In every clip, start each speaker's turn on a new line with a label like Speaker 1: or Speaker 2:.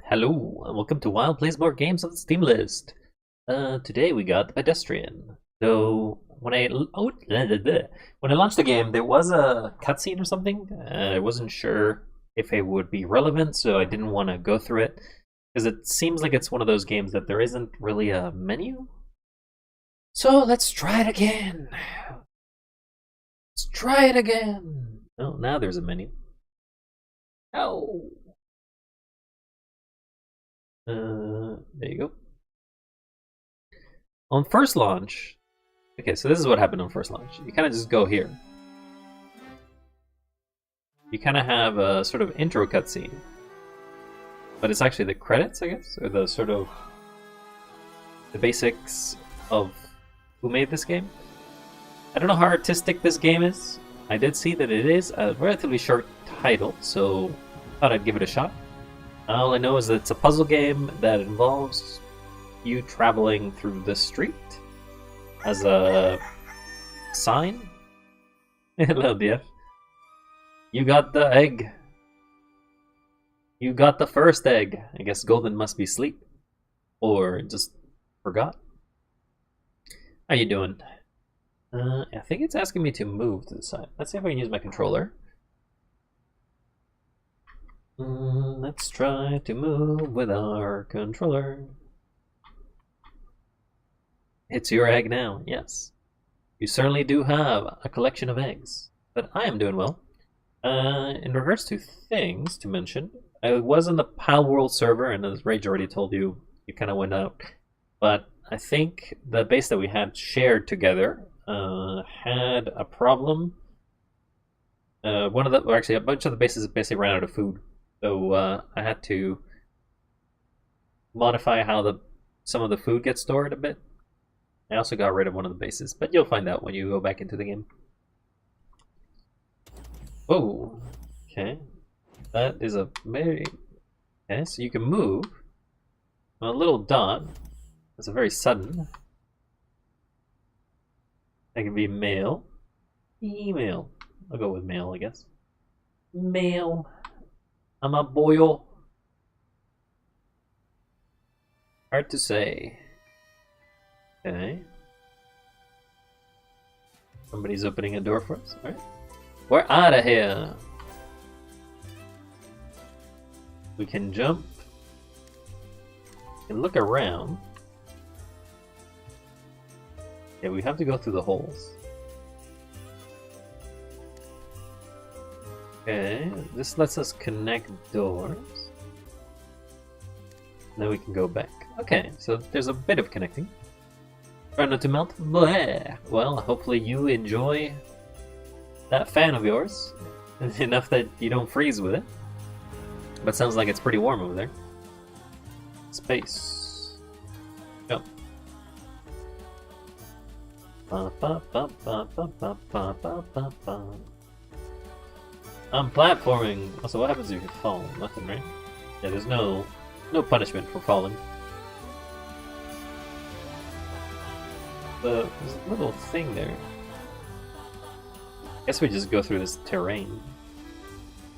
Speaker 1: Hello, and welcome to Wild Plays More Games on the Steam list. Today we got the Pedestrian. Though when I launched the game, there was a cutscene or something. I wasn't sure if it would be relevant, so I didn't want to go through it because it seems like it's one of those games that there isn't really a menu. So let's try it again. Let's try it again. Oh, now there's a menu. Oh. There you go. On first launch, okay, so this is what happened on first launch. You kind of just go here. You kind of have a sort of intro cutscene, but it's actually the credits, I guess, or the sort of the basics of who made this game. I don't know how artistic this game is. I did see that it is a relatively short title, so I thought I'd give it a shot. All I know is that it's a puzzle game that involves you traveling through the street as a sign. Hello, DF. You got the egg. You got the first egg. I guess Golden must be asleep. Or just forgot. How you doing? I think it's asking me to move to the side. Let's see if I can use my controller. Let's try to move with our controller. It's your egg now, yes. You certainly do have a collection of eggs, but I am doing well. In regards to things to mention, I was in the Pal World server, and as Rage already told you, you kind of went out. But I think the base that we had shared together had a problem. A bunch of the bases basically ran out of food. So I had to modify how some of the food gets stored a bit. I also got rid of one of the bases, but you'll find out when you go back into the game. Oh, okay. That is a very... Okay, so you can move. A little dot. That's a very sudden. That can be male. Female. I'll go with male, I guess. Male. I'm a boil. Hard to say. Okay. Somebody's opening a door for us. Alright. We're out of here. We can jump. We can look around. Yeah, we have to go through the holes. Okay, this lets us connect doors. Then we can go back. Okay, so there's a bit of connecting. Try not to melt. Bleh. Well, hopefully you enjoy that fan of yours. Enough that you don't freeze with it. But sounds like it's pretty warm over there. Space. Jump. Ba, ba, ba, ba, ba, ba, ba, ba, ba, ba. I'm platforming. Also, what happens if you fall? Nothing, right? Yeah, there's no punishment for falling. There's a little thing there. Guess we just go through this terrain.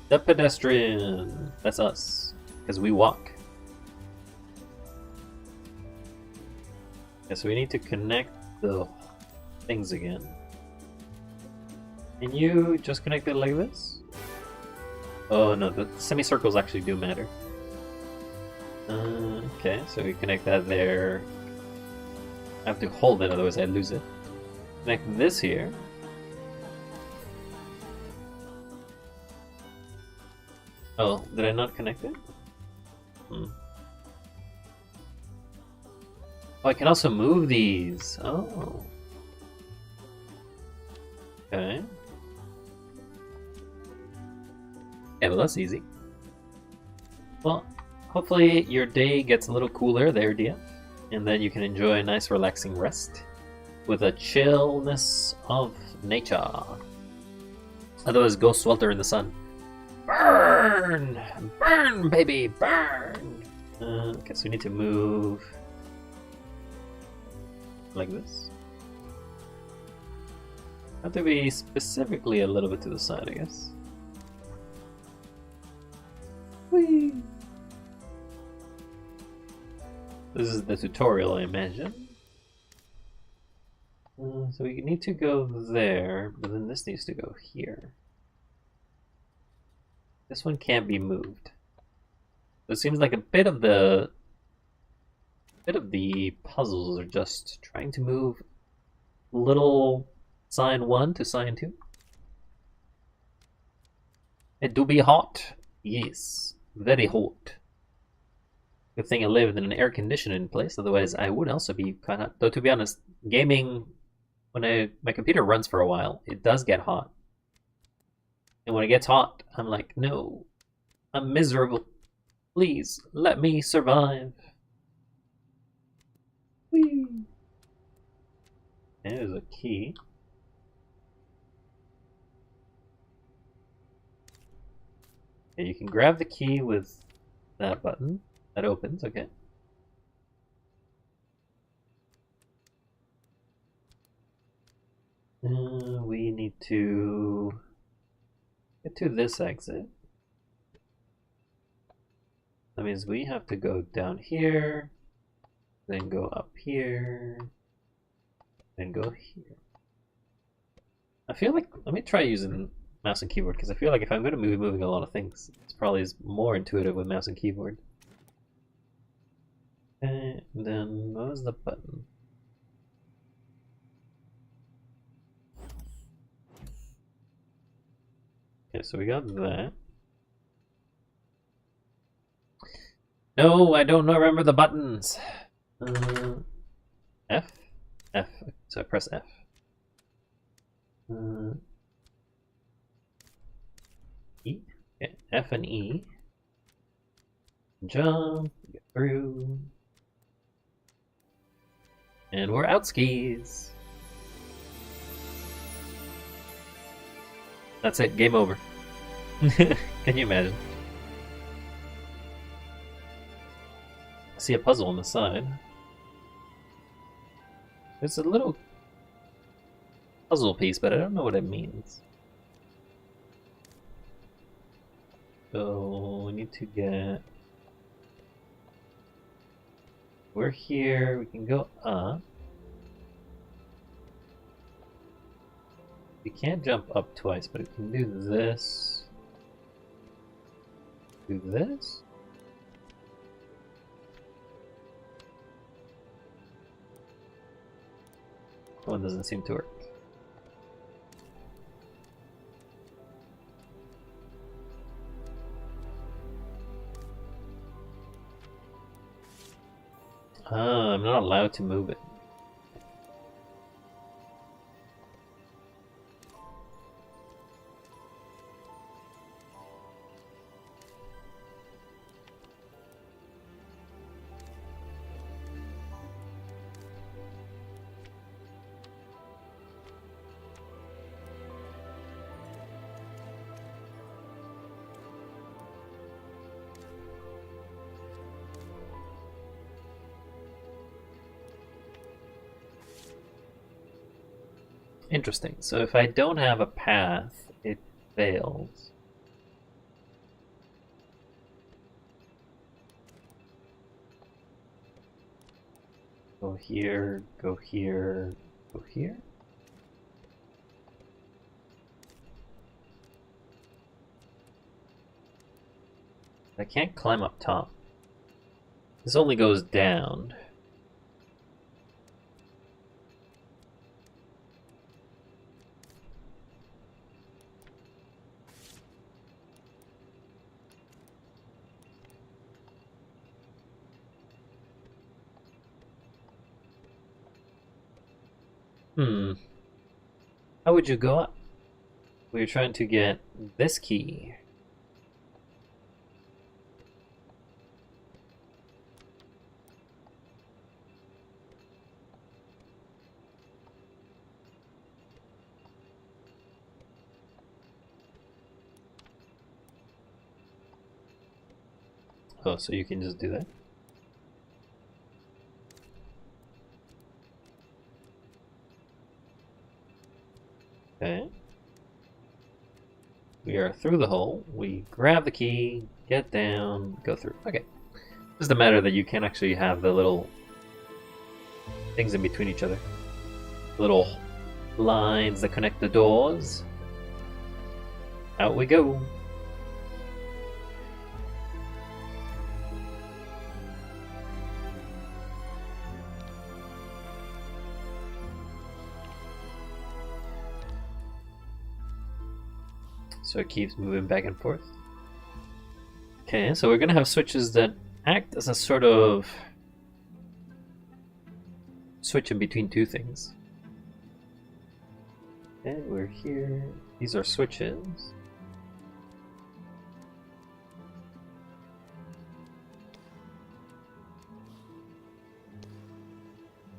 Speaker 1: The Pedestrian. That's us, because we walk. Yeah, so we need to connect the things again. Can you just connect it like this? Oh no, the semicircles actually do matter. Okay, so we connect that there. I have to hold it, otherwise I lose it. Connect this here. Oh, did I not connect it? Oh, I can also move these. Oh. Okay. Yeah, well, that's easy. Well, hopefully your day gets a little cooler there, Dia, and then you can enjoy a nice relaxing rest with a chillness of nature. Otherwise, go swelter in the sun. Burn! Burn, baby, burn! Okay, so we need to move like this. Have to be specifically a little bit to the side, I guess. Whee! This is the tutorial, I imagine. So we need to go there, but then this needs to go here. This one can't be moved. So it seems like a bit of the puzzles are just trying to move little sign 1 to sign 2. It do be hot. Yes, very hot. Good thing I live in an air conditioning place, otherwise I would also be quite hot. Though to be honest, gaming, when my computer runs for a while, it does get hot. And when it gets hot, I'm like, no, I'm miserable. Please, let me survive. Whee! There's a key. Okay, you can grab the key with that button. That opens, okay. We need to get to this exit. That means we have to go down here, then go up here, then go here. I feel like, let me try using mouse and keyboard, because I feel like if I'm going to be moving a lot of things, it's probably more intuitive with mouse and keyboard. Okay, and then what was the button? Okay, so we got that. No, I don't remember the buttons. F? F. So I press F. E? Okay, F and E. Jump, get through. And we're out skis. That's it, game over. Can you imagine? I see a puzzle on the side. There's a little puzzle piece, but I don't know what it means. So we need to get... We're here, we can go up. We can't jump up twice, but we can do this. Do this? One doesn't seem to work. I'm not allowed to move it. Interesting. So if I don't have a path, it fails. Go here, go here, go here. I can't climb up top. This only goes down. How would you go up? We're trying to get this key. Oh, so you can just do that? Okay. We are through the hole. We grab the key, get down, go through. Okay. Just a matter that you can't actually have the little things in between each other. Little lines that connect the doors. Out we go. So it keeps moving back and forth. Okay, so we're gonna have switches that act as a sort of switch in between two things. Okay, we're here. These are switches.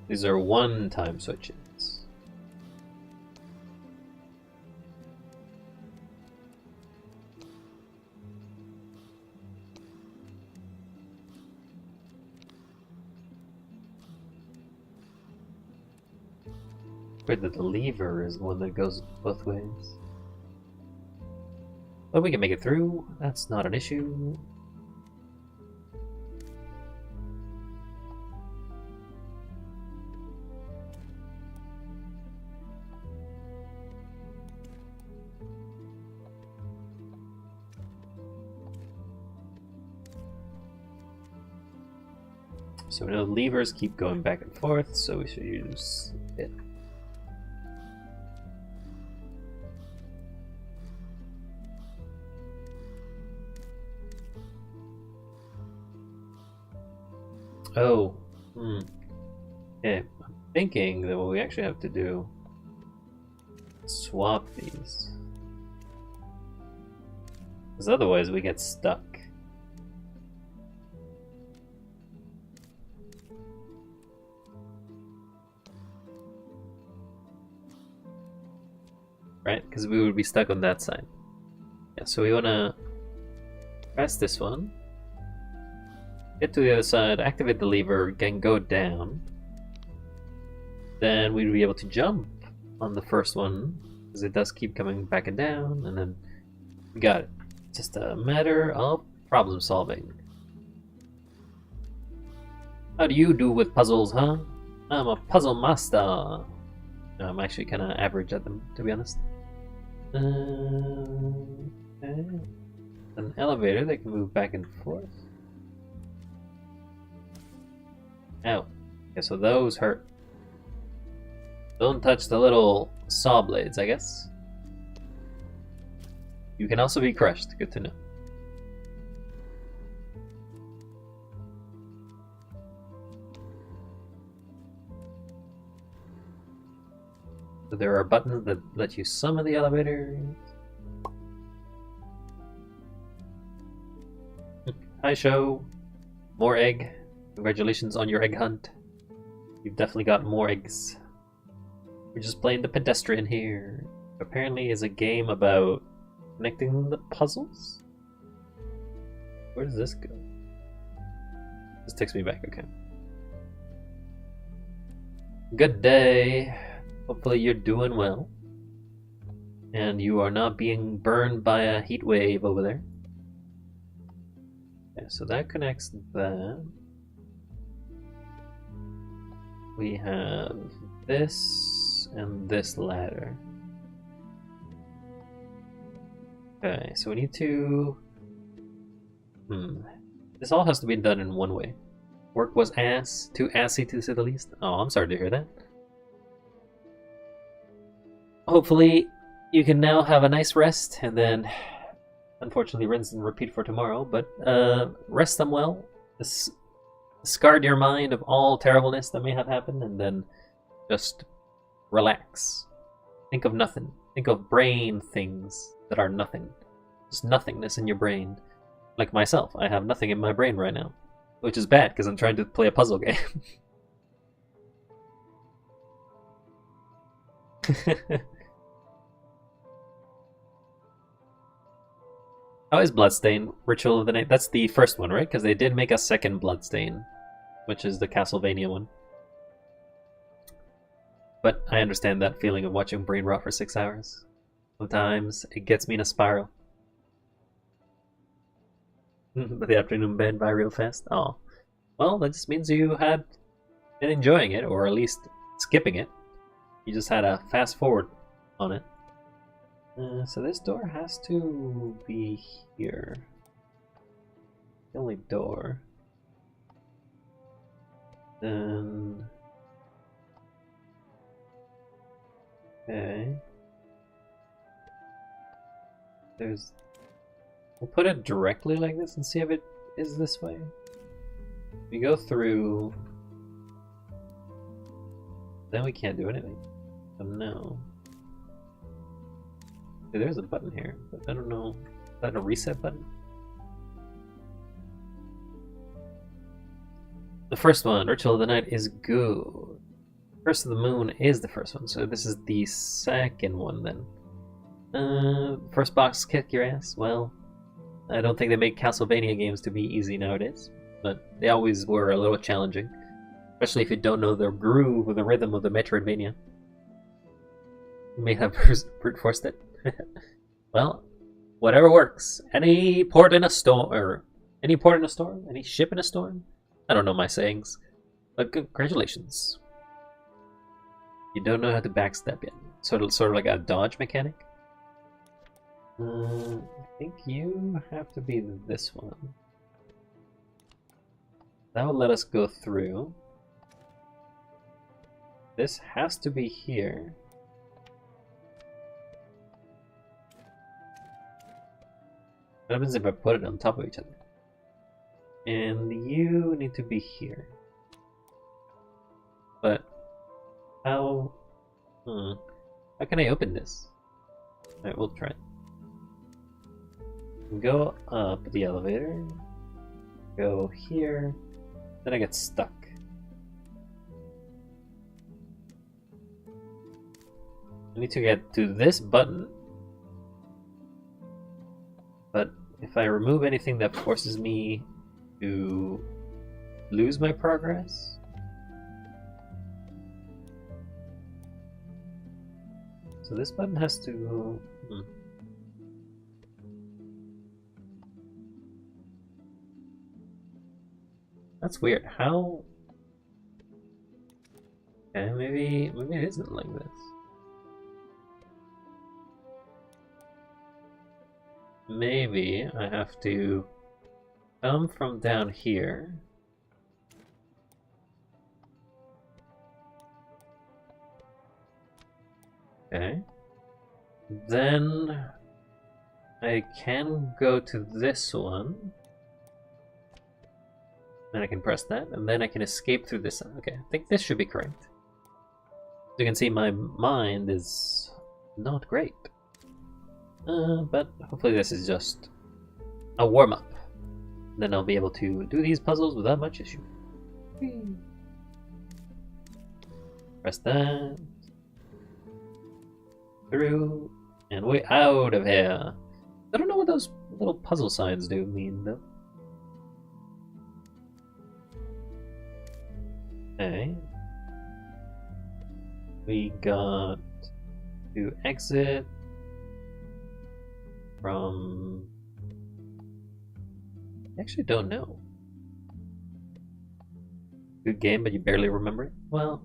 Speaker 1: These are one-time switches. Weird that the lever is the one that goes both ways. But we can make it through. That's not an issue. So we know the levers keep going back and forth, so we should use it. Oh, yeah, I'm thinking that what we actually have to do is swap these. Because otherwise we get stuck. Right? Because we would be stuck on that side. Yeah, so we want to press this one. Get to the other side, activate the lever, again go down. Then we'd be able to jump on the first one, because it does keep coming back and down, and then we got it. Just a matter of problem solving. How do you do with puzzles, huh? I'm a puzzle master. I'm actually kind of average at them, to be honest. Okay. An elevator that can move back and forth. Ow. Okay, so those hurt. Don't touch the little saw blades, I guess. You can also be crushed. Good to know. So there are buttons that let you summon the elevator. Hi, show. More egg. Congratulations on your egg hunt. You've definitely got more eggs. We're just playing the Pedestrian here. Apparently is a game about connecting the puzzles? Where does this go? This takes me back, okay. Good day. Hopefully you're doing well. And you are not being burned by a heat wave over there. Okay, so that connects that. We have this and this ladder. Okay, so we need to... This all has to be done in one way. Work was ass, too assy to say the least. Oh, I'm sorry to hear that. Hopefully you can now have a nice rest and then unfortunately rinse and repeat for tomorrow, but rest them well. Discard your mind of all terribleness that may have happened and then just relax. Think of nothing. Think of brain things that are nothing. Just nothingness in your brain. Like myself, I have nothing in my brain right now. Which is bad because I'm trying to play a puzzle game. How is Bloodstain? Ritual of the Night? That's the first one, right? Because they did make a second Bloodstain, which is the Castlevania one. But I understand that feeling of watching brain rot for 6 hours. Sometimes it gets me in a spiral. But the afternoon bed by real fast. Oh, well, that just means you had been enjoying it, or at least skipping it. You just had a fast forward on it. So this door has to be here. The only door. Then... okay. There's... we'll put it directly like this and see if it is this way. We go through... then we can't do anything. Oh no. There's a button here, but I don't know. Is that a reset button? The first one, Ritual of the Night, is good. Curse of the Moon is the first one, so this is the second one then. First box kick your ass? Well, I don't think they make Castlevania games to be easy nowadays, but they always were a little challenging. Especially if you don't know the groove or the rhythm of the Metroidvania. You may have brute forced it. Well, whatever works. Any port in a storm, or any port in a storm? Any ship in a storm? I don't know my sayings, but congratulations. You don't know how to backstep yet. Sort of like a dodge mechanic. I think you have to be this one. That will let us go through. This has to be here. What happens if I put it on top of each other? And you need to be here. But how? How can I open this? Alright, we'll try it. Go up the elevator. Go here. Then I get stuck. I need to get to this button. But if I remove anything that forces me to lose my progress... so this button has to... That's weird. How... okay, maybe it isn't like this. Maybe I have to come from down here. Okay. Then I can go to this one. And I can press that, and then I can escape through this. Okay, I think this should be correct. As you can see, my mind is not great. But hopefully this is just a warm-up. Then I'll be able to do these puzzles without much issue. Whee. Press that. Through. And way out of here. I don't know what those little puzzle signs do mean, though. Okay. We got to exit from... I actually don't know. Good game, but you barely remember it? Well,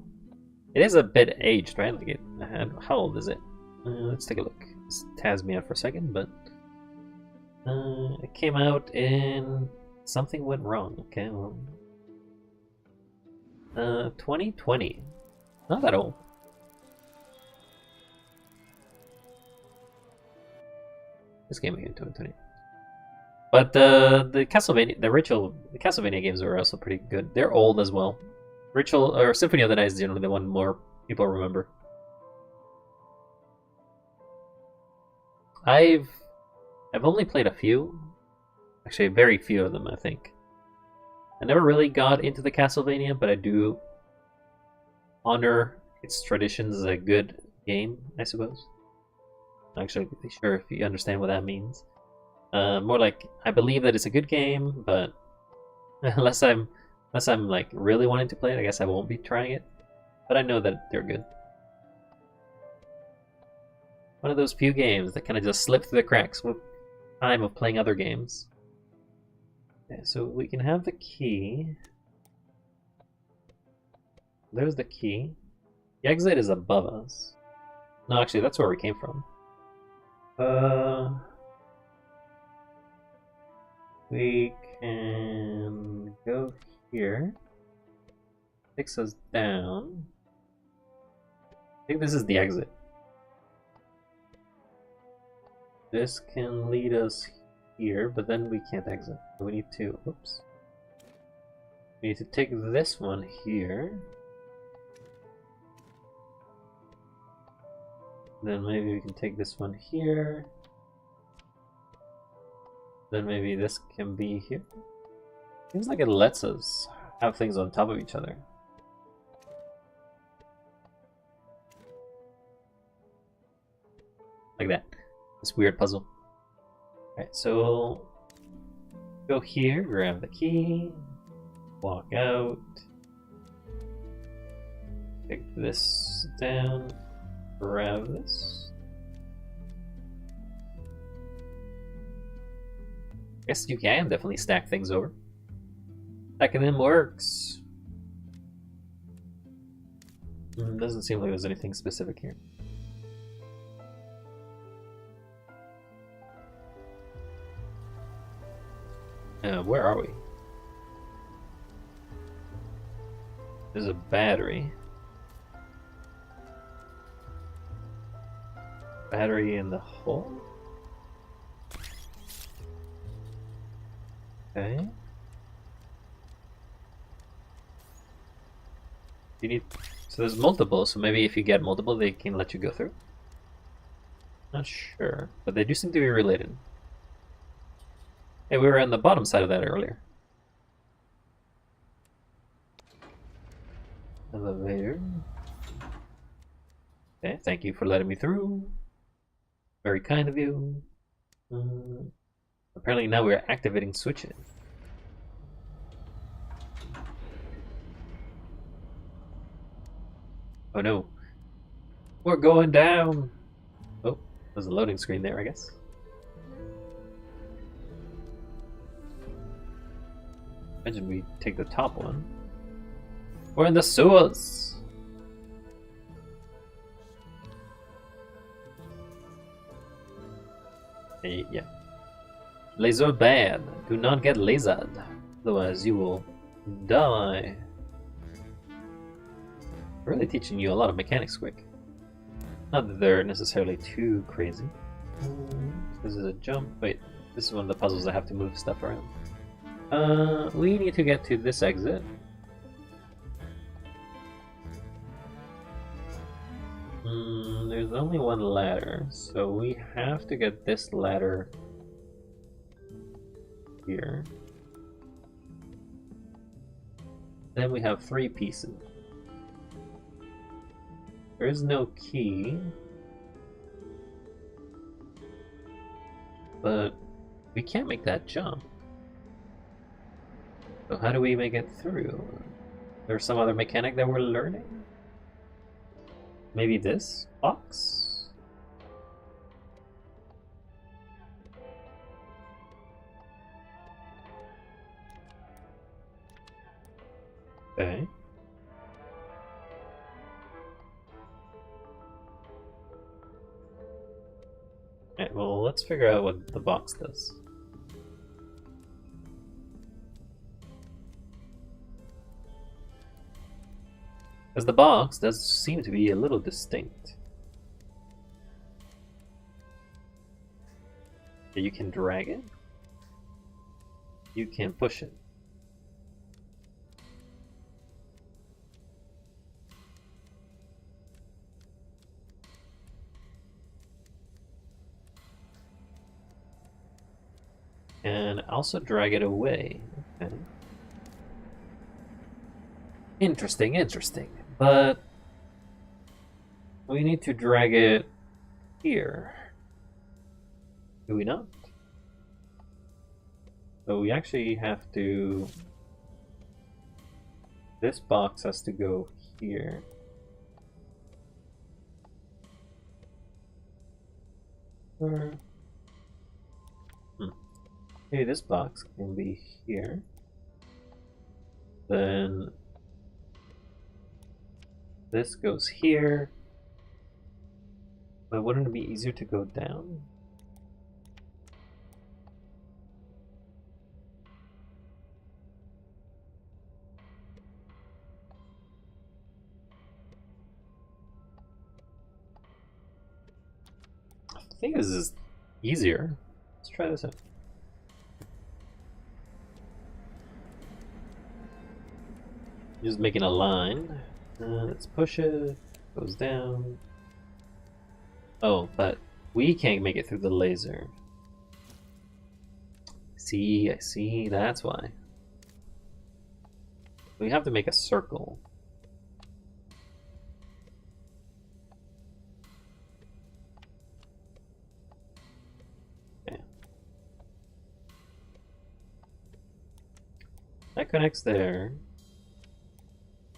Speaker 1: it is a bit aged, right? Like how old is it? Let's take a look. This has me out for a second, but it came out in... something went wrong. Okay, well... 2020. Not that old. This game came in 2020. But the Castlevania games are also pretty good. They're old as well. Ritual or Symphony of the Night is generally the one more people remember. I've only played a few. Actually, very few of them, I think. I never really got into the Castlevania, but I do honor its traditions as a good game, I suppose. I'm actually really sure if you understand what that means. More like, I believe that it's a good game, but unless I'm like really wanting to play it, I guess I won't be trying it. But I know that they're good. One of those few games that kind of just slip through the cracks with time of playing other games. Okay, so we can have the key. There's the key. The exit is above us. No, actually, that's where we came from. We can go here. Takes us down. I think this is the exit. This can lead us here, but then we can't exit. So we need to, oops. We need to take this one here. Then maybe we can take this one here. Then maybe this can be here. Seems like it lets us have things on top of each other. Like that. This weird puzzle. Alright, so we'll go here, grab the key, walk out, take this down, grab this. Guess you can definitely stack things over. Stacking them works. Doesn't seem like there's anything specific here. Where are we? There's a battery. Battery in the hole? Okay. You need... So there's multiple, so maybe if you get multiple they can let you go through? Not sure, but they do seem to be related. Hey, we were on the bottom side of that earlier. Elevator. Okay, thank you for letting me through. Very kind of you. Apparently now we're activating switches. Oh no. We're going down! Oh, there's a loading screen there, I guess. Imagine we take the top one. We're in the sewers! Hey, yeah. Laser bad. Do not get lasered. Otherwise you will die. Really teaching you a lot of mechanics quick. Not that they're necessarily too crazy. This is a jump. Wait, this is one of the puzzles I have to move stuff around. We need to get to this exit. There's only one ladder, so we have to get this ladder here. Then we have 3 pieces. There is no key, but we can't make that jump. So how do we make it through? There's some other mechanic that we're learning? Maybe this box? Okay. Alright, well, let's figure out what the box does. Because the box does seem to be a little distinct. You can drag it. You can push it. And also drag it away. Okay. Interesting, interesting. But we need to drag it here. Do we not? So we actually have to... This box has to go here. Or... Maybe this box can be here. Then This goes here. But wouldn't it be easier to go down? I think this is easier. Let's try this out. Just making a line. Let's push it. Goes down. Oh, but we can't make it through the laser. See, I see. That's why. We have to make a circle. Okay. That connects there.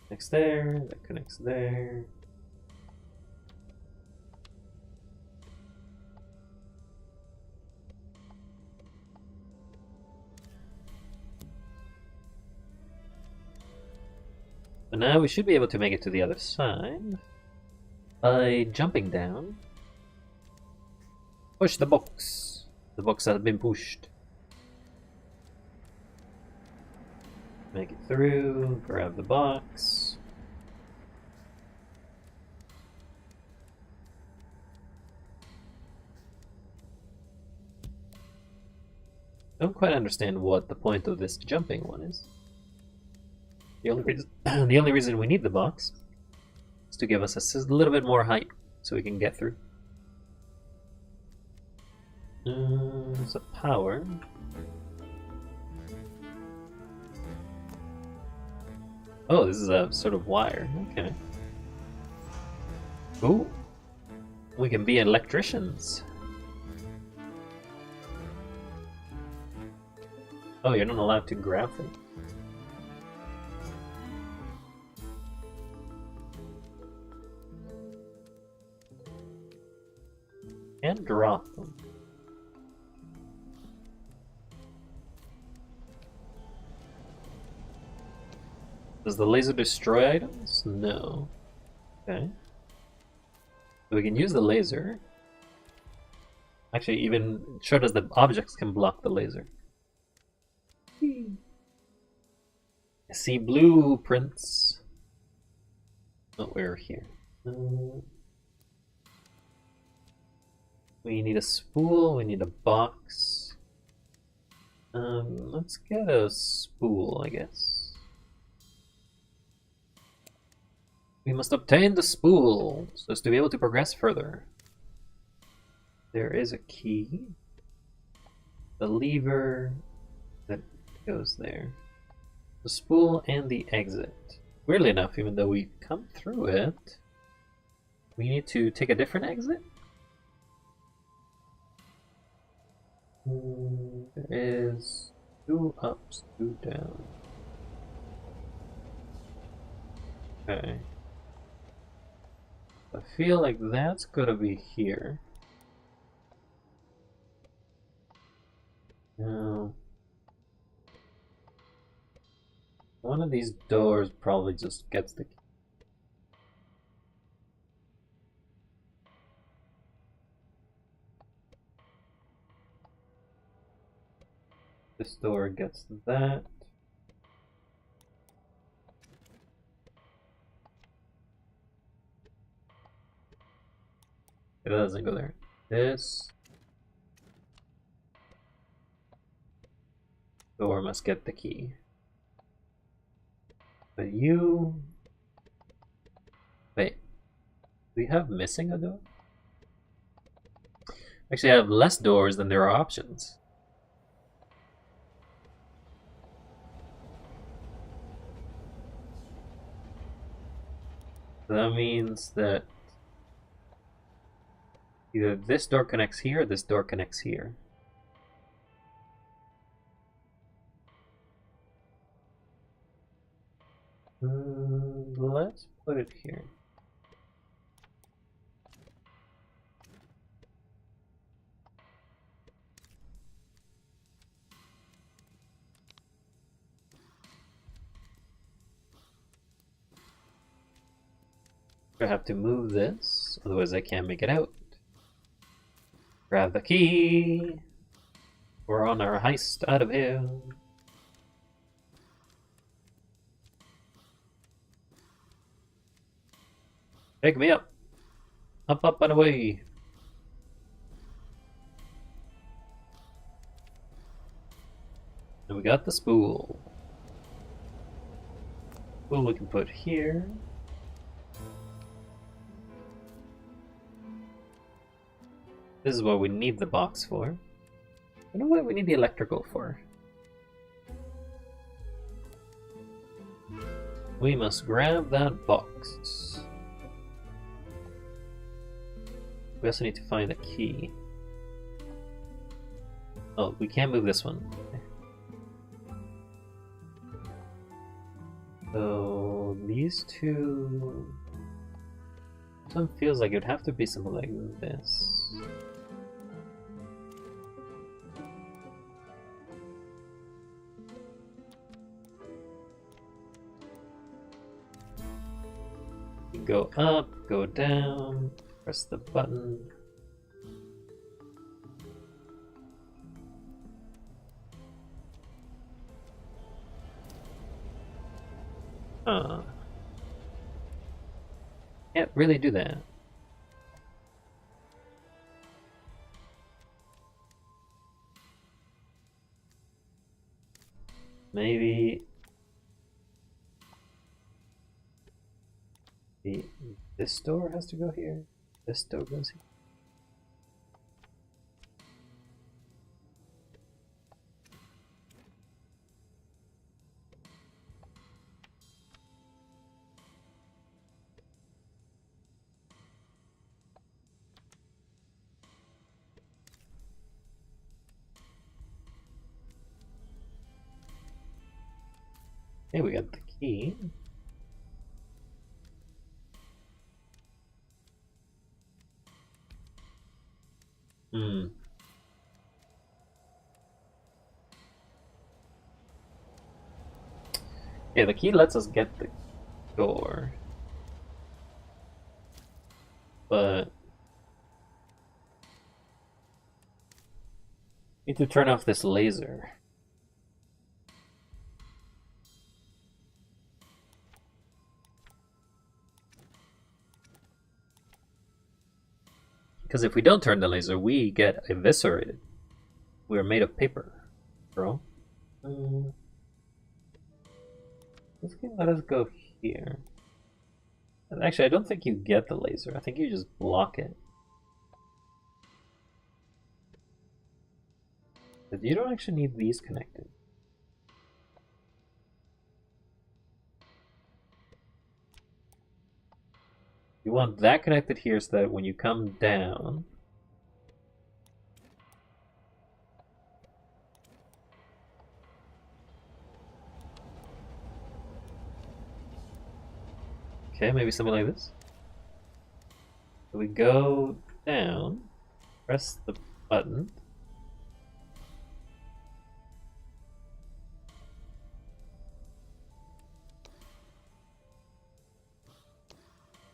Speaker 1: Connects there. That connects there. But now we should be able to make it to the other side by jumping down. Push the box. The box has been pushed. Make it through, grab the box. Don't quite understand what the point of this jumping one is. The only reason we need the box is to give us a little bit more height so we can get through. There's a power. Oh, this is a sort of wire. Okay. Ooh. We can be electricians. Oh, you're not allowed to grab them. And drop them. Does the laser destroy items? No. Okay. So we can use the laser. Actually, even showed us that objects can block the laser. I see blueprints. Oh, we're here. We need a spool, we need a box. Let's get a spool, I guess. We must obtain the spool so as to be able to progress further. There is a key. The lever that goes there. The spool and the exit. Weirdly enough, even though we come through it, we need to take a different exit? There is 2 ups, 2 down. Okay. I feel like that's gonna be here. Now, one of these doors probably just gets the key. This door gets that. It doesn't go there. This door must get the key. But you... Wait. Do we have missing a door? Actually, I have less doors than there are options. That means that either this door connects here or this door connects here. Let's put it here. I have to move this, otherwise I can't make it out. Grab the key. We're on our heist out of here. Pick me up. Up, up, and away. And we got the spool. Spool we can put here. This is what we need the box for. I don't know what we need the electrical for. We must grab that box. We also need to find a key. Oh, we can't move this one. So these two... Some feels like it would have to be something like this. Go up, go down, press the button. Can't really do that. Maybe this door has to go here. This door goes here. Hey, we got the key. Yeah, the key lets us get the door. But need to turn off this laser. Because if we don't turn the laser, we get eviscerated. We are made of paper, bro. This can let us go here. Actually, I don't think you get the laser. I think you just block it. But you don't actually need these connected. You want that connected here so that when you come down... Okay, maybe something like this. So we go down, press the button.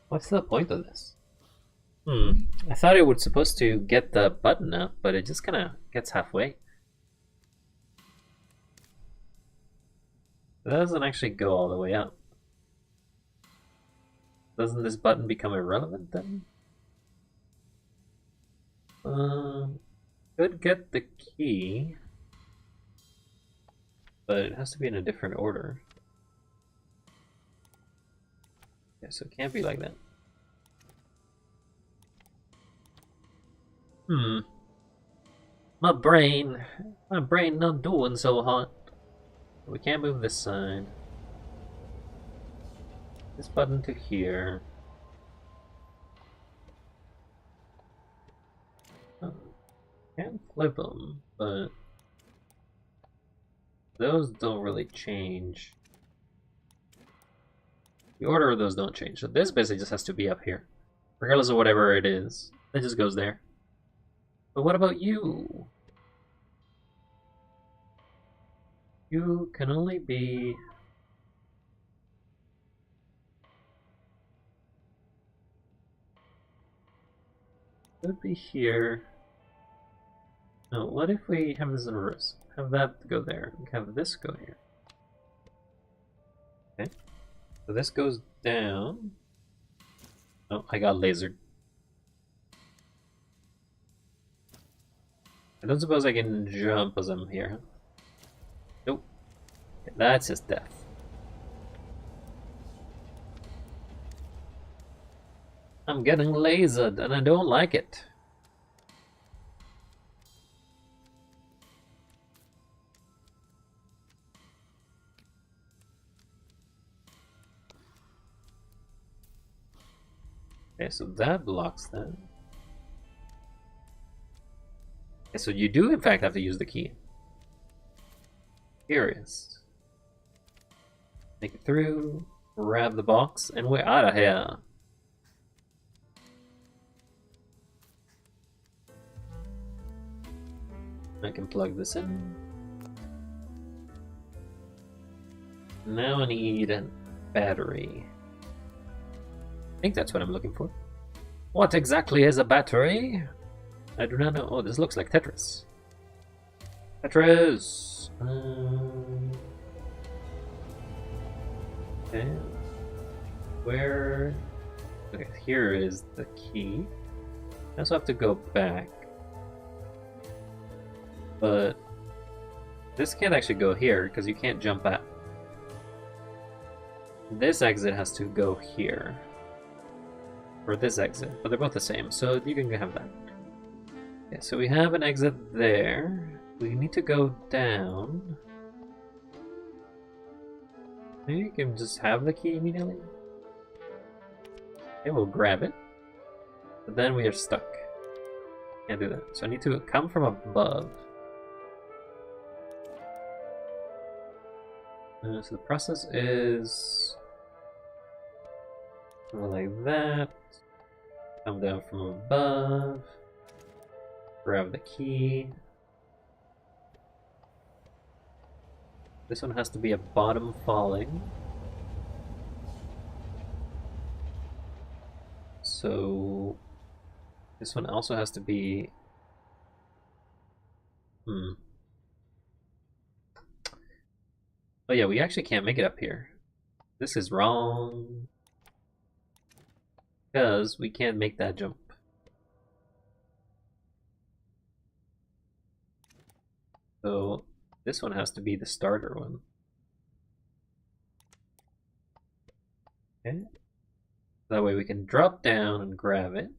Speaker 1: What's the point of this? I thought it was supposed to get the button up, but it just kind of gets halfway. It doesn't actually go all the way up. Doesn't this button become irrelevant then? Could get the key, but it has to be in a different order. Yeah, so it can't be like that. My brain not doing so hot. We can't move this side. This button to here. Can't flip them, but those don't really change. The order of those don't change. So this basically just has to be up here, regardless of whatever it is. It just goes there. But what about you? You can only be... Could be here. No, what if we have this in reverse? Have that go there, and have this go here. Okay. So this goes down. Oh, I got lasered. I don't suppose I can jump as I'm here. Nope. Okay, that's his death. I'm getting lasered and I don't like it. Okay, so that blocks that. Okay, so you do in fact have to use the key. Curious. Make it through, grab the box, and we're out of here. I can plug this in. Now I need a battery. I think that's what I'm looking for. What exactly is a battery? I do not know. Oh, this looks like Tetris. Tetris! Okay. Where? Okay, here is the key. I also have to go back. But this can't actually go here because you can't jump out. This exit has to go here. Or this exit, but they're both the same, so you can have that. Okay, so we have an exit there. We need to go down. Maybe you can just have the key immediately. Okay, we'll grab it. But then we are stuck. Can't do that. So I need to come from above. So the process is like that. Come down from above. Grab the key. This one has to be a bottom falling. So this one also has to be Oh yeah, we actually can't make it up here. This is wrong. Because we can't make that jump. So this one has to be the starter one. Okay. That way we can drop down and grab it.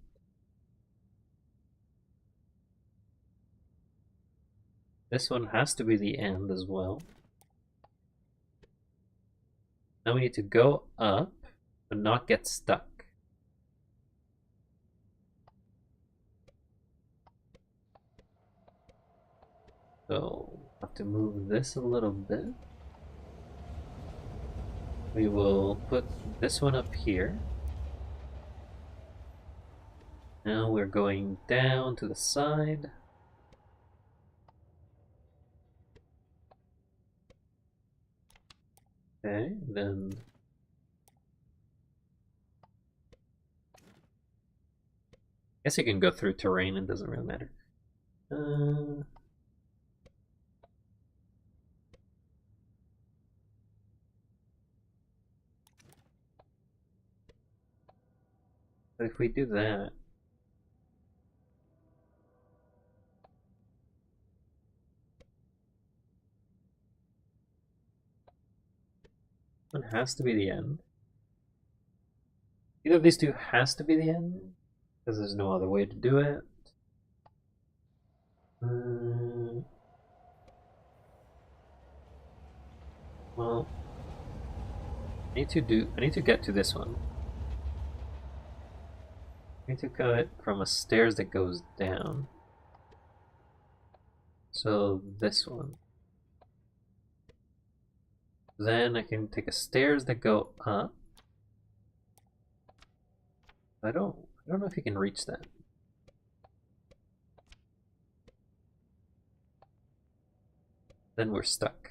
Speaker 1: This one has to be the end as well. Now we need to go up, but not get stuck. So, have to move this a little bit. We will put this one up here. Now we're going down to the side. Okay, then I guess you can go through terrain, it doesn't really matter. But if we do that, one has to be the end. Either of these two has to be the end, because there's no other way to do it. Well, I need to get to this one. I need to cut from a stairs that goes down. So this one. Then I can take a stairs that go up. I don't know if you can reach that. Then we're stuck.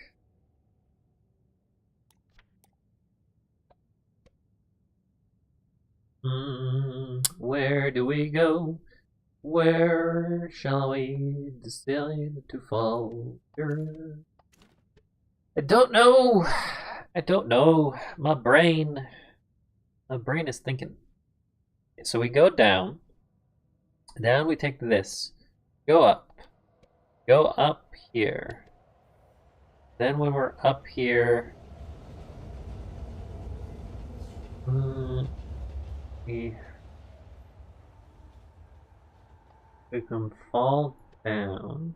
Speaker 1: Where do we go? Where shall we decide to falter? I don't know. I don't know. My brain is thinking. So we go down. Down we take this. Go up. Go up here. Then when we're up here, we can fall down.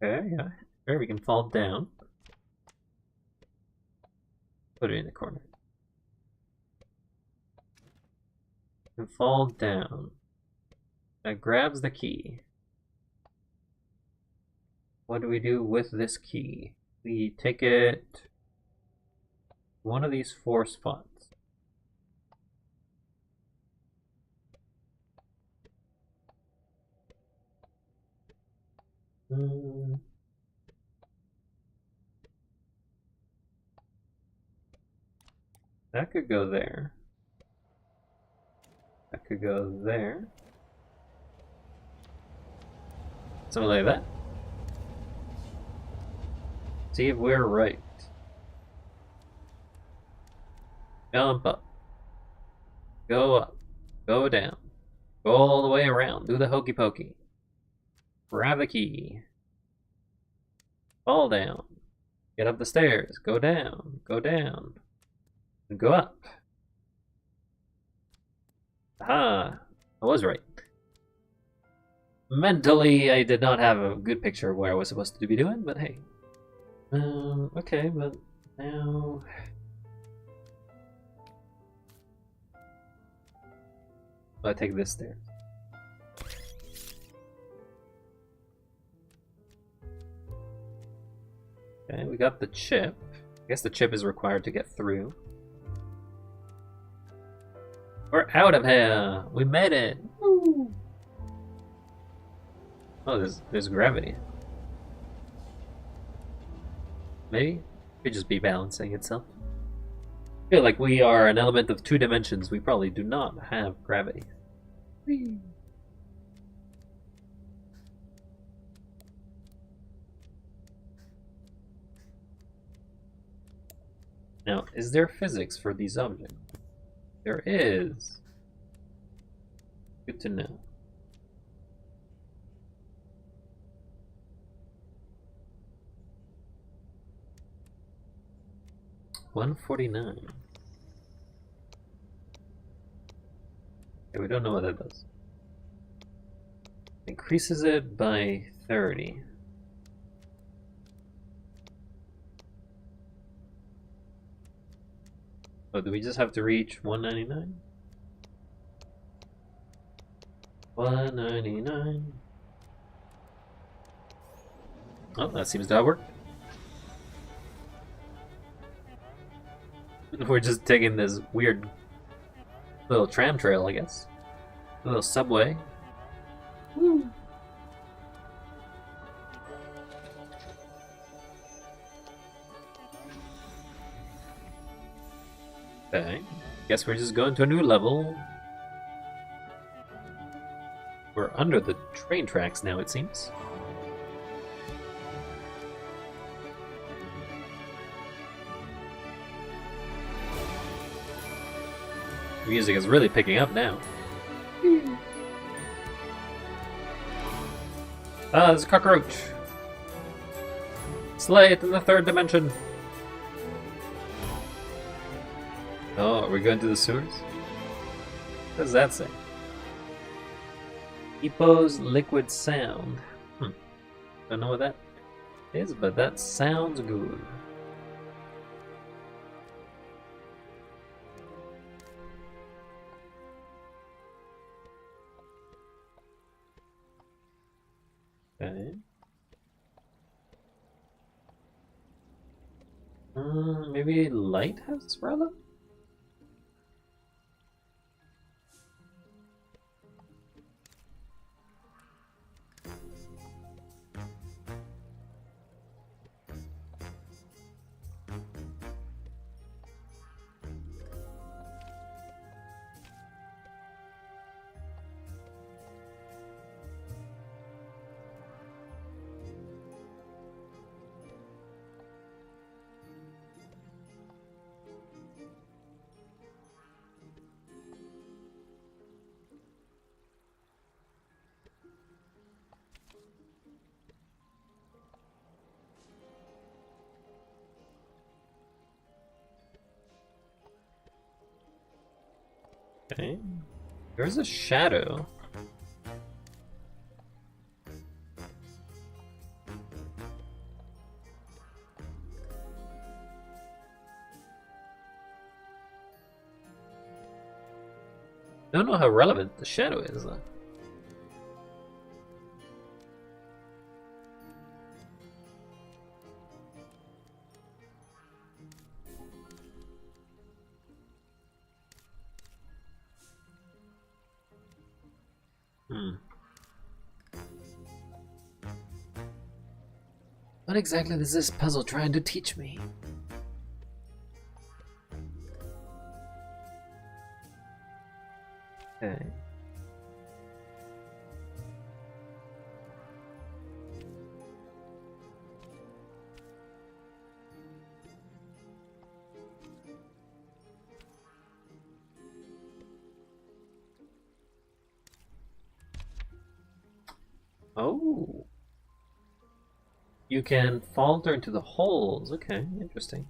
Speaker 1: Okay, yeah. Sure, we can fall down. Put it in the corner. And fall down. That grabs the key. What do we do with this key? We take it one of these 4 spots. That could go there. That could go there. Something like that. See if we're right. Jump up. Go up. Go down. Go all the way around. Do the hokey pokey. Grab the key. Fall down. Get up the stairs. Go down. Go down. And go up. Aha! I was right. Mentally, I did not have a good picture of where I was supposed to be doing, but hey. Okay, but now... I take this stairs. Okay, we got the chip. I guess the chip is required to get through. We're out of here! We made it! Woo! Oh, there's gravity. Maybe? It could just be balancing itself. I feel like we are an element of 2 dimensions. We probably do not have gravity. Whee! Now, is there physics for these objects? There is. Good to know. $149. Okay, we don't know what that does. Increases it by 30. Oh, do we just have to reach 199? 199. Oh, that seems to have worked. We're just taking this weird little tram trail, I guess. A little subway. Woo. Okay. Guess we're just going to a new level. We're under the train tracks now, it seems. Music is really picking up now. Ah, there's a cockroach. Slay it in the 3rd dimension. Oh, are we going to the sewers? What does that say? Epo's liquid sound. Don't know what that is, but that sounds good. Okay. Maybe lighthouse rather? Okay. There's a shadow. I don't know how relevant the shadow is, though. What exactly is this puzzle trying to teach me? Okay. Oh. You can falter into the holes. Okay, interesting.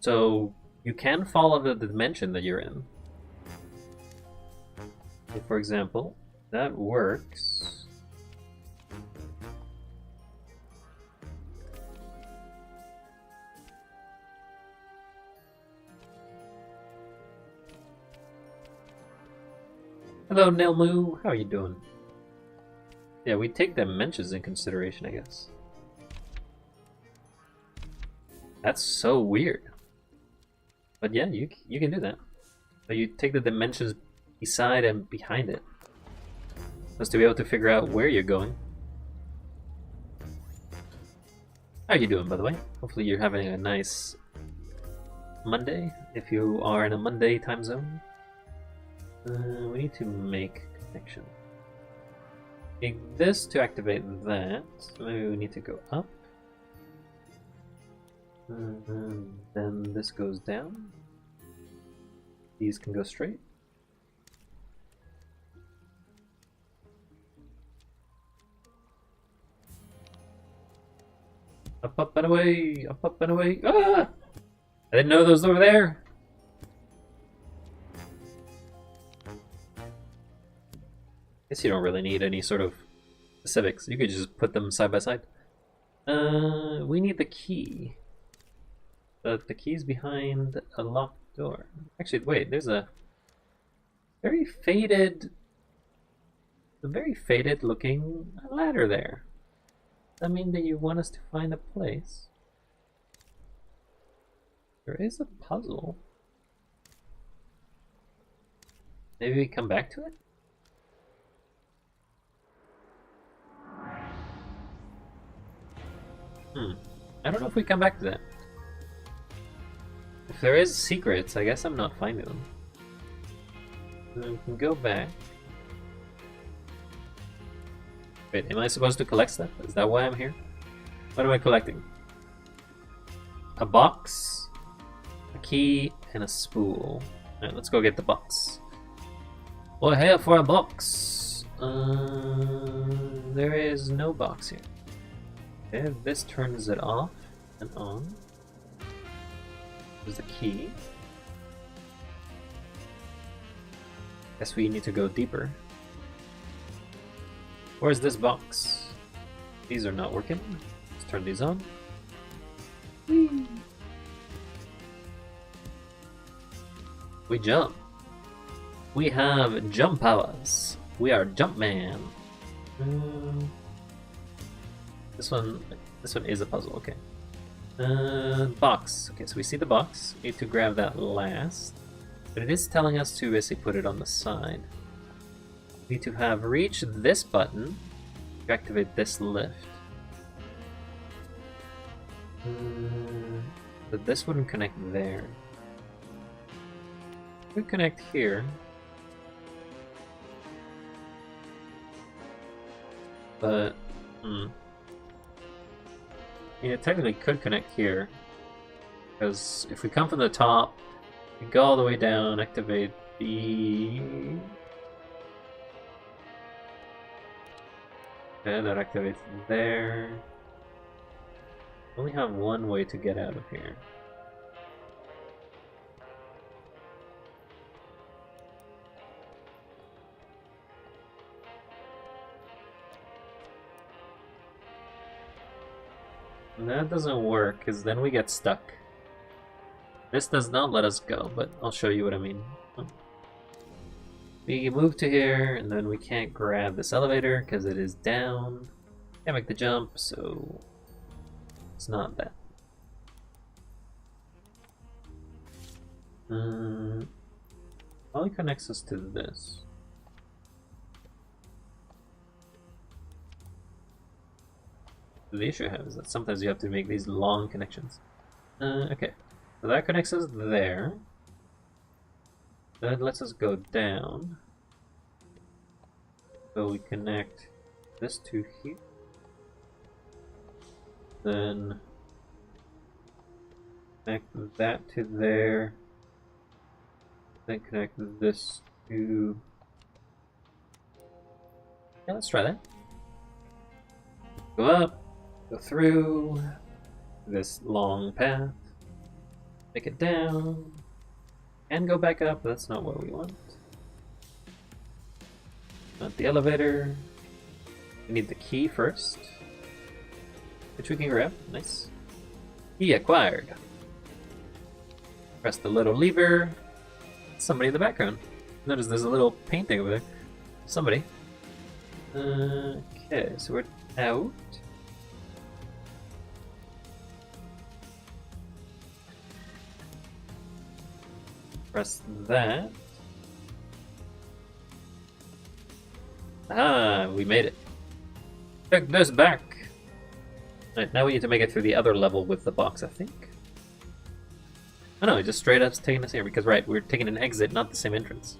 Speaker 1: So you can fall out of the dimension that you're in. So for example, that works. Hello, Nelmu. How are you doing? Yeah, we take dimensions in consideration, I guess. That's so weird. But yeah, you can do that. So you take the dimensions beside and behind it. Just to be able to figure out where you're going. How are you doing, by the way? Hopefully you're having a nice Monday, if you are in a Monday time zone. We need to make connection. Take this to activate that. Maybe we need to go up. Then this goes down. These can go straight. Up and away! Up and away! Ah! I didn't know those were there! Guess you don't really need any sort of specifics. You could just put them side by side. We need the key. But the key's behind a locked door. Actually, wait, there's a very faded looking ladder there. Does that mean that you want us to find a place? There is a puzzle. Maybe we come back to it? I don't know if we come back to that. If there is secrets, I guess I'm not finding them. Then we can go back. Wait, am I supposed to collect stuff? Is that why I'm here? What am I collecting? A box, a key, and a spool. Alright, let's go get the box. We're here for a box. There is no box here. Okay, this turns it off and on. There's the key. Guess we need to go deeper. Where's this box? These are not working. Let's turn these on. Whee! We jump. We have jump powers. We are Jumpman. This one is a puzzle. Okay. Box. Okay, so we see the box. We need to grab that last. But it is telling us to basically put it on the side. We need to have reached this button to activate this lift. But this wouldn't connect there. It could connect here. But, yeah, it technically could connect here. Because if we come from the top, we go all the way down, activate the... Okay, that activates there. We only have one way to get out of here. that doesn't work, because then we get stuck. This does not let us go, but I'll show you what I mean. We move to here, and then we can't grab this elevator because it is down. Can't make the jump, so it's not that. Probably connects us to this. The issue I have is that sometimes you have to make these long connections. Okay, so that connects us there. That lets us go down. So we connect this to here. Then connect that to there. Then connect this to... Yeah, let's try that. Go up, go through this long path, take it down, and go back up. That's not what we want. Not the elevator. We need the key first, which we can grab. Nice. Key acquired. Press the little lever. Somebody in the background. Notice there's a little painting over there. Somebody. Okay, so we're out. Press that. Ah, we made it. Took this back. Alright, now we need to make it through the other level with the box, I think. Oh no, just straight up taking us here because, right, we're taking an exit, not the same entrance.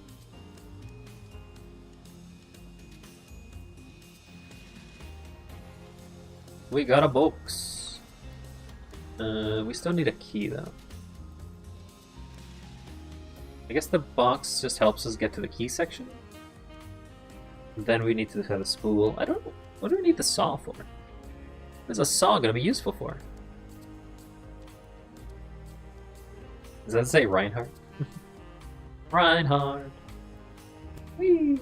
Speaker 1: We got a box. We still need a key though. I guess the box just helps us get to the key section. Then we need to have a spool. I don't know. What do we need the saw for? What is a saw going to be useful for? Does that say Reinhardt? Reinhardt! Whee!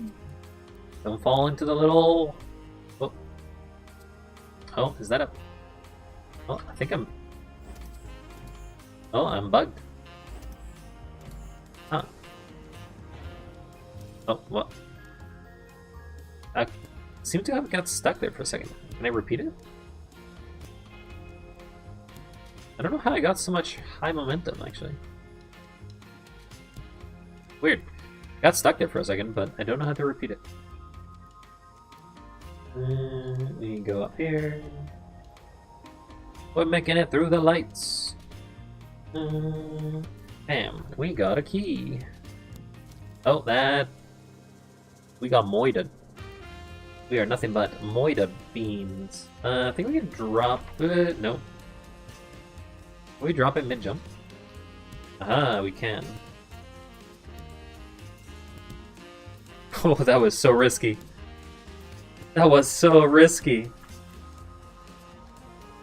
Speaker 1: Don't fall into the little... Oh. Oh, is that a... Oh, I think I'm... Oh, I'm bugged. Huh. Oh, what? I seem to have got stuck there for a second. Can I repeat it? I don't know how I got so much high momentum, actually. Weird. Got stuck there for a second, but I don't know how to repeat it. We go up here. We're making it through the lights. Bam, we got a key. Oh, that... We got moided. We are nothing but moida beans. I think we can drop it. No. Can we drop it mid-jump? Aha, we can. Oh, that was so risky. That was so risky.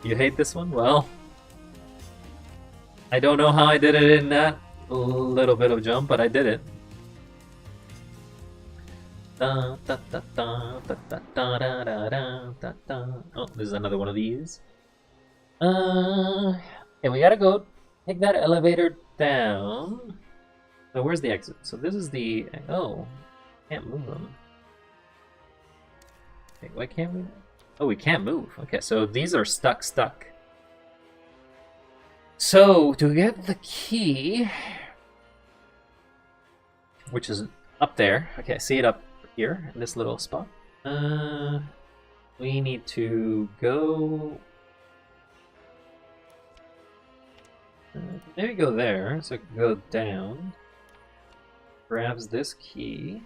Speaker 1: You hate this one? Well, I don't know how I did it in that little bit of jump, but I did it. Oh, there's another one of these. Okay, we gotta go take that elevator down. So where's the exit? So this is the... Oh, can't move them. Okay, why can't we... Oh, we can't move. Okay, so these are stuck. So, to get the key... Which is up there. Okay, I see it up here in this little spot. We need to go... maybe go there, so I can go down. Grabs this key.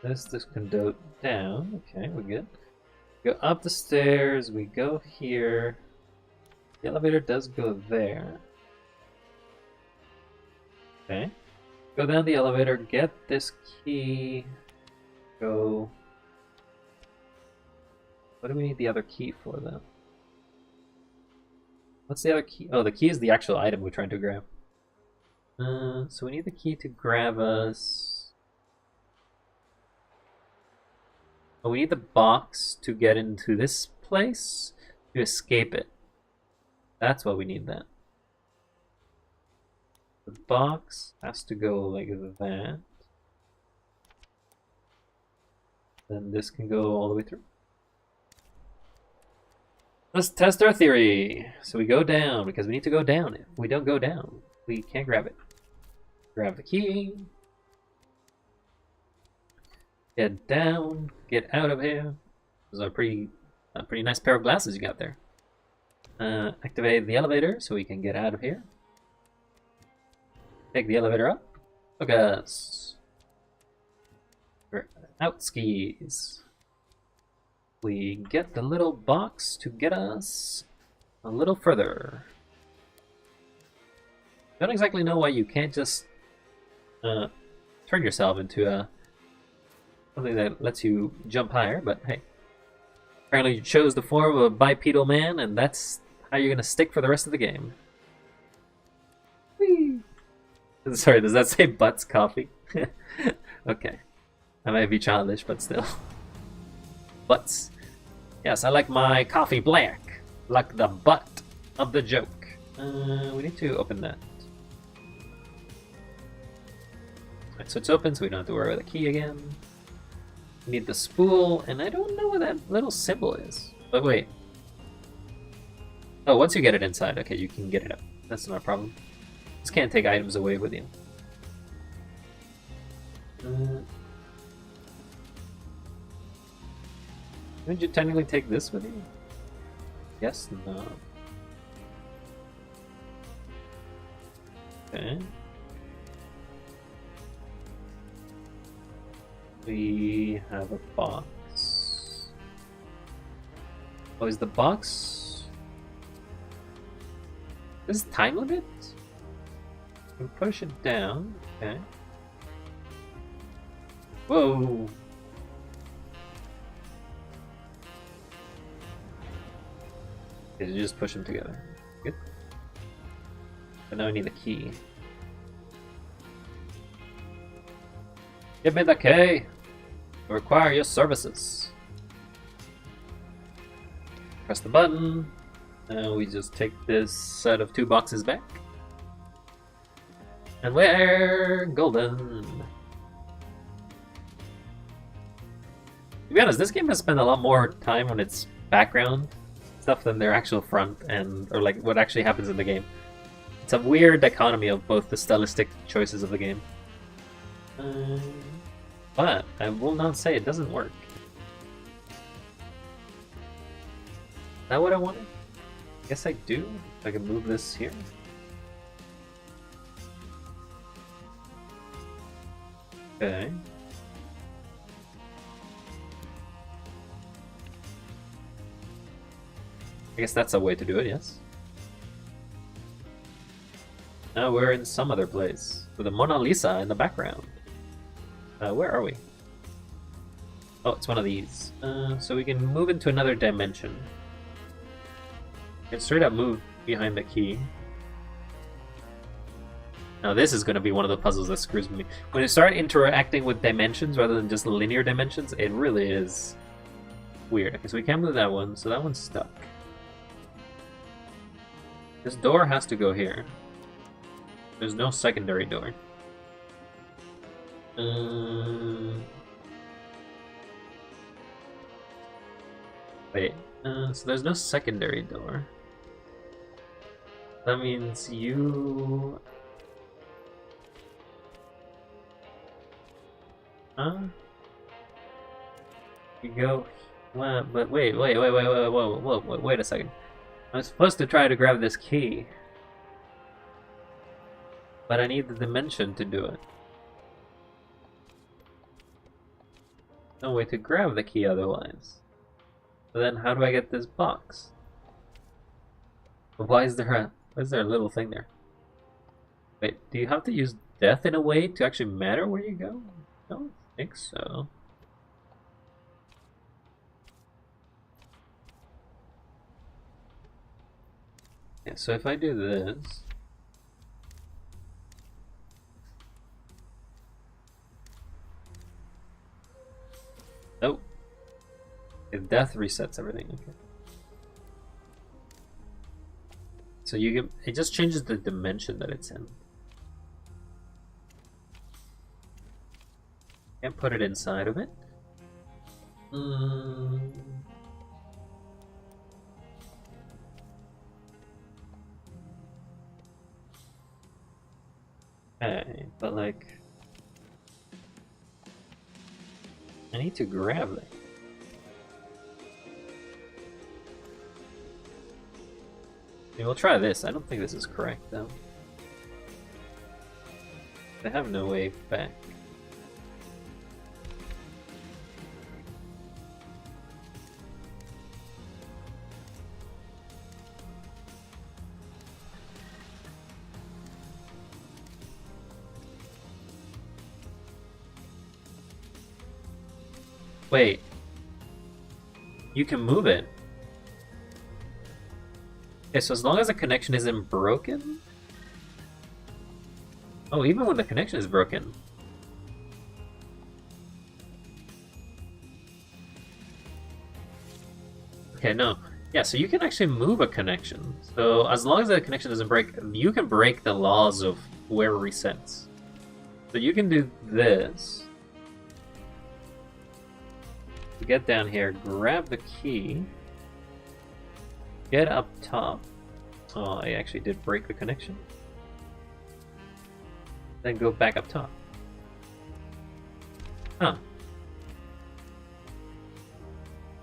Speaker 1: This can go down. Okay, we're good. Go up the stairs, we go here. The elevator does go there. Okay. Go down the elevator, get this key. Go. What do we need the other key for, though? What's the other key? Oh, the key is the actual item we're trying to grab. So we need the key to grab us... Oh, we need the box to get into this place. to escape it. That's what we need then. The box has to go like that. Then this can go all the way through. Let's test our theory. So we go down because we need to go down. If we don't go down, we can't grab it. Grab the key. Get down. Get out of here. Those are a pretty nice pair of glasses you got there. Activate the elevator so we can get out of here. Take the elevator up. Look at us. We're out skis. We get the little box to get us a little further. Don't exactly know why you can't just turn yourself into something that lets you jump higher, but hey. Apparently you chose the form of a bipedal man, and that's how you're gonna stick for the rest of the game. Whee! Sorry, does that say Butts Coffee? Okay. I might be childish, but still. Butts. Yes, I like my coffee black. Like the butt of the joke. We need to open that. Alright, so it's open, so we don't have to worry about the key again. We need the spool, and I don't know what that little symbol is. But wait. Oh, once you get it inside, okay, you can get it up. That's not a problem. Just can't take items away with you. Would you technically take this with you? Yes, no. Okay. We have a box. Oh, is the box... This is time limit? We can push it down. Okay. Whoa! Okay, you just push them together. Good. But now we need the key. Give me the key! I require your services. Press the button. And we just take this set of 2 boxes back. And we're golden. To be honest, this game has spent a lot more time on its background stuff than their actual front end, or like what actually happens in the game. It's a weird dichotomy of both the stylistic choices of the game. But I will not say it doesn't work. Is that what I wanted? I guess I do. If I can move this here. Okay. I guess that's a way to do it, yes. Now we're in some other place with a Mona Lisa in the background. Where are we? Oh, it's one of these. So we can move into another dimension. We can straight up move behind the key. Now this is going to be one of the puzzles that screws me. When you start interacting with dimensions rather than just linear dimensions, it really is weird. Okay, so we can't move that one, so that one's stuck. This door has to go here. There's no secondary door. Wait, so there's no secondary door. That means you... Huh? You go... Well, but wait a second. I'm supposed to try to grab this key. But I need the dimension to do it. No way to grab the key otherwise. So then how do I get this box? Why is there a little thing there? Wait, do you have to use death in a way to actually matter where you go? I don't think so. Yeah, so if I do this... Nope. If death resets everything, okay. So you get, it just changes the dimension that it's in. Can't put it inside of it. Okay, but like, I need to grab it. Okay, we'll try this. I don't think this is correct though. I have no way back. Wait. You can move it. Okay, so as long as the connection isn't broken? Oh, even when the connection is broken. Okay, no. Yeah, so you can actually move a connection. So as long as the connection doesn't break, you can break the laws of where it resets. So you can do this. Get down here, grab the key, get up top. Oh, I actually did break the connection. Then go back up top. Huh.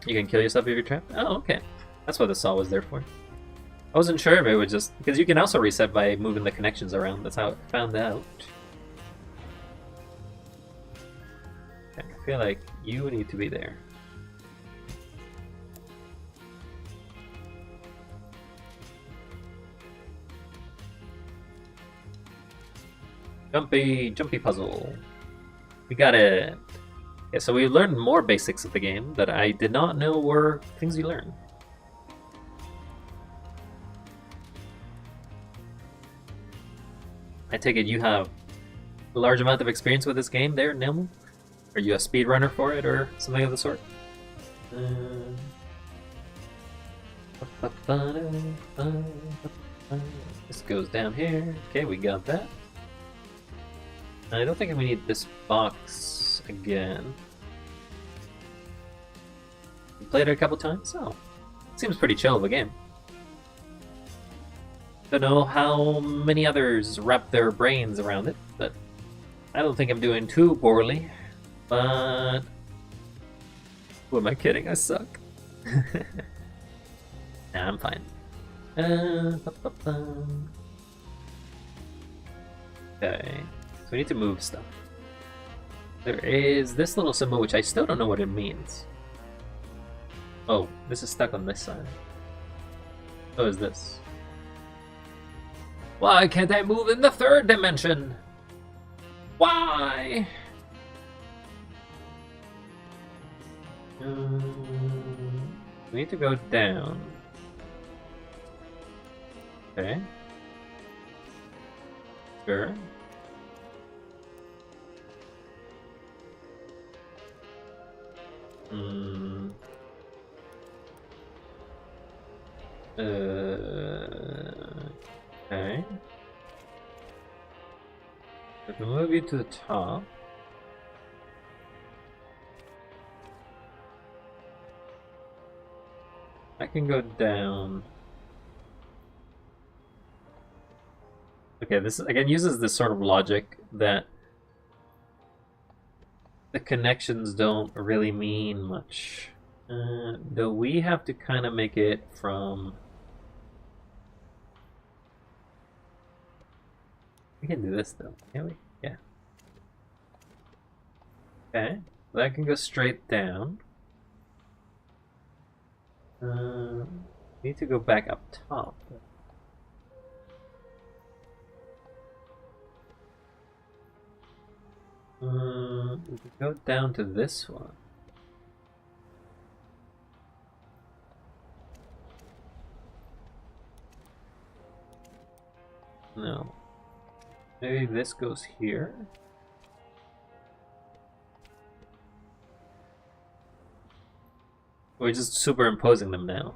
Speaker 1: You can kill yourself if you're trapped? Oh, okay. That's what the saw was there for. I wasn't sure if it would just... because you can also reset by moving the connections around. That's how I found out. Okay, I feel like you need to be there. Jumpy puzzle. We got it. Yeah, so we learned more basics of the game that I did not know were things you learn. I take it you have a large amount of experience with this game there, Nil? Are you a speedrunner for it or something of the sort? This goes down here. Okay, we got that. I don't think we need this box again. We played it a couple times? Oh. Seems pretty chill of a game. Don't know how many others wrap their brains around it, but I don't think I'm doing too poorly. But... who am I kidding? I suck. Nah, I'm fine. Okay. We need to move stuff. There is this little symbol which I still don't know what it means. Oh, this is stuck on this side. Oh, is this? Why can't I move in the third dimension? Why? We need to go down. Okay. Sure. Okay. If we move you to the top. I can go down. Okay, this again uses this sort of logic that the connections don't really mean much. Though we have to kind of make it from... we can do this though, can't we? Yeah. Okay, that can go straight down. Need to go back up top. We can go down to this one. No. Maybe this goes here? We're just superimposing them now.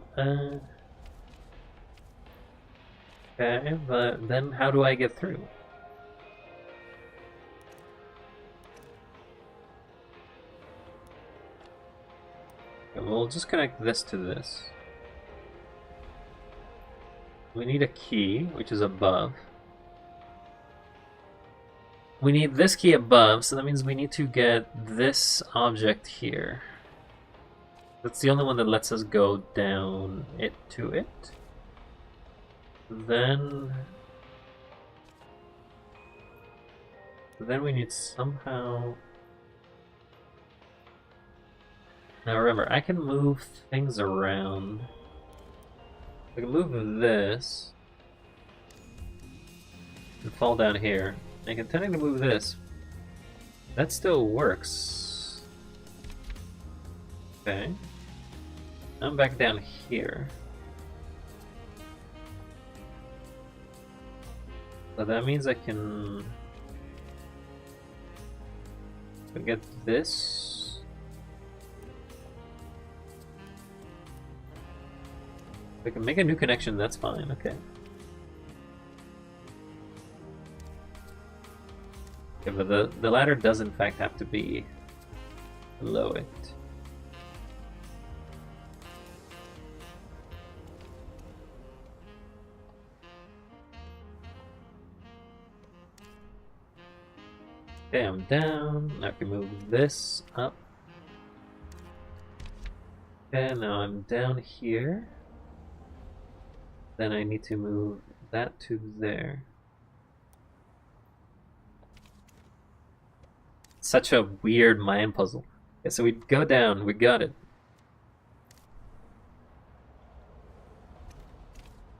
Speaker 1: Okay, but then how do I get through? Okay, we'll just connect this to this. We need a key, which is above. We need this key above, so that means we need to get this object here. That's the only one that lets us go down it to it. Then we need somehow... Now remember, I can move things around. I can move this and fall down here. I can technically move this. That still works. Okay. I'm back down here. So that means I can get this. If I can make a new connection, that's fine, okay. Okay, but the ladder does in fact have to be below it. Okay, I'm down. Now I can move this up. Okay, now I'm down here. Then I need to move that to there. Such a weird mind puzzle. Okay, so we go down, we got it.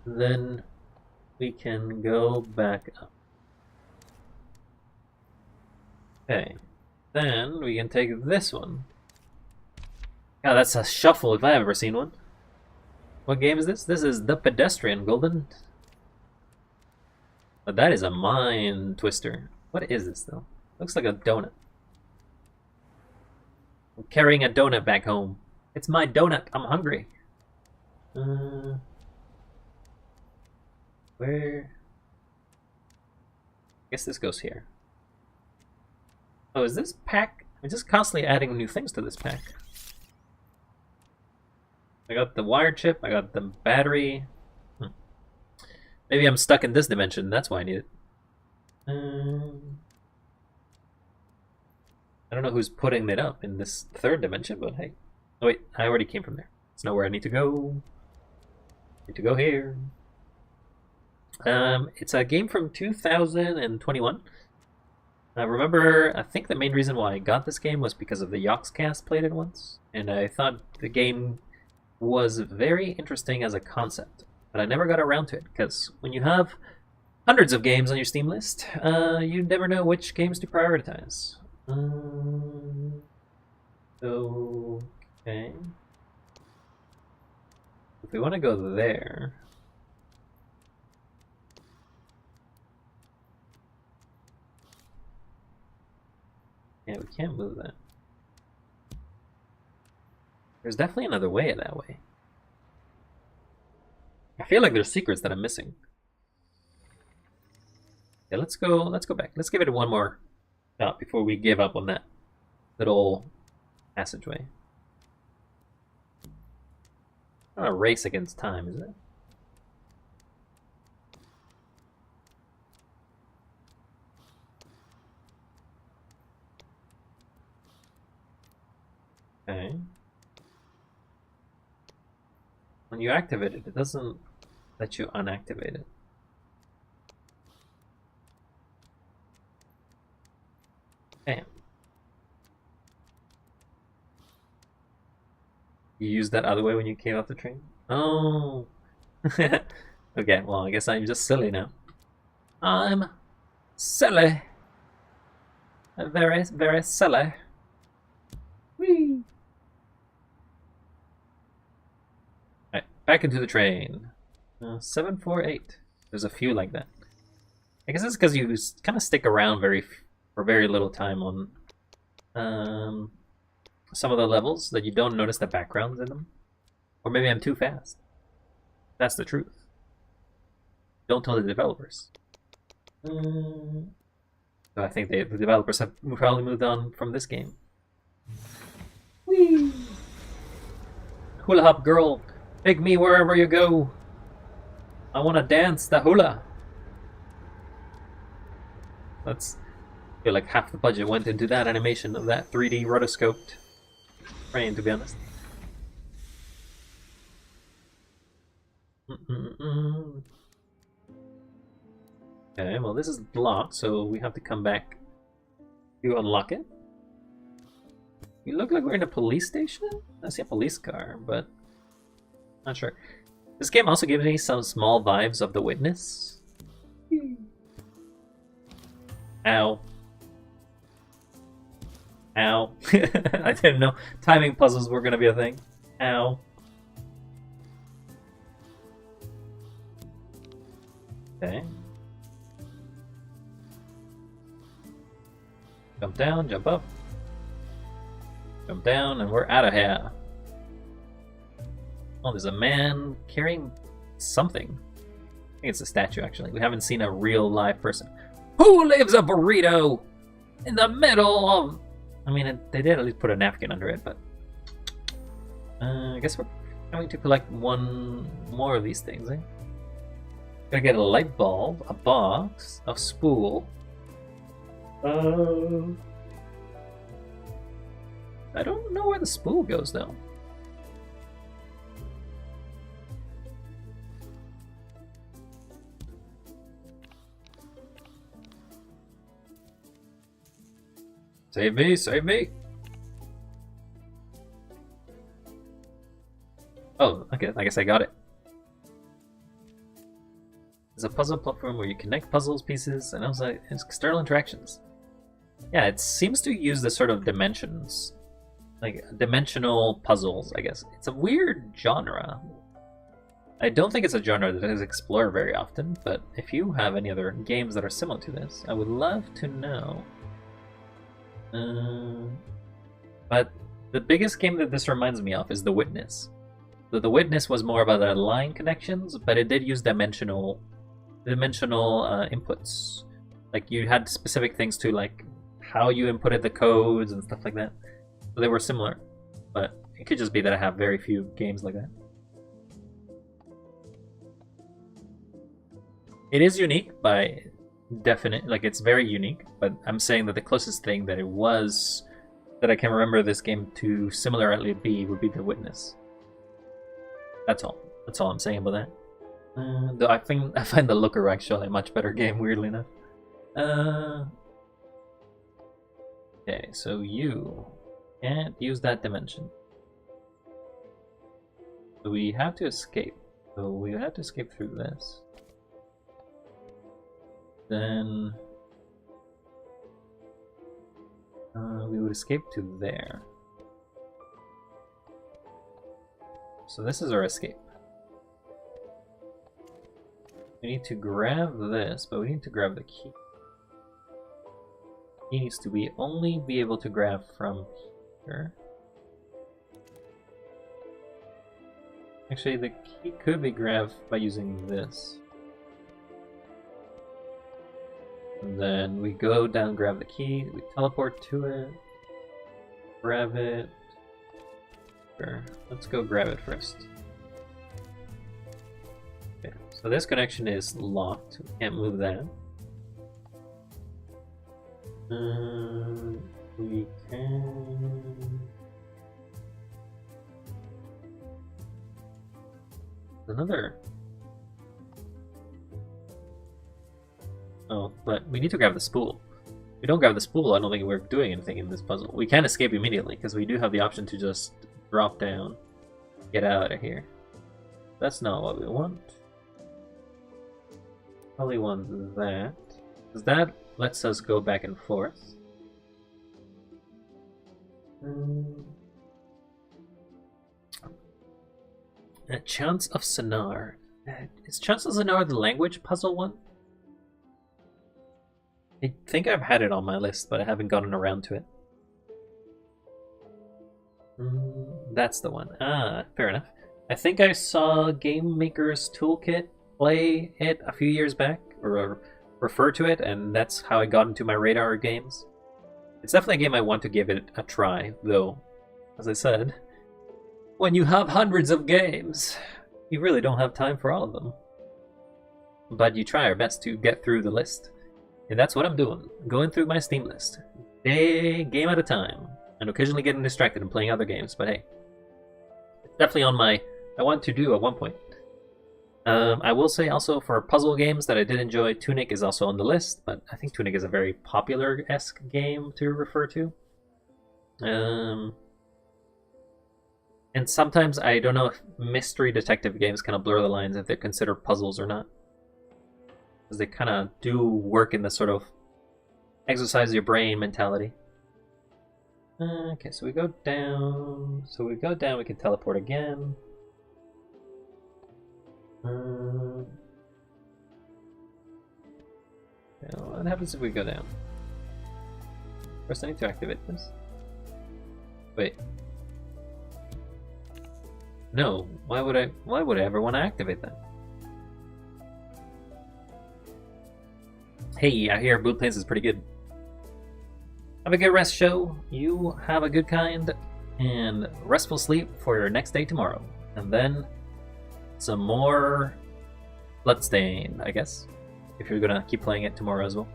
Speaker 1: Then we can go back up. Okay, then we can take this one. God, that's a shuffle if I've ever seen one. What game is this? This is the Pedestrian, Golden. But that is a mind twister. What is this though? Looks like a donut. I'm carrying a donut back home. It's my donut. I'm hungry. Where? I guess this goes here. Oh, is this pack? I'm just constantly adding new things to this pack. I got the wire chip, I got the battery. Maybe I'm stuck in this dimension, that's why I need it. I don't know who's putting it up in this third dimension, but hey. Oh wait, I already came from there. It's not where I need to go. I need to go here. It's a game from 2021. Remember, I think the main reason why I got this game was because of the Yoxcast played it once, and I thought the game was very interesting as a concept, but I never got around to it, because when you have hundreds of games on your Steam list, you never know which games to prioritize. Okay. If we want to go there... Yeah, we can't move that. There's definitely another way that way. I feel like there's secrets that I'm missing. Yeah, let's go back. Let's give it one more shot before we give up on that little passageway. Not a race against time, is it? Okay. When you activate it, it doesn't let you unactivate it. Damn. You used that other way when you came off the train? Oh. Okay, well, I guess I'm just silly now. I'm silly. Very, very silly. Whee! Back into the train. 748. There's a few like that. I guess it's because you kind of stick around for very little time on some of the levels that you don't notice the backgrounds in them. Or maybe I'm too fast. That's the truth. Don't tell the developers. So I think the developers have probably moved on from this game. Whee! Hula hop girl, take me wherever you go. I want to dance the hula. That's, I feel like half the budget went into that animation of that 3D rotoscoped frame, to be honest. Okay, well this is locked, so we have to come back to unlock it. We look like we're in a police station? I see a police car, but not sure. This game also gives me some small vibes of The Witness. Ow. Ow. I didn't know timing puzzles were gonna be a thing. Ow. Okay. Jump down, jump up. Jump down, and we're out of here. Oh, there's a man carrying something. I think it's a statue, actually. We haven't seen a real live person. Who leaves a burrito in the middle of... I mean, they did at least put a napkin under it, but... I guess we're going to collect one more of these things, eh? Gotta get a light bulb, a box, a spool. I don't know where the spool goes, though. Save me, save me! Oh, okay, I guess I got it. There's a puzzle platform where you connect puzzles pieces and also external interactions. Yeah, it seems to use the sort of dimensions. Like, dimensional puzzles, I guess. It's a weird genre. I don't think it's a genre that is explored very often, but if you have any other games that are similar to this, I would love to know. But the biggest game that this reminds me of is The Witness. So The Witness was more about the line connections, but it did use dimensional inputs. Like, you had specific things to, like, how you inputted the codes and stuff like that. So they were similar, but it could just be that I have very few games like that. It is unique by definite, like, it's very unique, but I'm saying that the closest thing that it was that I can remember this game to similarly be would be The Witness. That's all. That's all I'm saying about that. Though I find the Looker actually a much better game, weirdly enough. Okay, so you can't use that dimension. So we have to escape. So we have to escape through this. Then we would escape to there. So this is our escape. We need to grab this, but we need to grab the key. He needs to only be able to grab from here. Actually, the key could be grabbed by using this. And then we go down, grab the key, we teleport to it, grab it. Sure, let's go grab it first. Okay, so this connection is locked, we can't move that. We can... Another... Oh, but we need to grab the spool. If we don't grab the spool, I don't think we're doing anything in this puzzle. We can escape immediately, because we do have the option to just drop down, get out of here. That's not what we want. Probably want that, because that lets us go back and forth. Chants of Sonar. Is Chants of Sonar the language puzzle one? I think I've had it on my list, but I haven't gotten around to it. That's the one. Ah, fair enough. I think I saw Game Maker's Toolkit play it a few years back, or refer to it, and that's how I got into my radar games. It's definitely a game I want to give it a try, though, as I said, when you have hundreds of games, you really don't have time for all of them. But you try your best to get through the list. And that's what I'm doing, going through my Steam list. Game at a time. And occasionally getting distracted and playing other games, but hey. It's definitely on my I want to do at one point. I will say also for puzzle games that I did enjoy, Tunic is also on the list, but I think Tunic is a very popular-esque game to refer to. And sometimes I don't know if mystery detective games kind of blur the lines if they're considered puzzles or not. Because they kind of do work in the sort of exercise your brain mentality. Okay, so we go down. We can teleport again. What happens if we go down? First I need to activate this. Wait. No, why would I ever want to activate that? Hey, I hear Blue Plains is pretty good. Have a good rest, show. You have a good kind, and restful sleep for your next day tomorrow. And then some more Bloodstained, I guess. If you're gonna keep playing it tomorrow as well.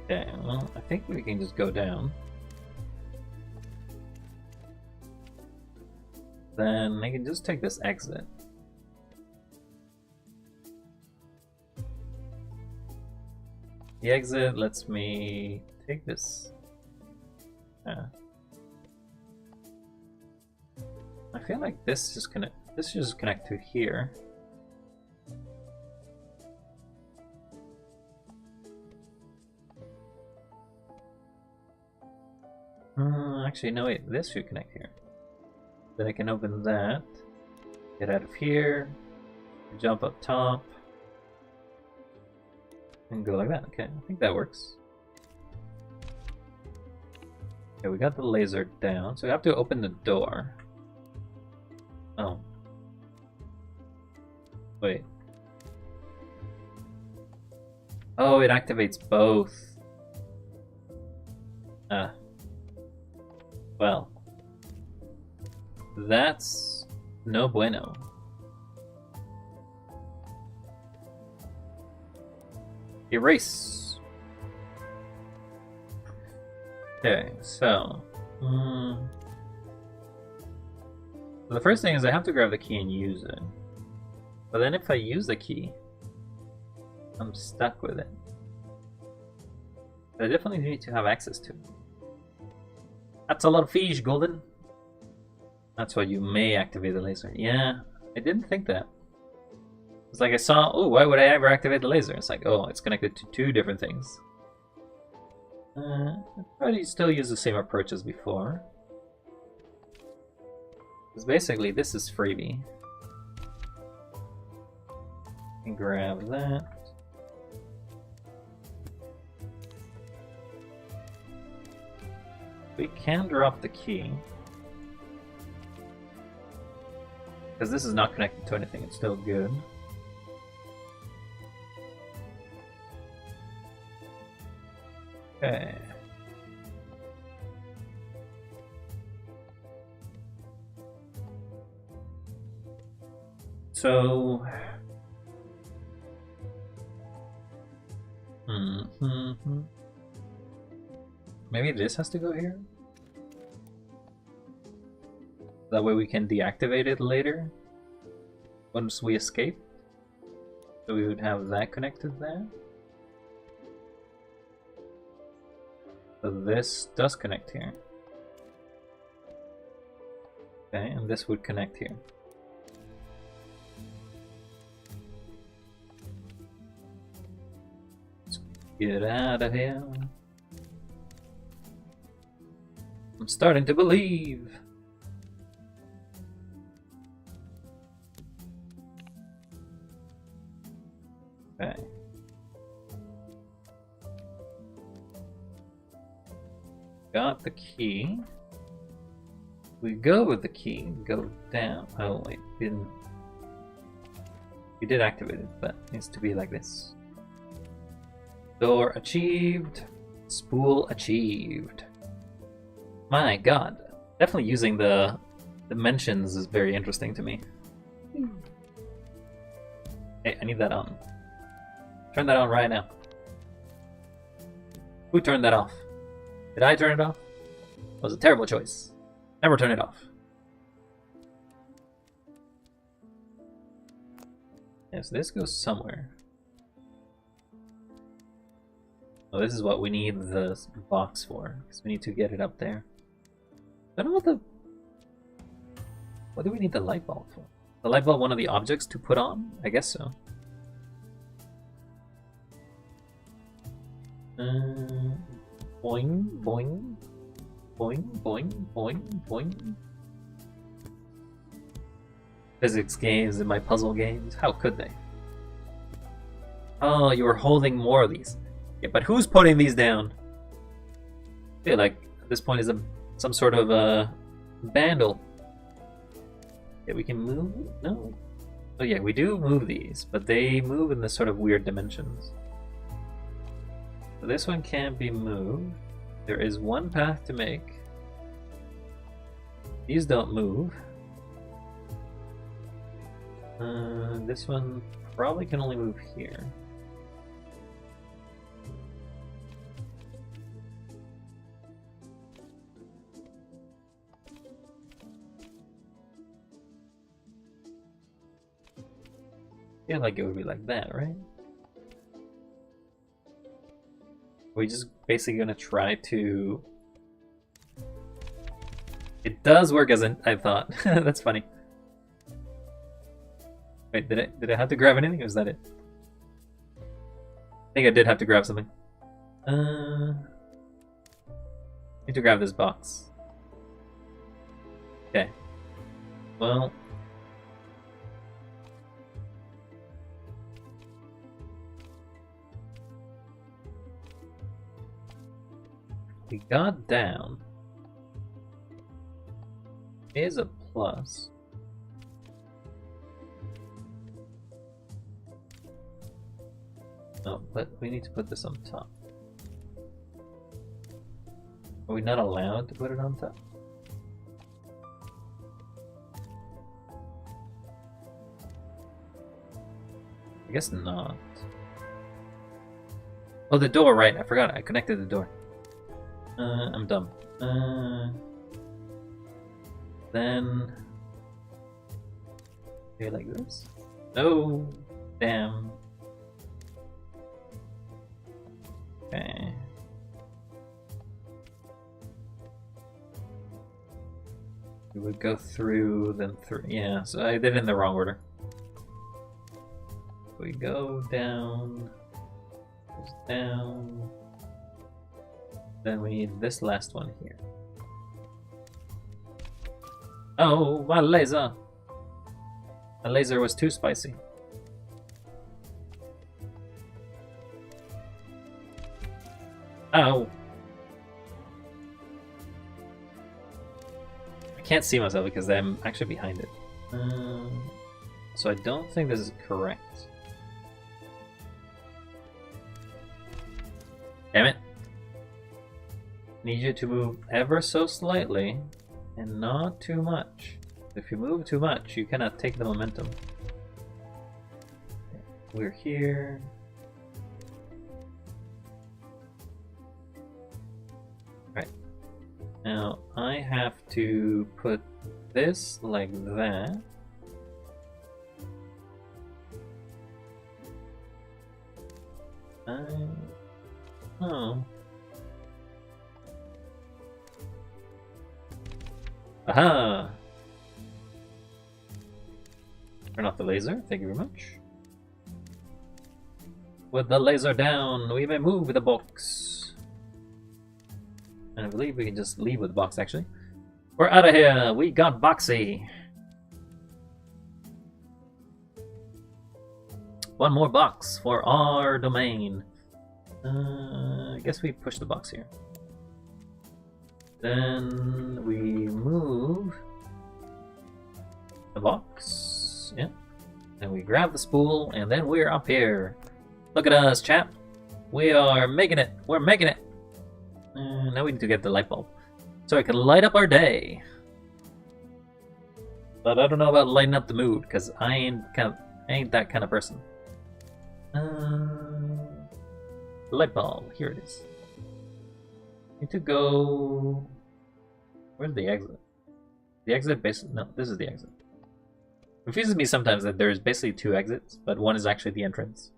Speaker 1: Okay, well, I think we can just go down. Then I can just take this exit. The exit lets me take this. I feel like this should just connect to here. Actually, no, wait, this should connect here. Then I can open that, get out of here, jump up top, and go like that. Okay, I think that works. Okay, we got the laser down, so we have to open the door. Oh. Wait. Oh, it activates both. Well. That's no bueno. Erase. Okay, so the first thing is I have to grab the key and use it. But then if I use the key, I'm stuck with it. I definitely need to have access to it. That's a lot of fish, Golden. That's why you may activate the laser. Yeah, I didn't think that. It's like I saw, oh, why would I ever activate the laser? It's like, oh, it's connected to two different things. I'd probably still use the same approach as before. Because basically, this is freebie. And grab that. We can drop the key. Because this is not connected to anything, it's still good. Okay. So... Maybe this has to go here? That way we can deactivate it later once we escape. So we would have that connected there. So this does connect here. Okay, and this would connect here. Let's get out of here. I'm starting to believe. Okay. Got the key. We go with the key, go down. Oh wait, we did activate it, but it needs to be like this. Door achieved. Spool achieved. My god. Definitely using the dimensions is very interesting to me. Hey, I need that on. Turn that on right now. Who turned that off? Did I turn it off? That was a terrible choice. Never turn it off. Yes, this goes somewhere. Oh, this is what we need the box for, because we need to get it up there. I don't know what do we need the light bulb for? The light bulb one of the objects to put on? I guess so. Boing, boing, boing, boing, boing, boing. Physics games and my puzzle games, how could they? Oh, you were holding more of these. Yeah, but who's putting these down? I feel like at this point is some sort of vandal. Yeah, we can move? No. Oh yeah, we do move these, but they move in this sort of weird dimensions. So this one can't be moved. There is one path to make. These don't move. This one probably can only move here. Yeah, like it would be like that, right? We're just basically gonna try to... It does work as I thought. That's funny. Wait, did I have to grab anything, or was that it? I think I did have to grab something. Need to grab this box. Okay. Well... We got down. Is a plus. Oh, but we need to put this on top. Are we not allowed to put it on top? I guess not. Oh, the door, right. I forgot. I connected the door. I'm dumb. Then... do it like this? No! Damn. Okay. We would go through, then through. Yeah, so I did it in the wrong order. We go down. Goes down. Then we need this last one here. Oh, my laser! My laser was too spicy. Oh! I can't see myself because I'm actually behind it. So I don't think this is correct. Damn it! Need you to move ever so slightly and not too much. If you move too much, you cannot take the momentum. We're here. Right. Now I have to put this like that. Oh. Aha! Turn off the laser, thank you very much. With the laser down, we may move the box. And I believe we can just leave with the box, actually. We're out of here! We got Boxy! One more box for our domain. I guess we push the box here. Then we move the box. Yeah. And we grab the spool, and then we're up here. Look at us, chap. We are making it. We're making it. Now we need to get the light bulb, so I can light up our day. But I don't know about lighting up the mood, because I ain't that kind of person. Light bulb. Here it is. Need to go. Where's the exit? The exit basically. No, this is the exit. It confuses me sometimes that there's basically two exits, but one is actually the entrance.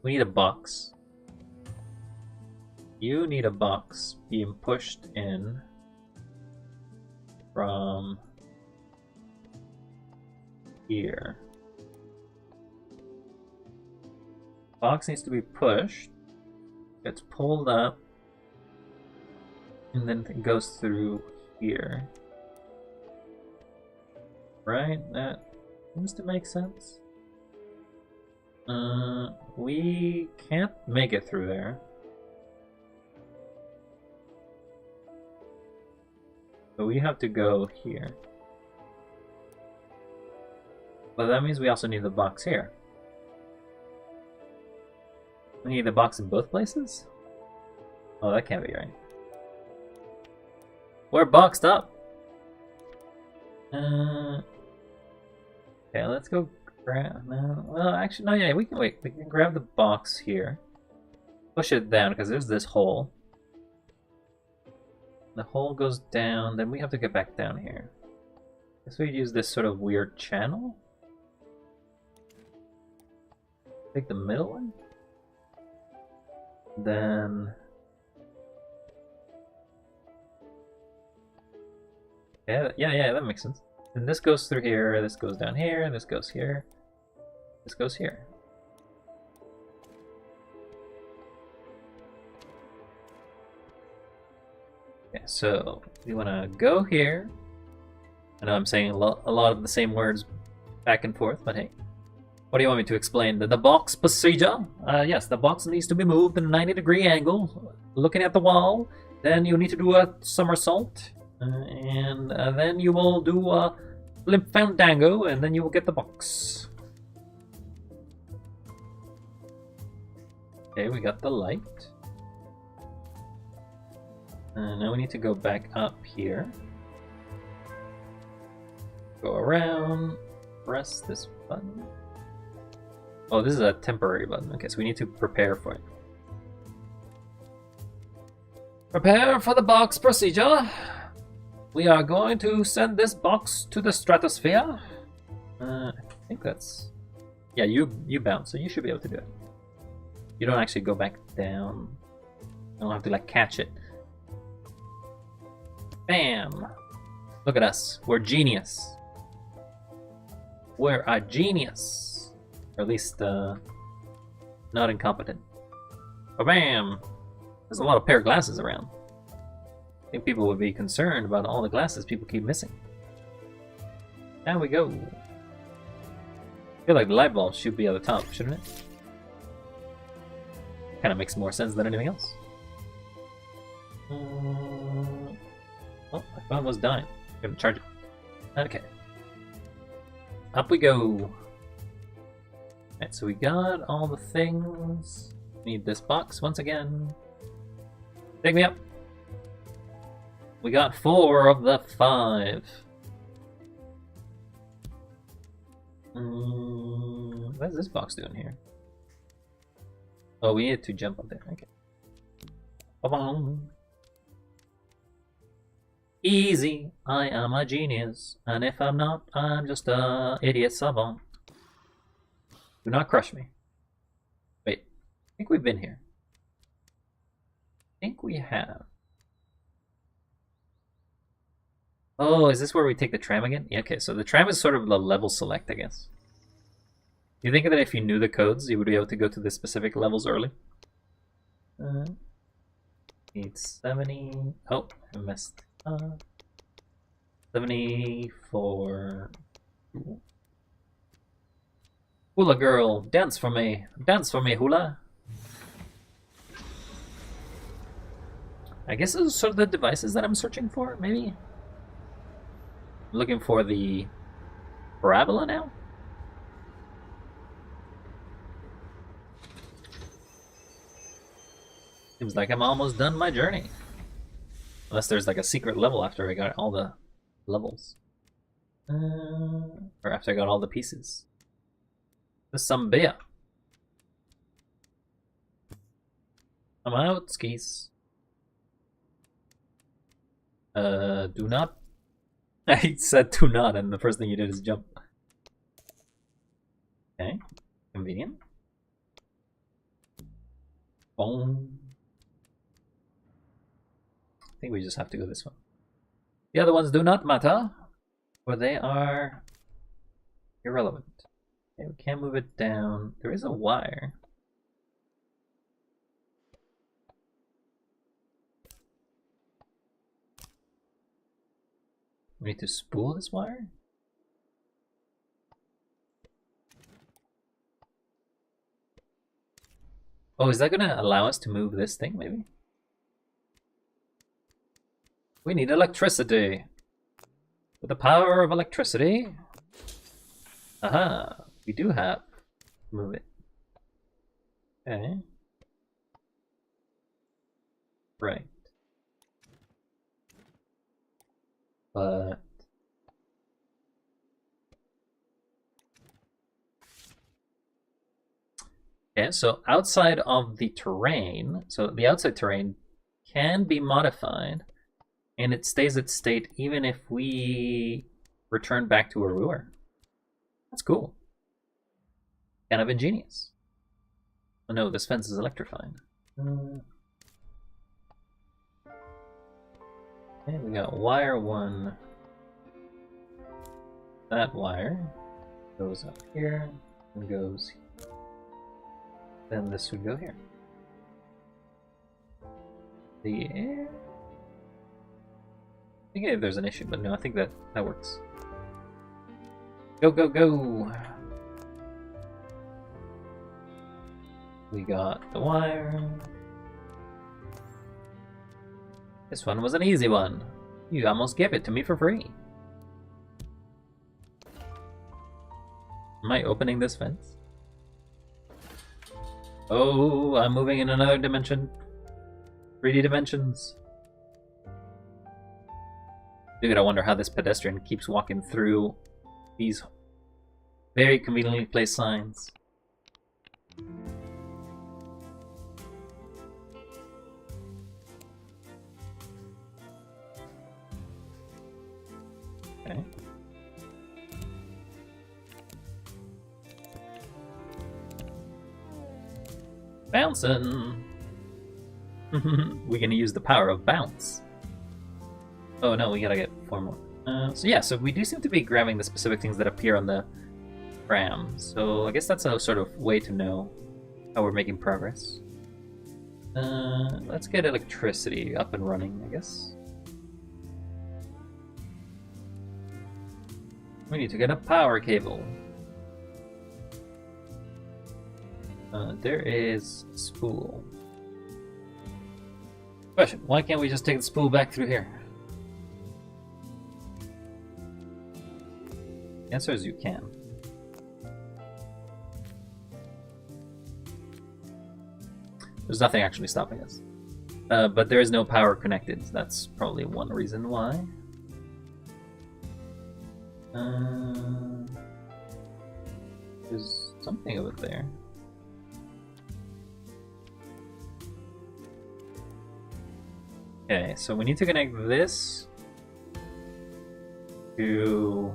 Speaker 1: We need a box. You need a box being pushed in from here. Box needs to be pushed. Gets pulled up. And then it goes through here. Right? That seems to make sense. We can't make it through there. So we have to go here. But that means we also need the box here. We need the box in both places? Oh, that can't be right. We're boxed up! Okay, let's go grab... No, well, actually, no, yeah, we can wait. We can grab the box here. Push it down, because there's this hole. The hole goes down, then we have to get back down here. Guess we use this sort of weird channel? Take the middle one? Then... Yeah, that makes sense. And this goes through here, this goes down here, this goes here, this goes here. Okay, so we want to go here. I know I'm saying a lot of the same words back and forth, but hey. What do you want me to explain? The box procedure? Yes, the box needs to be moved in a 90-degree angle, looking at the wall. Then you need to do a somersault. And then you will do a limp fandango, and then you will get the box. Okay, we got the light. Now we need to go back up here. Go around, press this button. Oh, this is a temporary button. Okay, so we need to prepare for it. Prepare for the box procedure. We are going to send this box to the stratosphere. I think that's... Yeah, you bounce, so you should be able to do it. You don't actually go back down. You don't have to, like, catch it. Bam! Look at us. We're genius. We're a genius. Or at least, not incompetent. Bam! There's a lot of pair of glasses around. I think people would be concerned about all the glasses people keep missing. Down we go. I feel like the light bulb should be at the top, shouldn't it? Kind of makes more sense than anything else. Oh, my phone was dying. I'm gonna charge it. Okay. Up we go. Alright, so we got all the things. Need this box once again. Take me up. We got 4 of the 5. What is this box doing here? Oh, we need to jump up there. Okay. Ba-bong. Easy, I am a genius, and if I'm not, I'm just a idiot savant. Do not crush me. Wait, I think we've been here. I think we have. Oh, is this where we take the tram again? Yeah, okay, so the tram is sort of the level select, I guess. You think that if you knew the codes, you would be able to go to the specific levels early? Need 70... Oh, I missed. 74... Hula girl, dance for me, hula. I guess those are sort of the devices that I'm searching for, maybe? I'm looking for the parabola now? Seems like I'm almost done my journey. Unless there's like a secret level after I got all the levels. Or after I got all the pieces. There's some beer. I'm out, skis. Do not. I said do not, and the first thing you did is jump. Okay, convenient. Boom. I think we just have to go this one. The other ones do not matter, for they are irrelevant. Okay, we can't move it down. There is a wire. We need to spool this wire? Oh, is that gonna allow us to move this thing, maybe? We need electricity. With the power of electricity. Aha, we do have. Move it. Okay. Right. But okay, so outside of the terrain, so the outside terrain can be modified, and it stays its state even if we return back to where we were. That's cool. Kind of ingenious. Oh no, this fence is electrifying. Okay, we got wire 1. That wire goes up here and goes here. Then this would go here. The air. I think there's an issue, but no, I think that works. Go, go, go! We got the wire. This one was an easy one. You almost gave it to me for free. Am I opening this fence? Oh, I'm moving in another dimension. 3D dimensions. Dude, I wonder how this pedestrian keeps walking through these very conveniently placed signs. Okay. Bouncing! We're gonna use the power of bounce. Oh no, we gotta get 4 more. So yeah, so we do seem to be grabbing the specific things that appear on the ram. So I guess that's a sort of way to know how we're making progress. Let's get electricity up and running, I guess. We need to get a power cable. There is spool. Question, why can't we just take the spool back through here? The answer is you can. There's nothing actually stopping us. But there is no power connected. That's probably one reason why. There's something over there. Okay, so we need to connect this to.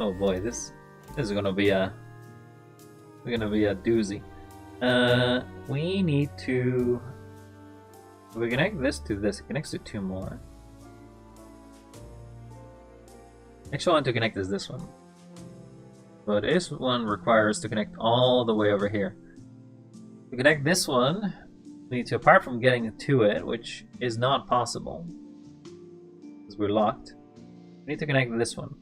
Speaker 1: Oh boy, this is gonna be a doozy. We need to. If we connect this to this, it connects to 2 more. Actually, I want to connect this one. But this one requires to connect all the way over here. To connect this one, we need to, apart from getting to it, which is not possible, because we're locked, we need to connect this one.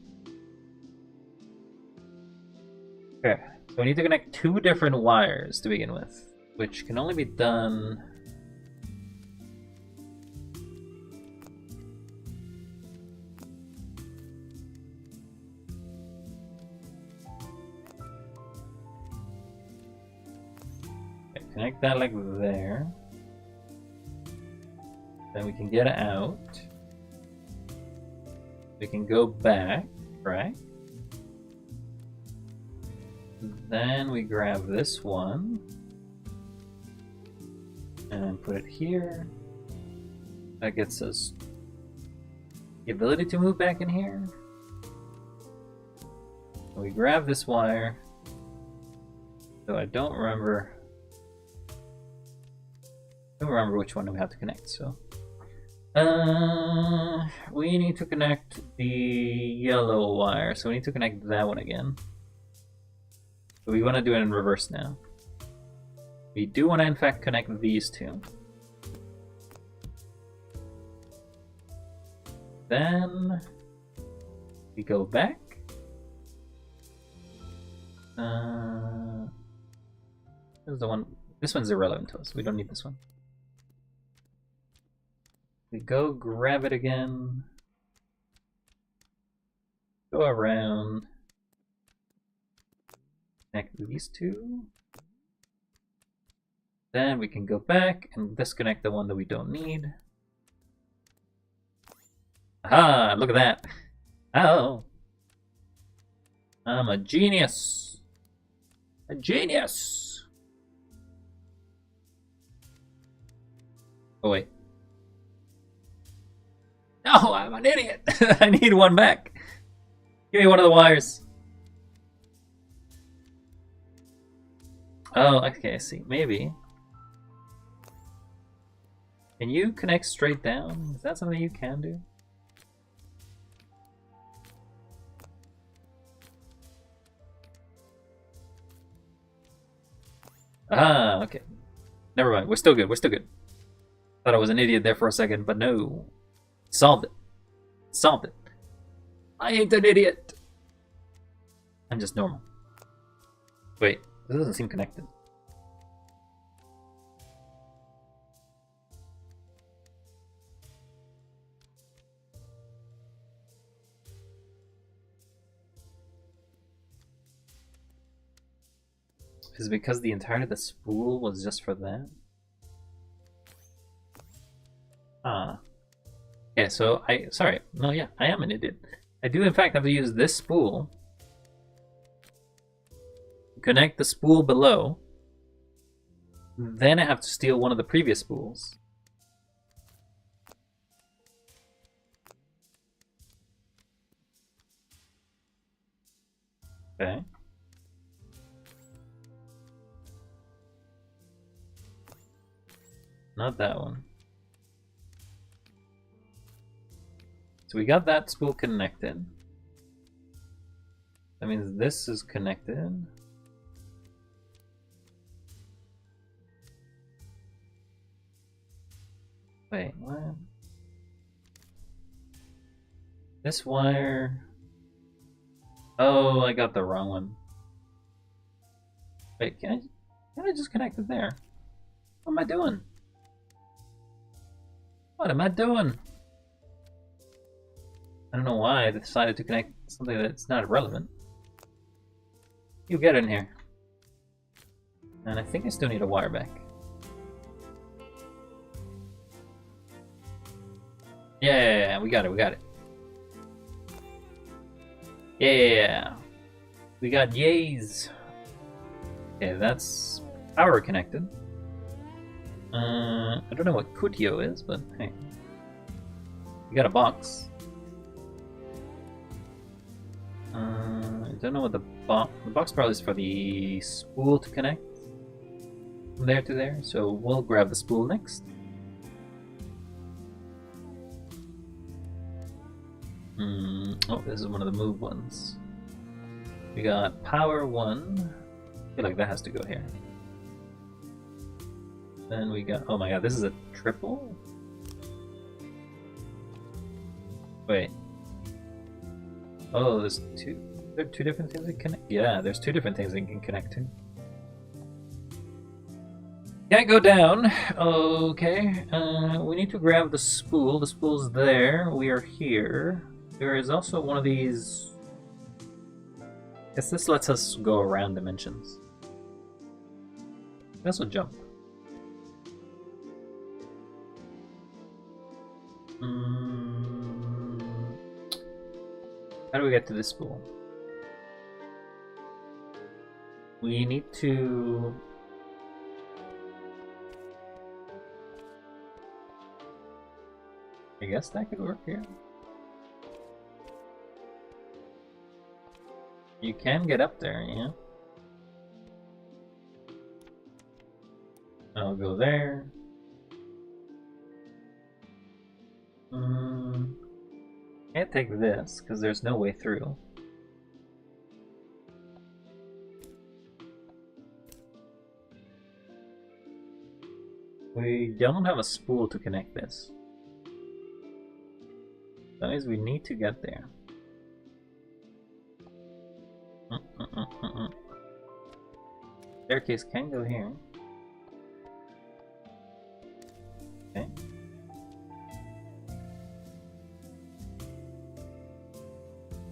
Speaker 1: Okay, so we need to connect 2 different wires to begin with, which can only be done connect that like there. Then we can get out. We can go back, right? Then we grab this one and put it here. That gets us the ability to move back in here. And we grab this wire. So I don't remember which one we have to connect, so we need to connect the yellow wire, so we need to connect that one again. So we want to do it in reverse now. We do want to in fact connect these two. Then we go back. This is the one. This one's irrelevant to us. We don't need this one. We go grab it again. Go around. Connect these two. Then we can go back and disconnect the one that we don't need. Aha! Look at that! Oh! I'm a genius! A genius! Oh wait. No, I'm an idiot! I need one back! Give me one of the wires. Oh, okay, I see. Maybe. Can you connect straight down? Is that something you can do? Ah, okay. Never mind. We're still good. We're still good. Thought I was an idiot there for a second, but no. Solved it. Solved it. I ain't an idiot. I'm just normal. Wait, this doesn't seem connected. Is it because the entirety of the spool was just for that? Ah. Yeah, so sorry. No, yeah, I am an idiot. I do in fact have to use this spool. Connect the spool below. Then I have to steal one of the previous spools. Okay. Not that one. So we got that spool connected. That means this is connected. Wait, what? This wire... Oh, I got the wrong one. Wait, can I just connect it there? What am I doing? What am I doing? I don't know why I decided to connect something that's not relevant. You get in here. And I think I still need a wire back. Yeah, we got it, we got it. Yeah, we got yays. Okay, that's power connected. I don't know what Kutyo is, but hey. We got a box. I don't know what the box probably is for the spool to connect from there to there, so we'll grab the spool next. Oh, this is one of the move ones. We got power 1. I feel like that has to go here. Then we got, oh my god, this is a triple? Wait. Oh, there's two. There are two different things that connect. Yeah, there's two different things that can connect to. Can't go down. Okay. We need to grab the spool. The spool's there. We are here. There is also one of these. I guess this lets us go around dimensions. This will jump. Mm, how do we get to this spool? We need to... I guess that could work here. You can get up there, yeah. I'll go there. Can't take this, because there's no way through. We don't have a spool to connect this. That means we need to get there. Staircase can go here. Okay.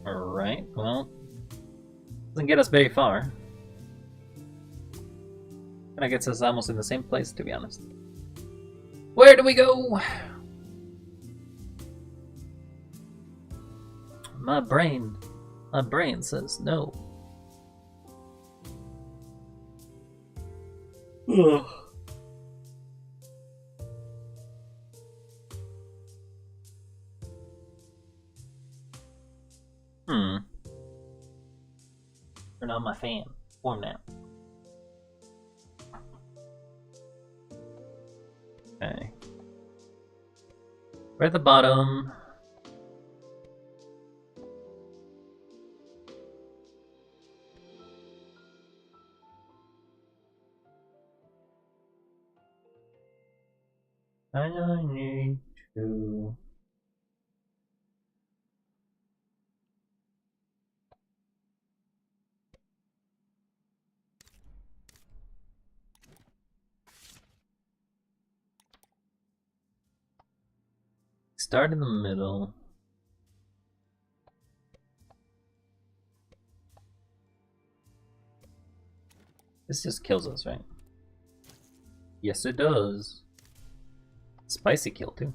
Speaker 1: Alright, well, doesn't get us very far. And I guess it's almost in the same place, to be honest. Where do we go? My brain says no. Ugh. Turn on my fan. Warm now. Okay. We're at the bottom. I need to... Start in the middle. This just kills us, right? Yes, it does. Spicy kill, too.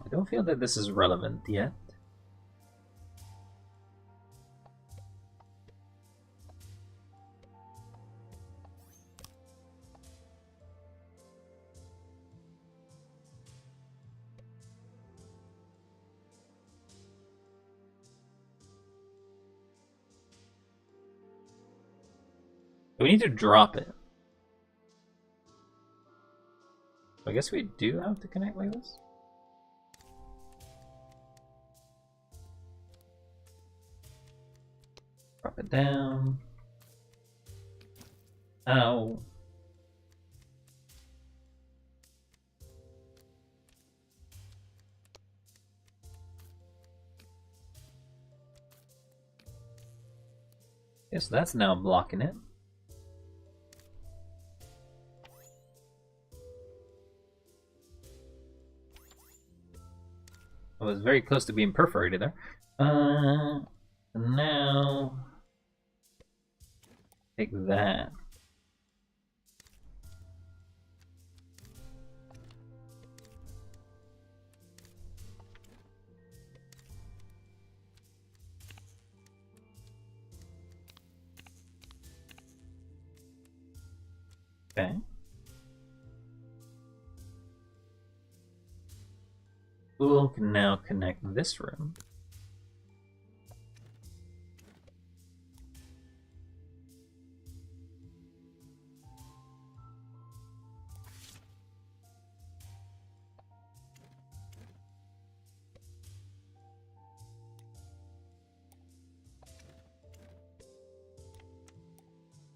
Speaker 1: I don't feel that this is relevant yet. We need to drop it. I guess we do have to connect like this. Drop it down. Ow. Yes, that's now blocking it. I was very close to being perforated there. Now take that. Okay. We'll now connect this room.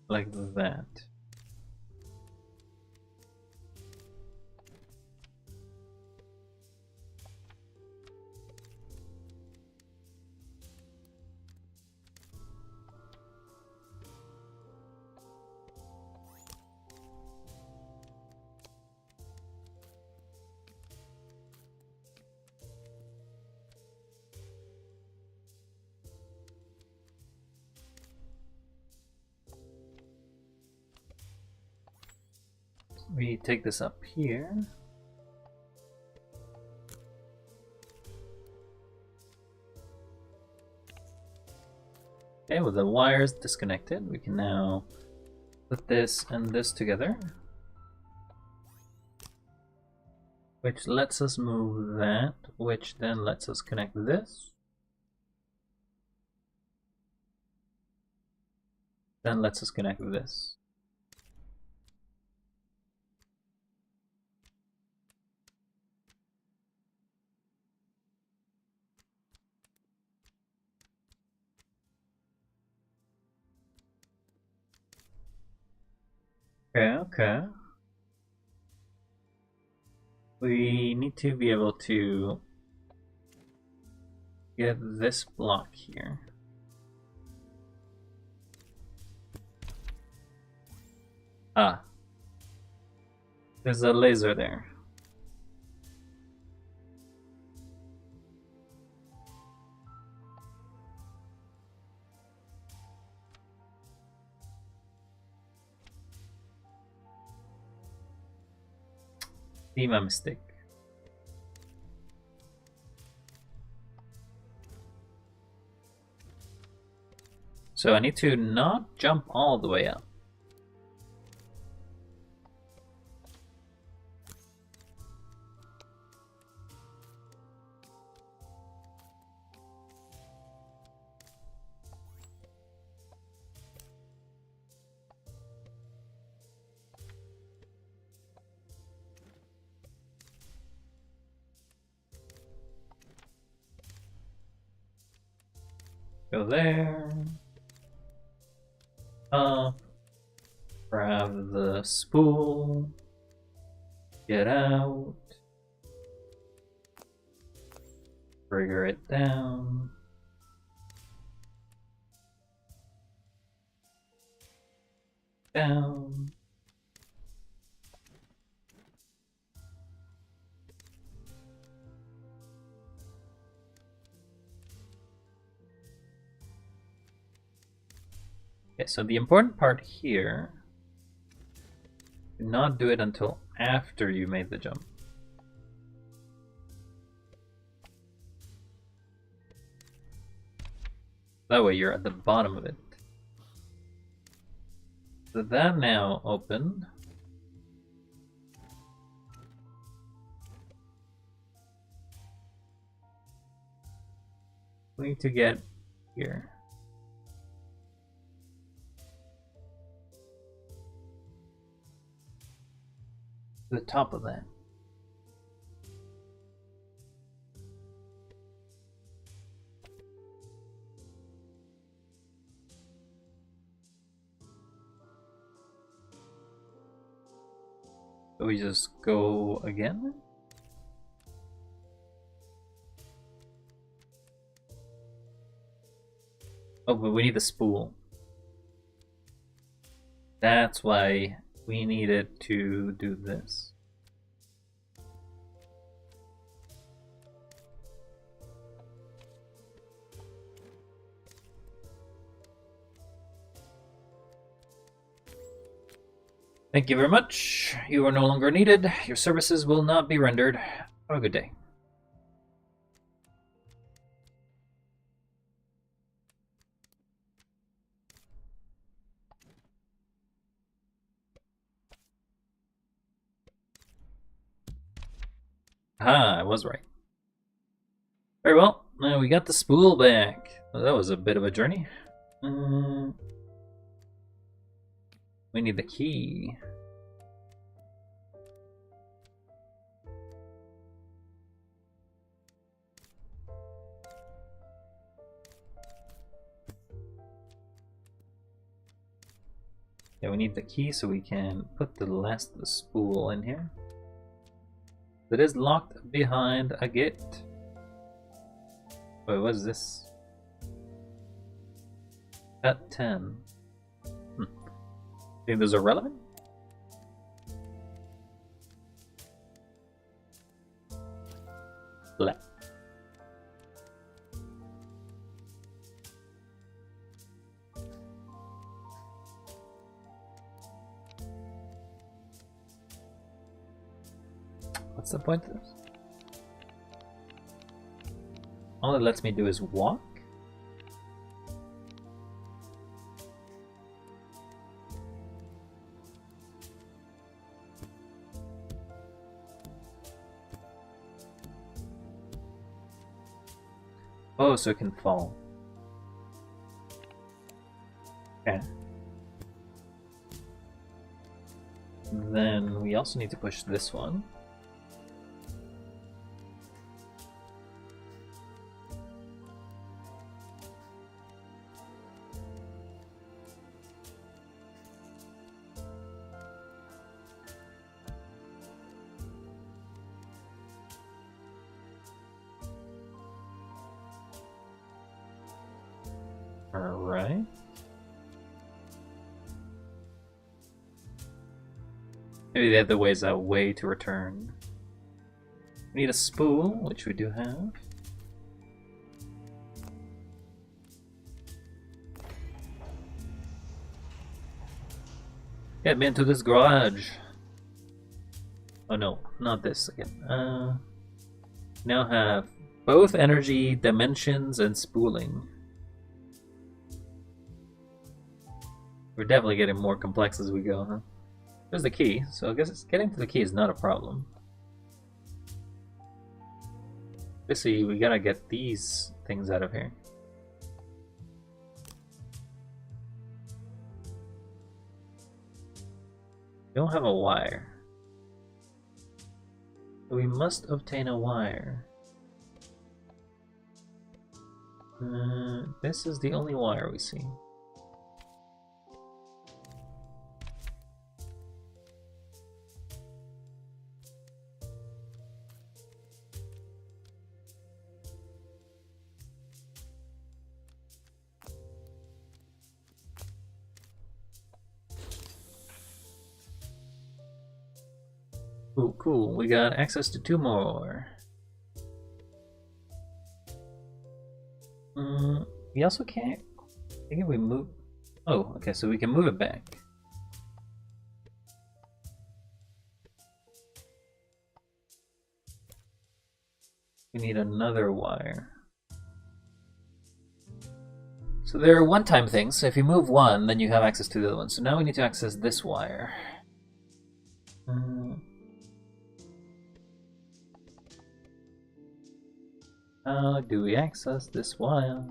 Speaker 1: Like that. we take this up here. Okay, with the wires disconnected, we can now put this and this together, which lets us move that, which then lets us connect this, then lets us connect this. Okay. We need to be able to get this block here. Ah. There's a laser there. Be my mistake. So I need to not jump all the way up. Go there. Up. Grab the spool. Get out. Trigger it down. Down. Okay, so the important part here, do not do it until after you made the jump. That way you're at the bottom of it. So that now opened. We need to get here. The top of that. So we just go again. Oh, but we need the spool. That's why we needed to do this. Thank you very much. You are no longer needed. Your services will not be rendered. Have a good day. Ah, I was right. Very well. Now we got the spool back. Well, that was a bit of a journey. We need the key. Yeah, we need the key so we can put the last of the spool in here. It is locked behind a gate. Wait, what is this? At 10. Think those are relevant? Left. What's the point of this? All it lets me do is walk? Oh, so it can fall. Okay. Then we also need to push this one. Alright. Maybe the other way is a way to return. We need a spool, which we do have. Get me into this garage. Oh no, not this again. Now have both energy, dimensions, and spooling. We're definitely getting more complex as we go, huh? There's the key, so I guess getting to the key is not a problem. Basically, we gotta get these things out of here. We don't have a wire. So we must obtain a wire. This is the only wire we see. Ooh, cool. We got access to 2 more. We also can't... I think if we move... Oh, okay, so we can move it back. We need another wire. So there are one-time things, so if you move one, then you have access to the other one. So now we need to access this wire. How do we access this wire?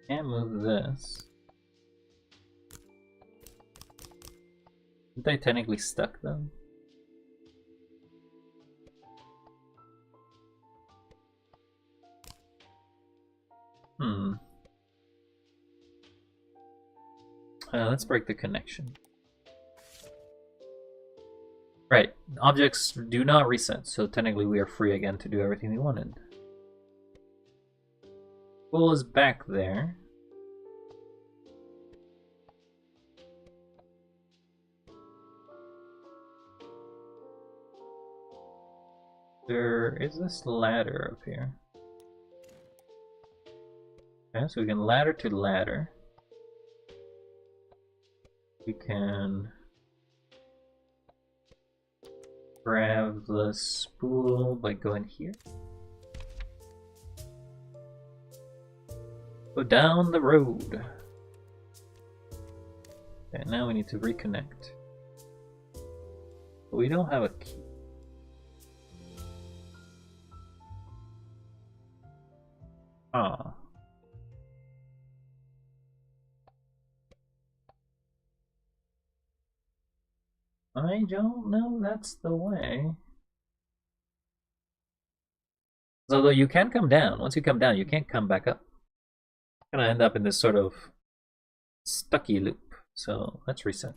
Speaker 1: Can't move this. Aren't they technically stuck though? Let's break the connection. Right, objects do not reset, so technically we are free again to do everything we wanted. Spool is back there. There is this ladder up here. Okay, so we can ladder to ladder. We can grab the spool by going here. Go down the road. Okay, now we need to reconnect. But we don't have a key. Ah. I don't know that's the way. Although you can come down. Once you come down, you can't come back up. You're gonna end up in this sort of stucky loop. So let's reset.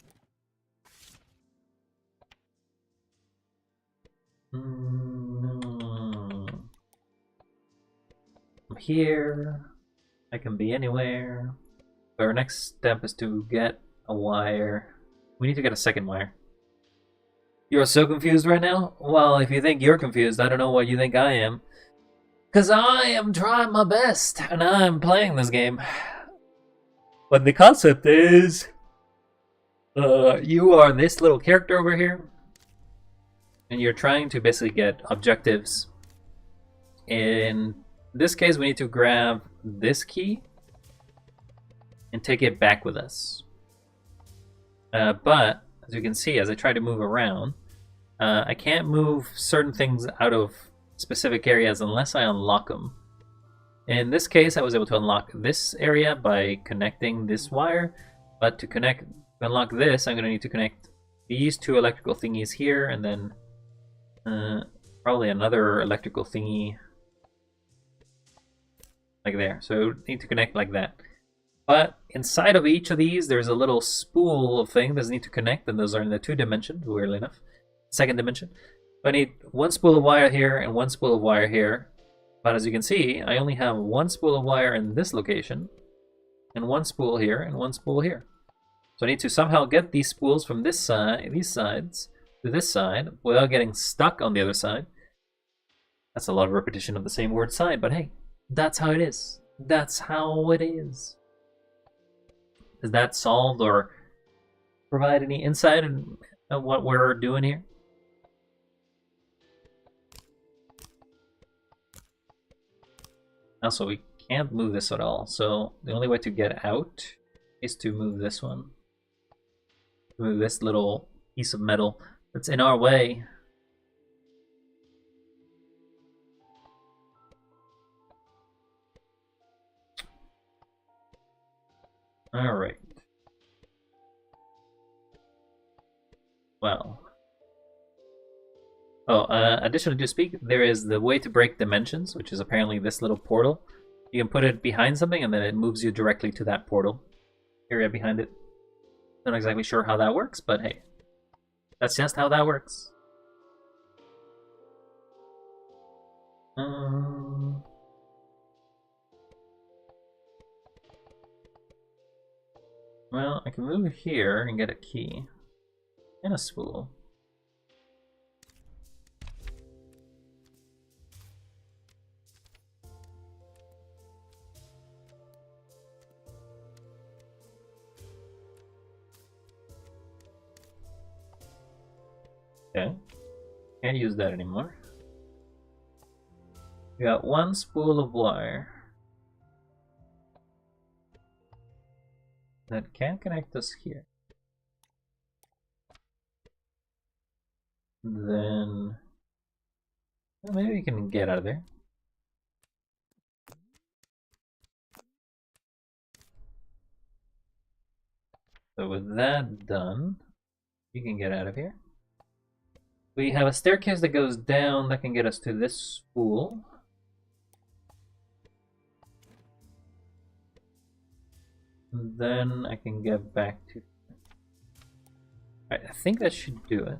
Speaker 1: I'm here. I can be anywhere. But our next step is to get a wire. We need to get a second wire. You're so confused right now? Well, if you think you're confused, I don't know what you think I am. Because I am trying my best, and I'm playing this game. But the concept is... You are this little character over here, and you're trying to basically get objectives. In this case, we need to grab this key and take it back with us. But as you can see, as I try to move around, I can't move certain things out of specific areas unless I unlock them. In this case, I was able to unlock this area by connecting this wire, but to unlock this, I'm going to need to connect these two electrical thingies here, and then probably another electrical thingy like there. So I need to connect like that. But inside of each of these, there's a little spool of thing that need to connect, and those are in the 2 dimension, weirdly enough. Second dimension. So I need one spool of wire here and one spool of wire here. But as you can see, I only have one spool of wire in this location, and one spool here, and one spool here. So I need to somehow get these spools from this side, these sides, to this side, without getting stuck on the other side. That's a lot of repetition of the same word side, but hey, that's how it is. That's how it is. Does that solve or provide any insight in what we're doing here? Also, we can't move this at all, so the only way to get out is to move this one. Move this little piece of metal that's in our way. All right. Well. Oh, additionally to speak, there is the way to break dimensions, which is apparently this little portal. You can put it behind something, and then it moves you directly to that portal area behind it. Not exactly sure how that works, but hey, that's just how that works. Well, I can move here and get a key and a spool. Okay, can't use that anymore. We got one spool of wire that can connect us here. Then well, maybe we can get out of there. So with that done, you can get out of here. We have a staircase that goes down that can get us to this spool. And then I can get back to... Alright, I think that should do it.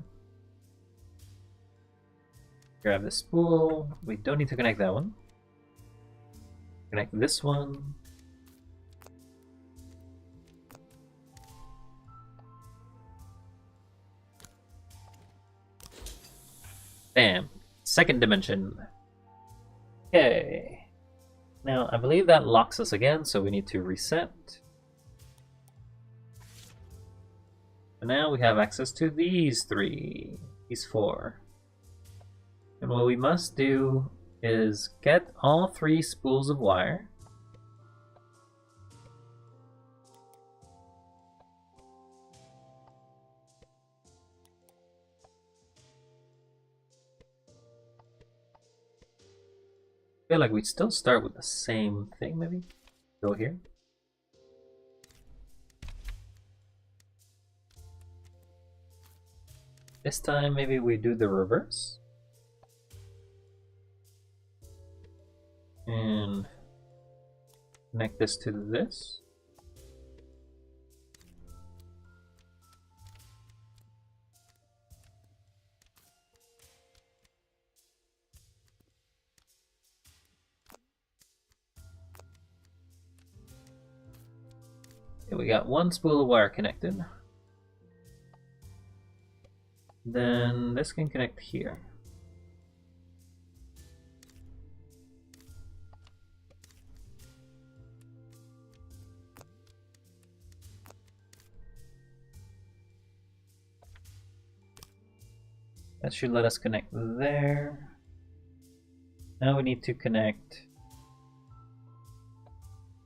Speaker 1: Grab the spool. We don't need to connect that one. Connect this one. Bam. Second dimension. Okay. Now, I believe that locks us again, so we need to reset. And now we have access to these 4. And what we must do is get all 3 spools of wire. I feel like we still start with the same thing, maybe? Go here. This time, maybe we do the reverse. And connect this to this. Okay, we got one spool of wire connected. Then this can connect here. That should let us connect there. Now we need to connect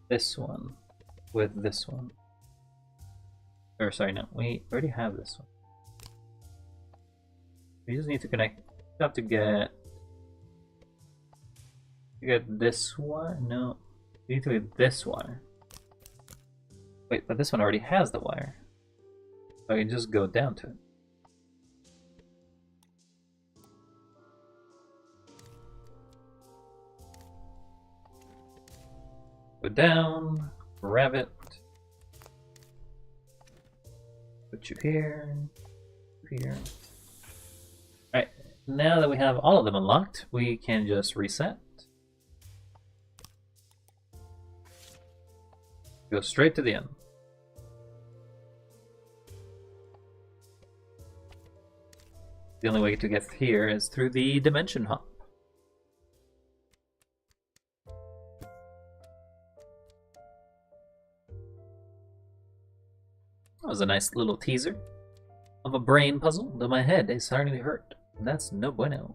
Speaker 1: this one with this one. Or sorry, no, we already have this one. We just need to connect. We have to get this wire. No, we need to get this wire. Wait, but this one already has the wire. So I can just go down to it. Go down, grab it, put you here, here. Alright, now that we have all of them unlocked, we can just reset. Go straight to the end. The only way to get here is through the dimension hop. That was a nice little teaser of a brain puzzle, though my head is starting to hurt. That's no bueno.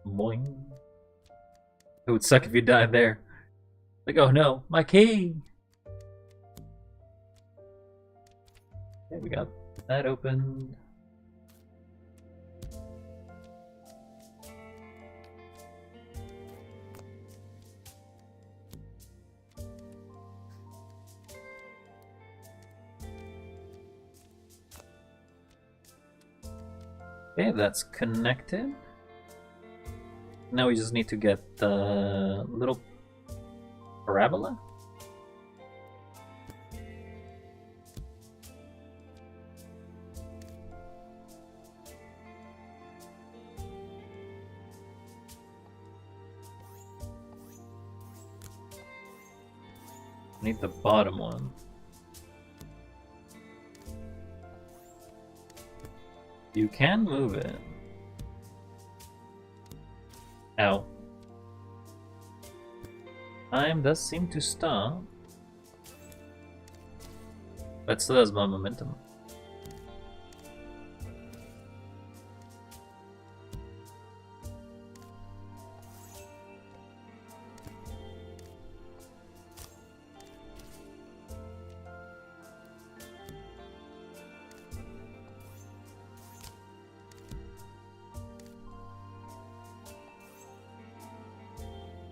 Speaker 1: Boing. It would suck if you died there. Like, oh no, my key! Okay, we got that opened. Okay, that's connected. Now we just need to get the little parabola. Need the bottom one. You can move it. Ow. Time does seem to stop. But still has more momentum.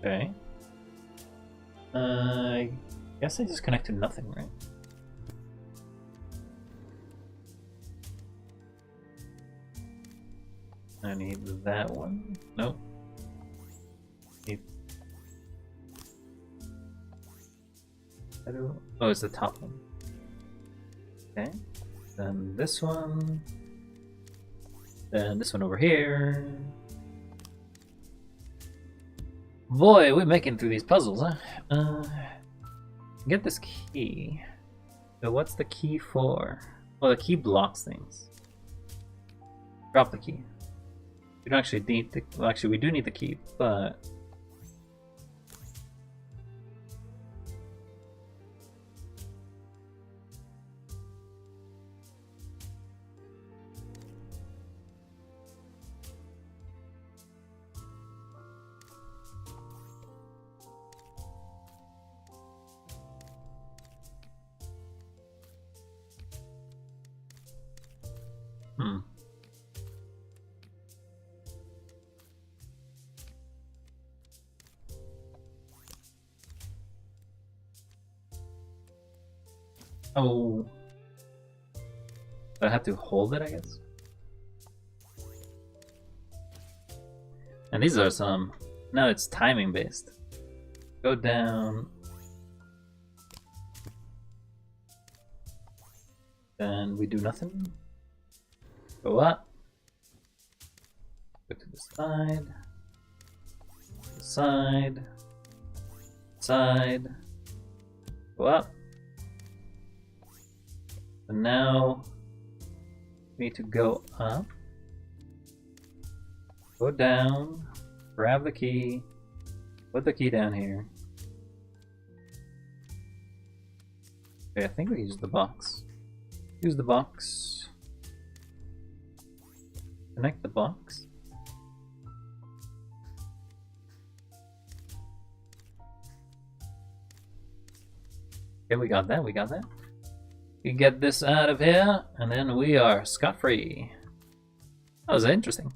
Speaker 1: Okay. I guess I just connected nothing, right? I need that one. Nope. Need... Oh, it's the top one. Okay. Then this one. Then this one over here. Boy, we're making through these puzzles, huh? Get this key. So what's the key for? Well, the key blocks things. Drop the key. We don't actually need the... Well, actually, we do need the key, but... Oh. I have to hold it, I guess? And these are some... No, it's timing based. Go down. Then we do nothing. Go up. Go to the side. Side. Side. Go up. And now we need to go up, go down, grab the key, put the key down here. Okay, I think we use the box. Use the box. Connect the box. Okay, we got that, we got that. You get this out of here, and then we are scot-free. That was interesting.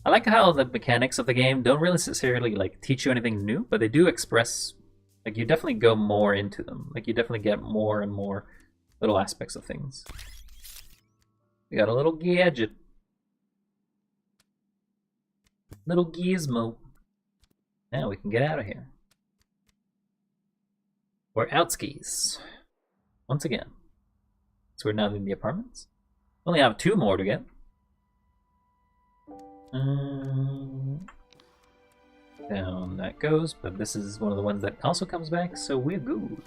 Speaker 1: I like how the mechanics of the game don't really necessarily like teach you anything new, but they do express, like you definitely go more into them. Like you definitely get more and more little aspects of things. We got a little gadget. Little gizmo. Now we can get out of here. We're outskis. Once again. So we're now in the apartments. Only have 2 more to get. Down that goes, but this is one of the ones that also comes back, so we're good.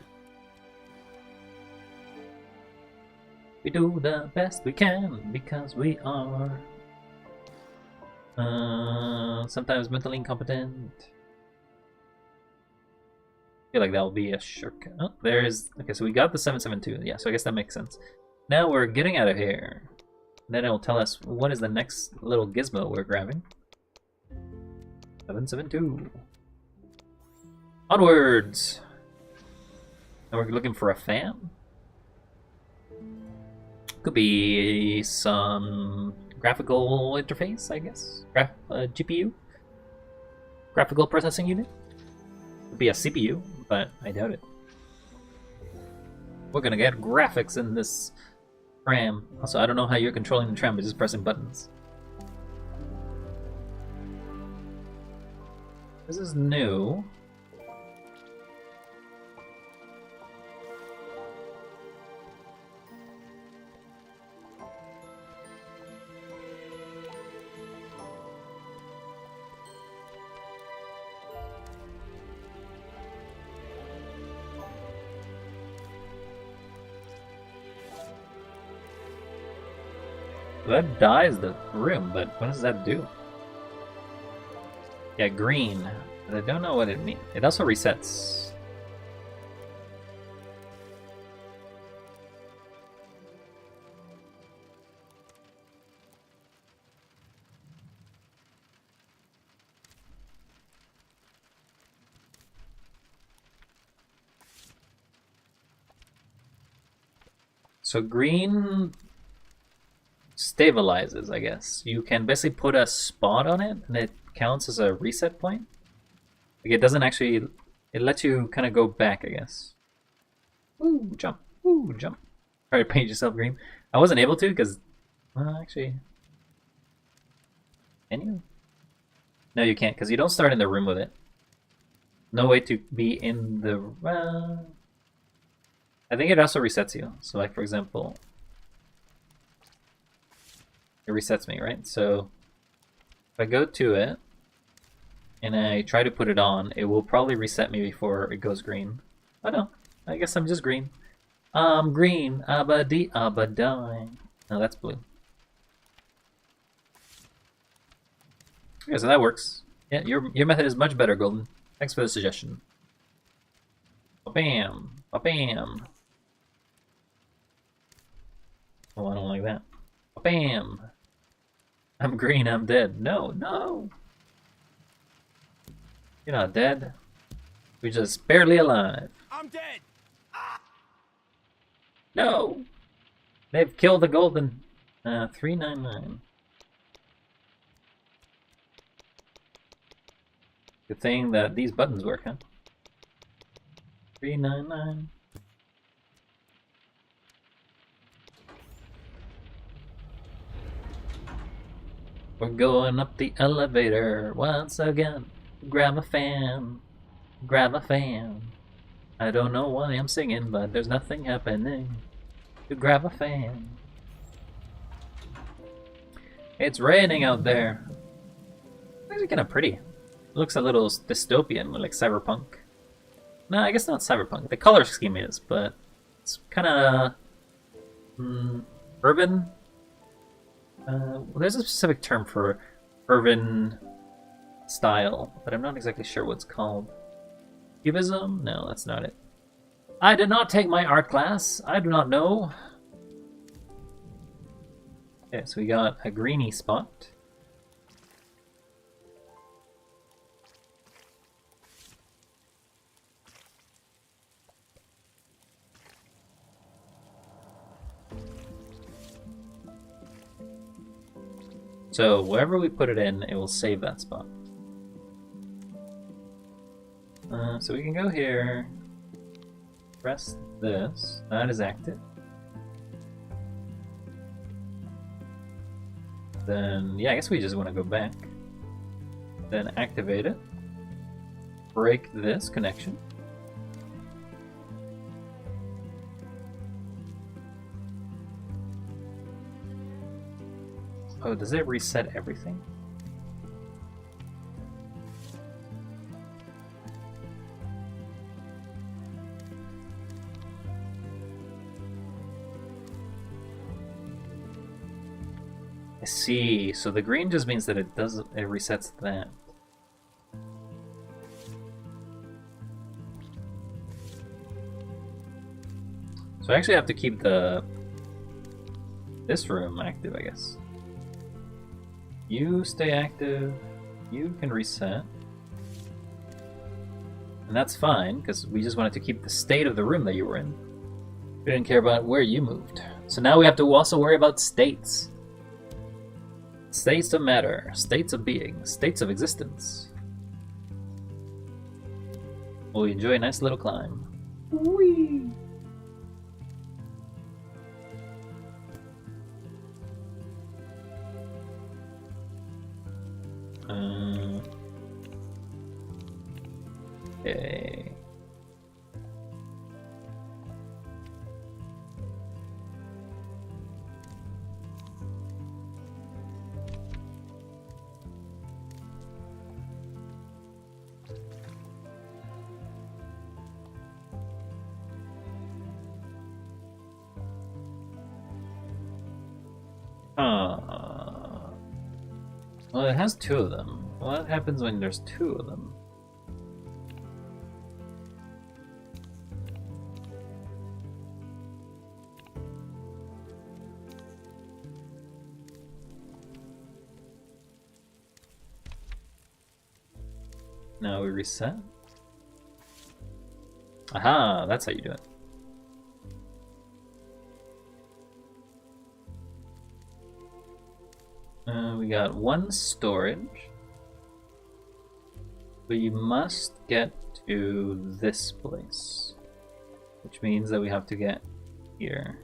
Speaker 1: We do the best we can because we are sometimes mentally incompetent. I feel like that'll be a shortcut. Oh, there's... Okay, so we got the 772. Yeah, so I guess that makes sense. Now we're getting out of here. Then it'll tell us what is the next little gizmo we're grabbing. 772. Onwards! And we're looking for a fan? Could be some graphical interface, I guess. GPU? Graphical processing unit? Could be a CPU, but I doubt it. We're gonna get graphics in this tram. Also, I don't know how you're controlling the tram by just pressing buttons. This is new. That dyes the room, but what does that do? Yeah, green. But I don't know what it means. It also resets. So green stabilizes, I guess. You can basically put a spot on it and it counts as a reset point. Like it doesn't actually, it lets you kind of go back, I guess. Ooh, jump. Ooh, jump. Try to paint yourself green. I wasn't able to because, well, actually, can you? No, you can't because you don't start in the room with it. No way to be in the, I think it also resets you. So like, for example, it resets me, right? So if I go to it and I try to put it on, it will probably reset me before it goes green. Oh no, I guess I'm just green. I'm green, abadi abadai. No, that's blue. Okay, so that works. Yeah, your method is much better, Golden. Thanks for the suggestion. Bam, bam. Oh, I don't like that. Bam. I'm green, I'm dead. No, no. You're not dead. We're just barely alive.
Speaker 2: I'm dead. Ah!
Speaker 1: No. They've killed the golden. 399. Good thing that these buttons work, huh? 399. We're going up the elevator once again. Grab a fan. Grab a fan. I don't know why I'm singing, but there's nothing happening. To grab a fan. It's raining out there. It's actually kind of pretty. It looks a little dystopian, like cyberpunk. No, I guess not cyberpunk. The color scheme is, but it's kind of urban. Well, there's a specific term for urban style, but I'm not exactly sure what it's called. Cubism? No, that's not it. I did not take my art class. I do not know. Okay, so we got a greeny spot. So wherever we put it in, it will save that spot. So we can go here, press this, that is active. Then, yeah, I guess we just want to go back. Then activate it. Break this connection. Oh, does it reset everything? I see. So the green just means that it resets that. So I actually have to keep this room active, I guess. You stay active, you can reset. And that's fine, because we just wanted to keep the state of the room that you were in. We didn't care about where you moved. So now we have to also worry about states. States of matter, states of being, states of existence. We'll enjoy a nice little climb. Whee! Okay. Well, it has two of them. What happens when there's two of them? Now we reset. Aha, that's how you do it. We got one storage. We must get to this place, which means that we have to get here.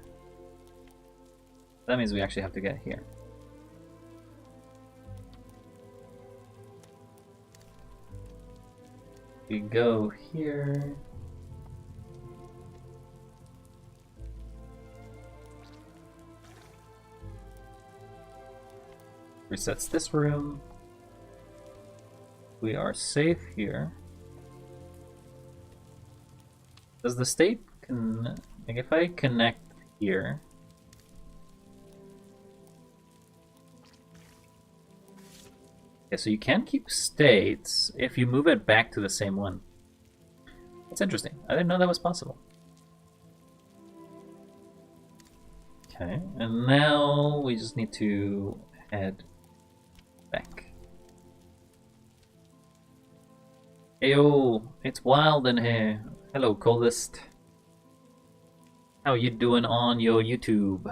Speaker 1: That means we actually have to get here. We go here. Resets this room. We are safe here. Does the state like if I connect here? Yeah, so you can keep states if you move it back to the same one. That's interesting. I didn't know that was possible. Okay, and now we just need to head back. Ayo, it's wild in here. Hello, coldest. How you doing on your YouTube?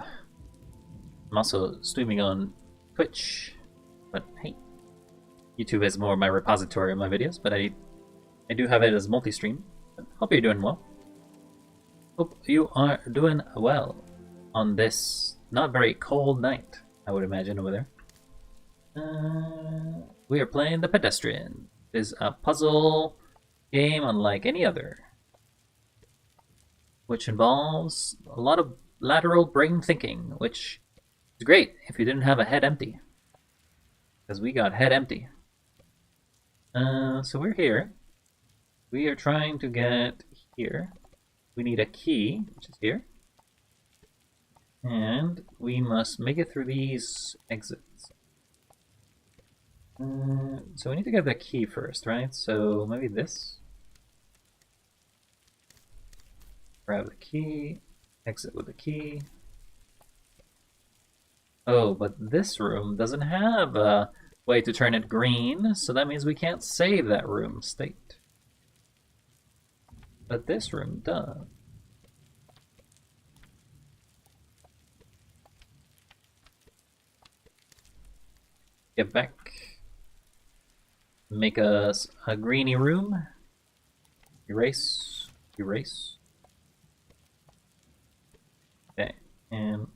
Speaker 1: I'm also streaming on Twitch, but hey, YouTube is more my repository of my videos, but I do have it as multi-stream. Hope you're doing well. Hope you are doing well on this not very cold night, I would imagine, over there. We are playing the Pedestrian. It is a puzzle game unlike any other, which involves a lot of lateral brain thinking, which is great if you didn't have a head empty, because we got head empty. So we're here. We are trying to get here. We need a key, which is here. And we must make it through these exits. So we need to get the key first, right? So maybe this. Grab the key, exit with the key. Oh, but this room doesn't have a way to turn it green, so that means we can't save that room state. But this room does. get back. Make us a greeny room. Erase. Erase. Okay, and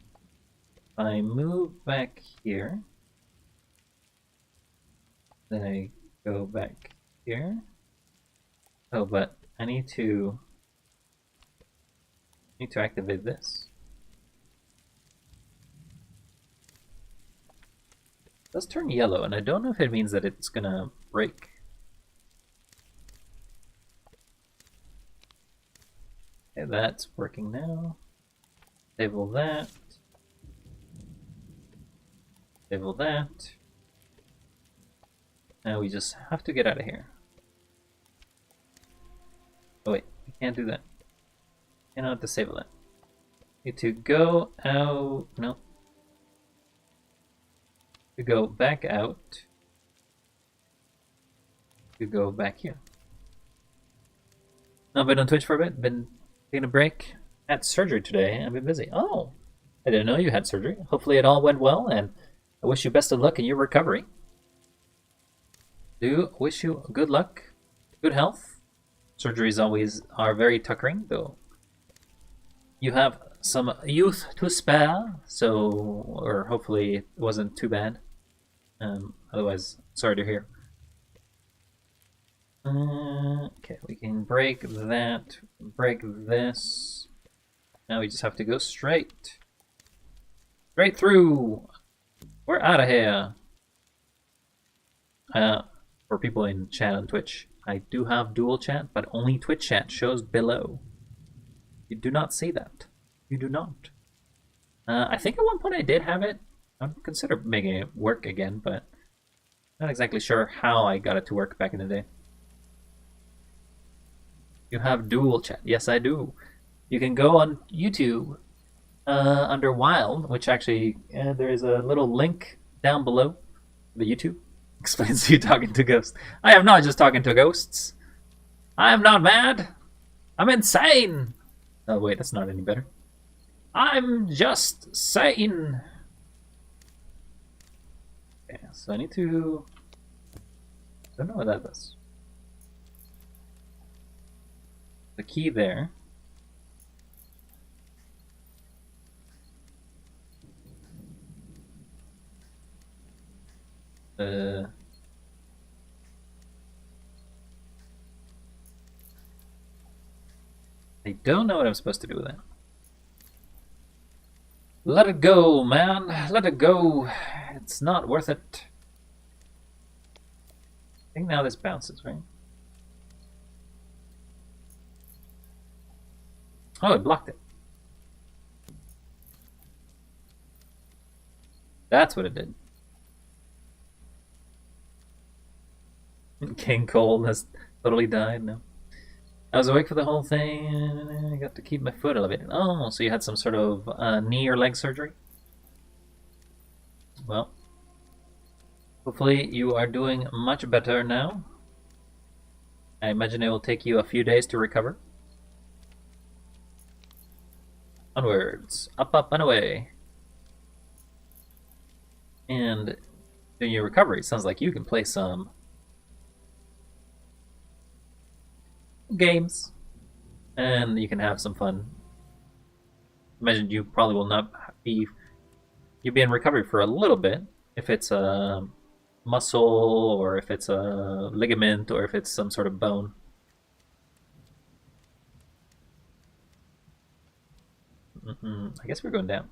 Speaker 1: if I move back here, then I go back here. Oh, but I need to activate this. It does turn yellow, and I don't know if it means that it's gonna break. Okay, that's working now. Disable that. Disable that. Now we just have to get out of here. Oh wait, we can't do that. Cannot disable that. Need to go out. No. To go back out. To go back here. I've been on Twitch for a bit. Been taking a break. Had surgery today. I've been busy. Oh, I didn't know you had surgery. Hopefully it all went well, and I wish you best of luck in your recovery. Do wish you good luck, good health. Surgeries always are very tuckering, though. You have some youth to spare, so, or hopefully it wasn't too bad. Otherwise, sorry to hear. Okay, we can break that, break this. Now we just have to go straight. Straight through! We're out of here! For people in chat on Twitch, I do have dual chat, but only Twitch chat shows below. You do not see that. You do not. I think at one point I did have it. I'd consider making it work again, but not exactly sure how I got it to work back in the day. You have dual chat. Yes, I do. You can go on YouTube under Wild, which actually there is a little link down below the YouTube. Explains you talking to ghosts. I am not just talking to ghosts. I am not mad. I'm insane. Oh wait, that's not any better. I'm just sane. Okay, so I need to... I don't know what that does. The key there. I don't know what I'm supposed to do with that. Let it go, man. Let it go. It's not worth it. I think now this bounces, right? Oh, it blocked it. That's what it did. King Cole has totally died now. I was awake for the whole thing, and I got to keep my foot elevated. Oh, so you had some sort of knee or leg surgery? Well, hopefully you are doing much better now. I imagine it will take you a few days to recover. Onwards, up, up, and away. And during your recovery, it sounds like you can play some games, and you can have some fun. Imagine you probably will not be... You'll be in recovery for a little bit, if it's a muscle, or if it's a ligament, or if it's some sort of bone. I guess we're going down.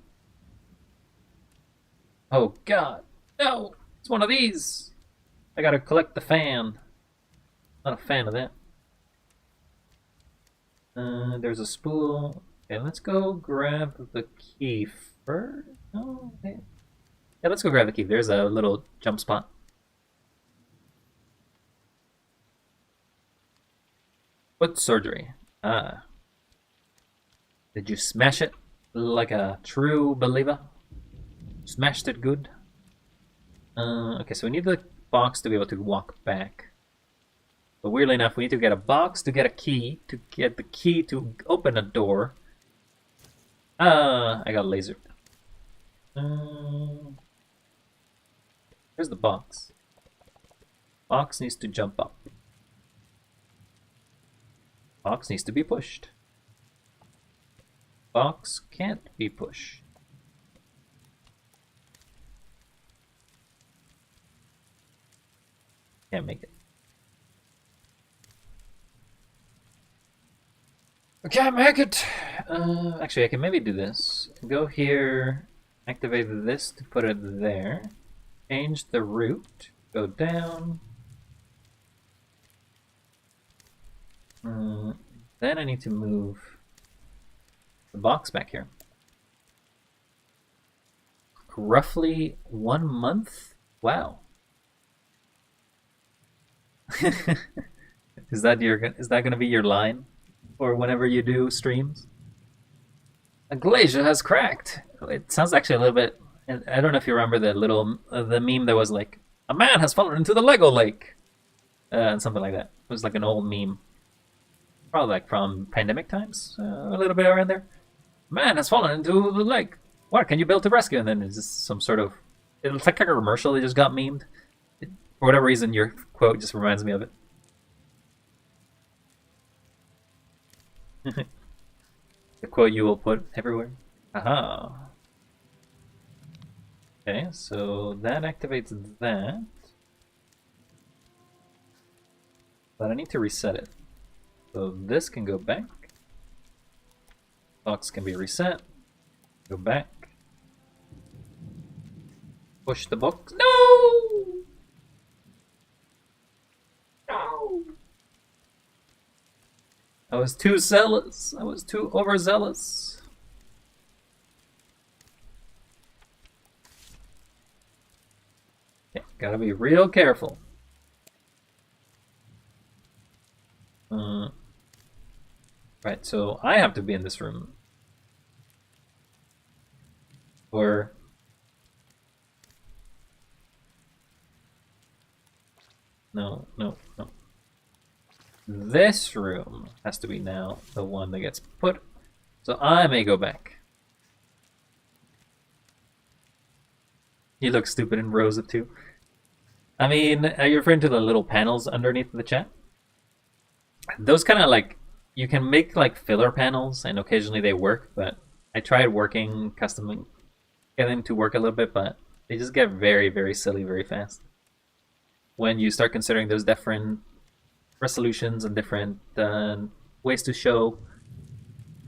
Speaker 1: Oh god, no! It's one of these! I gotta collect the fan. Not a fan of that. There's a spool. Okay, let's go grab the key first. Oh, okay. Yeah, let's go grab the key. There's a little jump spot. Foot surgery. Ah. Did you smash it like a true believer? Smashed it good? Okay, so we need the box to be able to walk back. But weirdly enough, we need to get a box to get a key, to get the key to open a door. I got lasered. There Where's the box? Box needs to jump up. Box needs to be pushed. Box can't be pushed. Can't make it. I can't make it! Actually, I can maybe do this. Go here, activate this to put it there. Change the route. Go down. Then I need to move the box back here. Roughly 1 month? Wow. Is that going to be your line? Or whenever you do streams? A glacier has cracked. It sounds actually a little bit. I don't know if you remember the meme that was like, a man has fallen into the Lego lake, and something like that. It was like an old meme, probably like from pandemic times, a little bit around there. Man has fallen into the lake. What can you build to rescue? And then it's just some sort of. It's like a commercial that just got memed. For whatever reason, your quote just reminds me of it. The quote you will put everywhere. Aha. Okay, so that activates that. But I need to reset it. So this can go back. Box can be reset. Go back. Push the box. No! No! I was too zealous. I was too overzealous. Yeah, gotta be real careful. Right, so I have to be in this room. Or... No. This room has to be now the one that gets put. So I may go back. You look stupid in rows of 2. I mean, are you referring to the little panels underneath the chat? Those kind of like, you can make like filler panels and occasionally they work, but I tried working custom, getting them to work a little bit, but they just get very, very silly very fast. When you start considering those different resolutions and different ways to show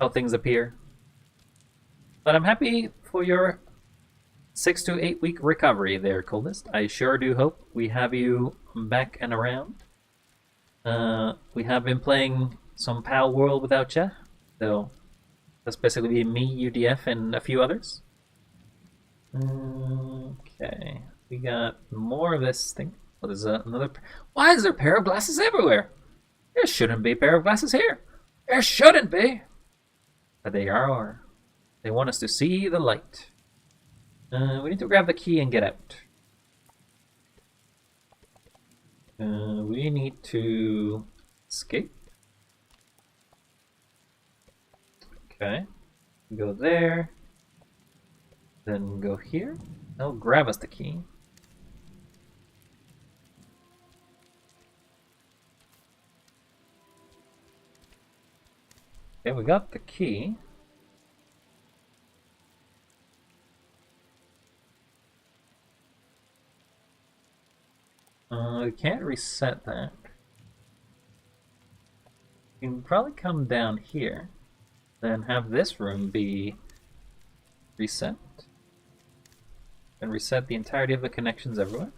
Speaker 1: how things appear. But I'm happy for your 6 to 8 week recovery there, Coldest. I sure do hope we have you back and around. We have been playing some Pal World without you, so that's basically me, UDF, and a few others. Okay, we got more of this thing. What is that? Another? Why is there a pair of glasses everywhere? There shouldn't be a pair of glasses here. There shouldn't be. But they are. They want us to see the light. We need to grab the key and get out. We need to escape. Okay. Go there. Then go here. They'll grab us the key. Okay, we got the key. We can't reset that. We can probably come down here, then have this room be reset, and reset the entirety of the connections everywhere.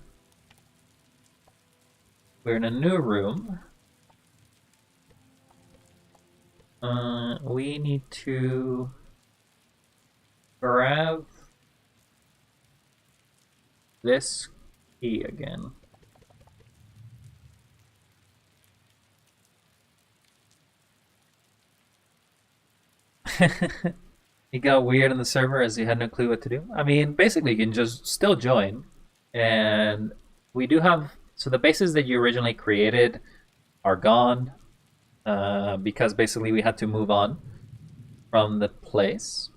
Speaker 1: We're in a new room. We need to grab this key again. It got weird in the server as you had no clue what to do. I mean, basically you can just still join, and we do have, so the bases that you originally created are gone, because basically we had to move on from the place.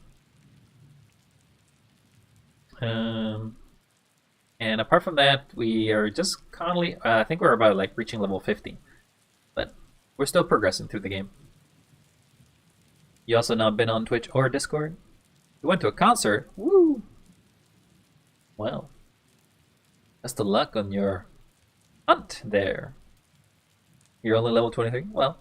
Speaker 1: And apart from that, we are just currently, I think we're about like reaching level 50. But we're still progressing through the game. You also not been on Twitch or Discord? You went to a concert? Woo! Well, best of luck on your hunt there. You're only level 23? Well,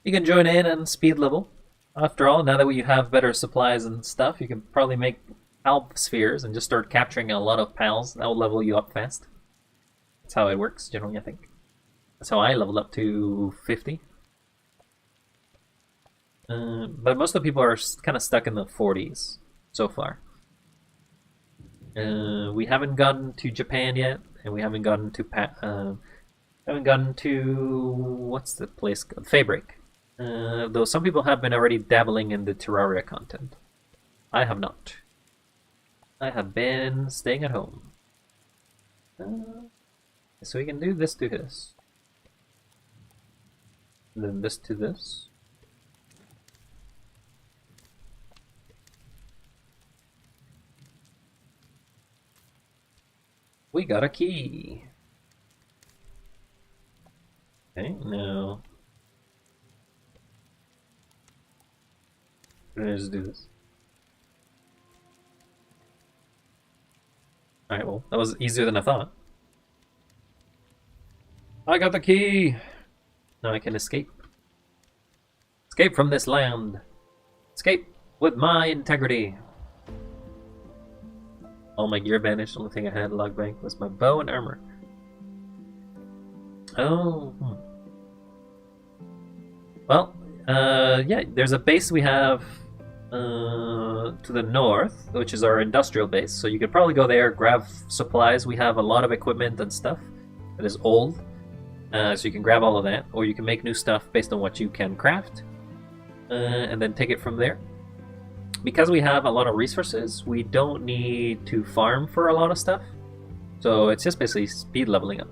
Speaker 1: you can join in and speed level. After all, now that you have better supplies and stuff, you can probably make pal spheres and just start capturing a lot of pals. That will level you up fast. That's how it works, generally, I think. That's how I leveled up to 50. But most of the people are kind of stuck in the 40s so far. We haven't gotten to Japan yet, and we haven't gotten to what's the place called? Fabric. Though some people have been already dabbling in the Terraria content. I have not. I have been staying at home. So we can do this to this. And then this to this. We got a key. Okay, now let's do this. Alright, well, that was easier than I thought. I got the key! Now I can escape. Escape from this land. Escape with my integrity. All my gear vanished. The only thing I had in log bank was my bow and armor. Oh. Well, yeah, there's a base we have to the north, which is our industrial base. So you could probably go there, grab supplies. We have a lot of equipment and stuff that is old. So you can grab all of that, or you can make new stuff based on what you can craft, and then take it from there. Because we have a lot of resources, we don't need to farm for a lot of stuff. So it's just basically speed leveling up.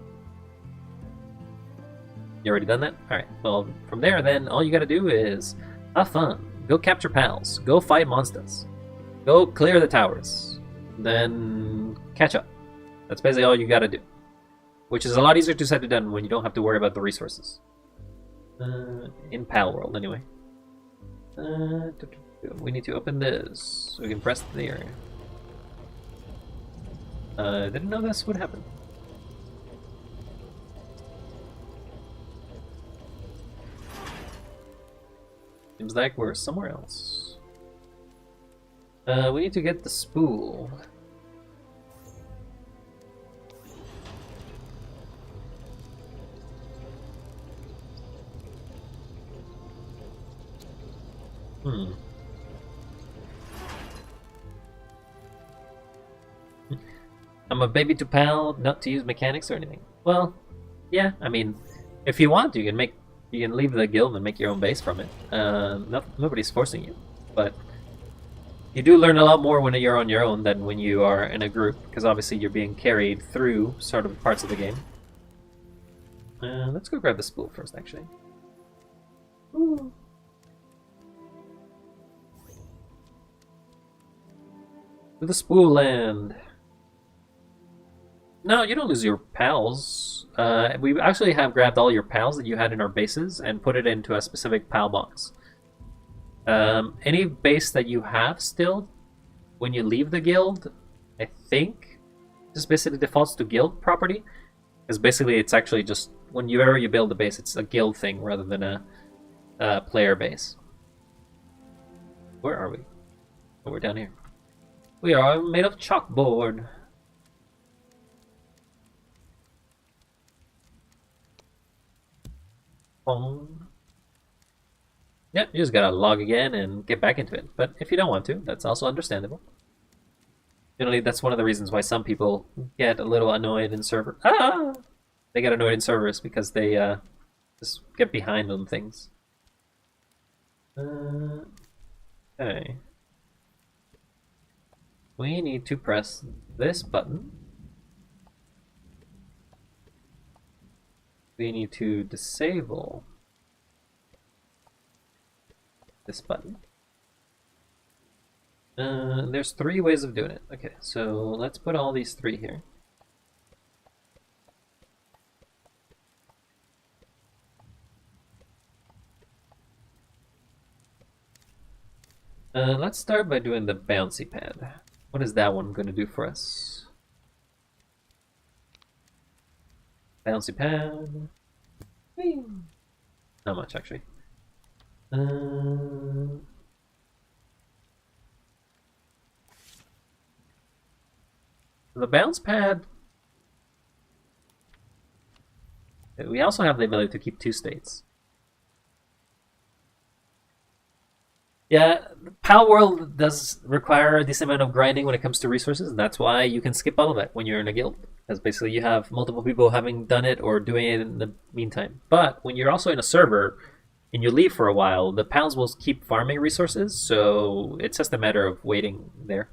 Speaker 1: You already done that? Alright, well, from there then, all you gotta do is have fun. Go capture pals. Go fight monsters. Go clear the towers. Then catch up. That's basically all you gotta do. Which is a lot easier to said than done when you don't have to worry about the resources. In Pal World, anyway. We need to open this so we can press there. Didn't know this would happen. Seems like we're somewhere else. We need to get the spool. I'm a baby to pal, not to use mechanics or anything. Well, yeah, I mean, if you want, you can leave the guild and make your own base from it. Nobody's forcing you, but you do learn a lot more when you're on your own than when you are in a group, because obviously you're being carried through sort of parts of the game. Let's go grab the spool first, actually. Ooh. To the spool land. No, you don't lose your pals. We actually have grabbed all your pals that you had in our bases and put it into a specific pal box. Any base that you have still, when you leave the guild, I think, just basically defaults to guild property. Because basically it's actually just, whenever you build a base, it's a guild thing rather than a player base. Where are we? Oh, we're down here. We are made of chalkboard. Yep, you just gotta log again and get back into it. But if you don't want to, that's also understandable. Generally, that's one of the reasons why some people get a little annoyed in server. They get annoyed in servers because they just get behind on things. Okay. We need to press this button. We need to disable this button. There's 3 ways of doing it. Okay, so let's put all these 3 here. Let's start by doing the bouncy pad. What is that one going to do for us? Bouncy pad. Whee! Not much, actually. The bounce pad. We also have the ability to keep 2 states. Yeah, Pal World does require a decent amount of grinding when it comes to resources, and that's why you can skip all of it when you're in a guild. Because basically you have multiple people having done it or doing it in the meantime. But when you're also in a server and you leave for a while, the pals will keep farming resources, so it's just a matter of waiting there.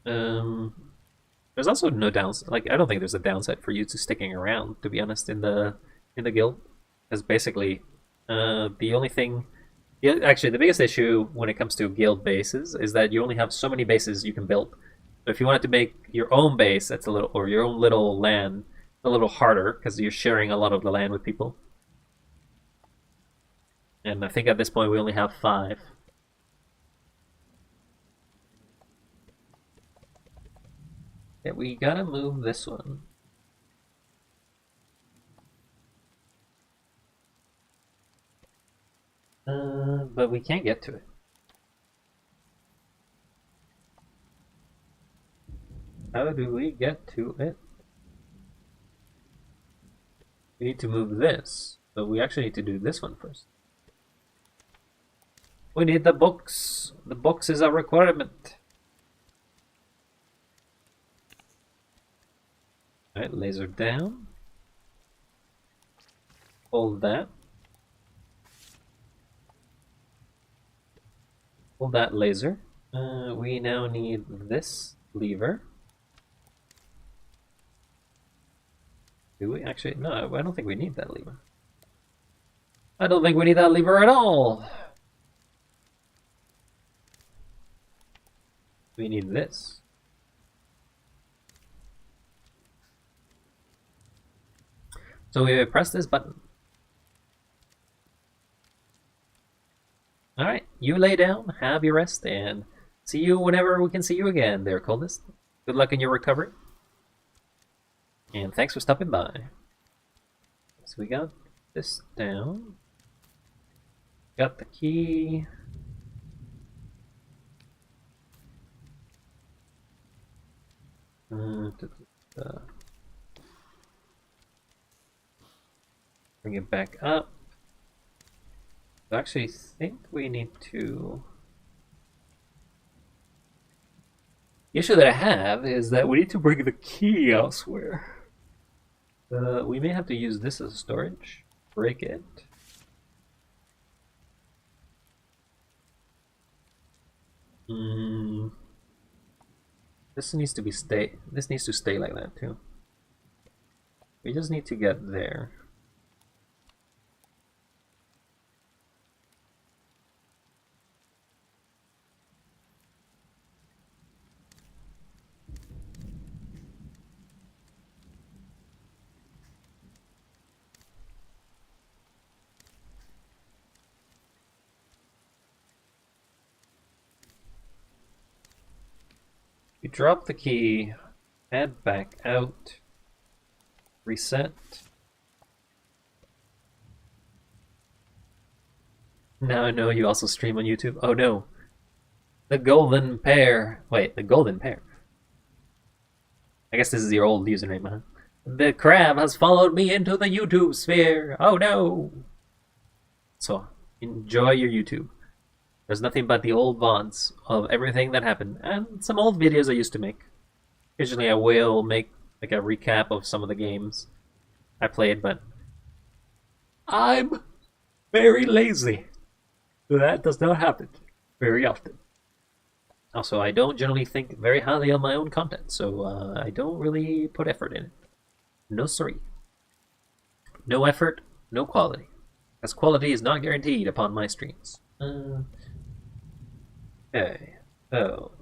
Speaker 1: There's also no downside. Like, I don't think there's a downside for you to sticking around, to be honest, in the guild. Because basically, the only thing... Yeah, actually, the biggest issue when it comes to guild bases is that you only have so many bases you can build. So if you wanted to make your own base, that's a little, or your own little land, a little harder because you're sharing a lot of the land with people. And I think at this point we only have 5. Yeah, we gotta move this one. But we can't get to it. How do we get to it? We need to move this, but we actually need to do this one first. We need the books. The books is a requirement. Alright, laser down. Hold that. Hold that laser. We now need this lever. Do we actually? No, I don't think we need that lever. I don't think we need that lever at all. We need this. So we press this button. Alright, you lay down, have your rest, and see you whenever we can see you again there, Coldest. Good luck in your recovery. And thanks for stopping by. So we got this down. Got the key. Bring it back up. I actually think we need to... The issue that I have is that we need to bring the key elsewhere. We may have to use this as storage. Break it. This needs to be This needs to stay like that too. We just need to get there. You drop the key, add back out, reset. Now I know you also stream on YouTube. Oh no. The golden pair. Wait, the golden pair. I guess this is your old username, huh? The crab has followed me into the YouTube sphere. Oh no. So, enjoy your YouTube. There's nothing but the old VODs of everything that happened, and some old videos I used to make. Occasionally I will make like a recap of some of the games I played, but I'm very lazy. That does not happen very often. Also, I don't generally think very highly of my own content, so I don't really put effort in it. No sorry. No effort, no quality. As quality is not guaranteed upon my streams. Okay, so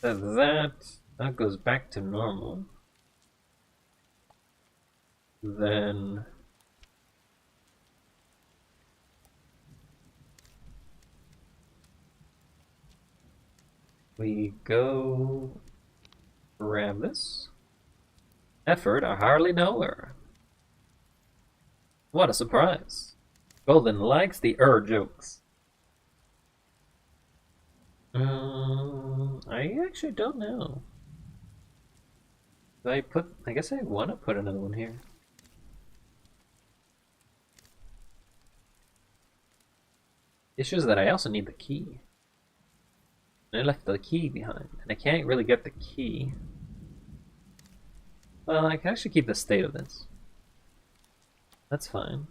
Speaker 1: that goes back to normal. Then We go grab this. Effort, I hardly know her. What a surprise. Golden likes the jokes. I actually don't know. Do I guess I want to put another one here. The issue is that I also need the key. I left the key behind, and I can't really get the key. Well, I can actually keep the state of this. That's fine.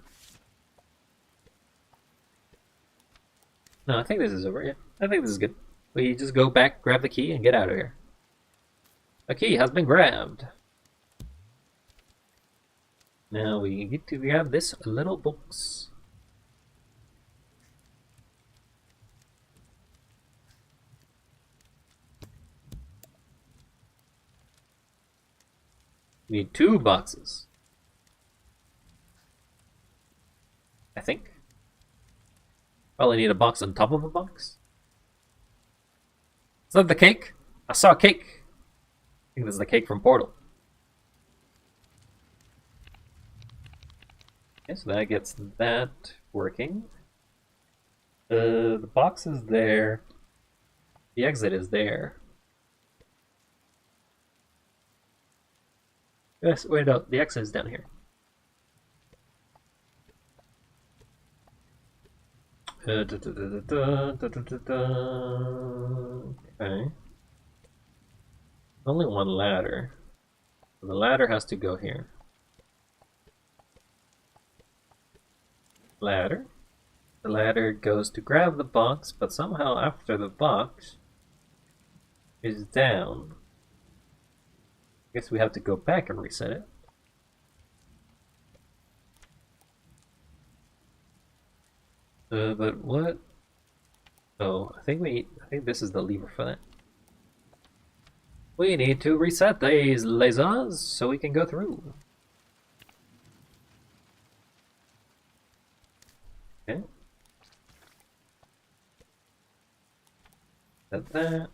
Speaker 1: No, I think this is over. Yeah, I think this is good. We just go back, grab the key, and get out of here. A key has been grabbed. Now we need to grab this little box. We need 2 boxes. I think. Probably need a box on top of a box. Is that the cake? I saw a cake. I think this is the cake from Portal. Okay, so that gets that working. The box is there. The exit is there. Yes, wait, no, the exit is down here. Okay. Only one ladder. The ladder has to go here. Ladder. The ladder goes to grab the box, but somehow after the box is down. I guess we have to go back and reset it. But what? Oh, I think this is the lever for that. We need to reset these lasers so we can go through. Okay. Set that.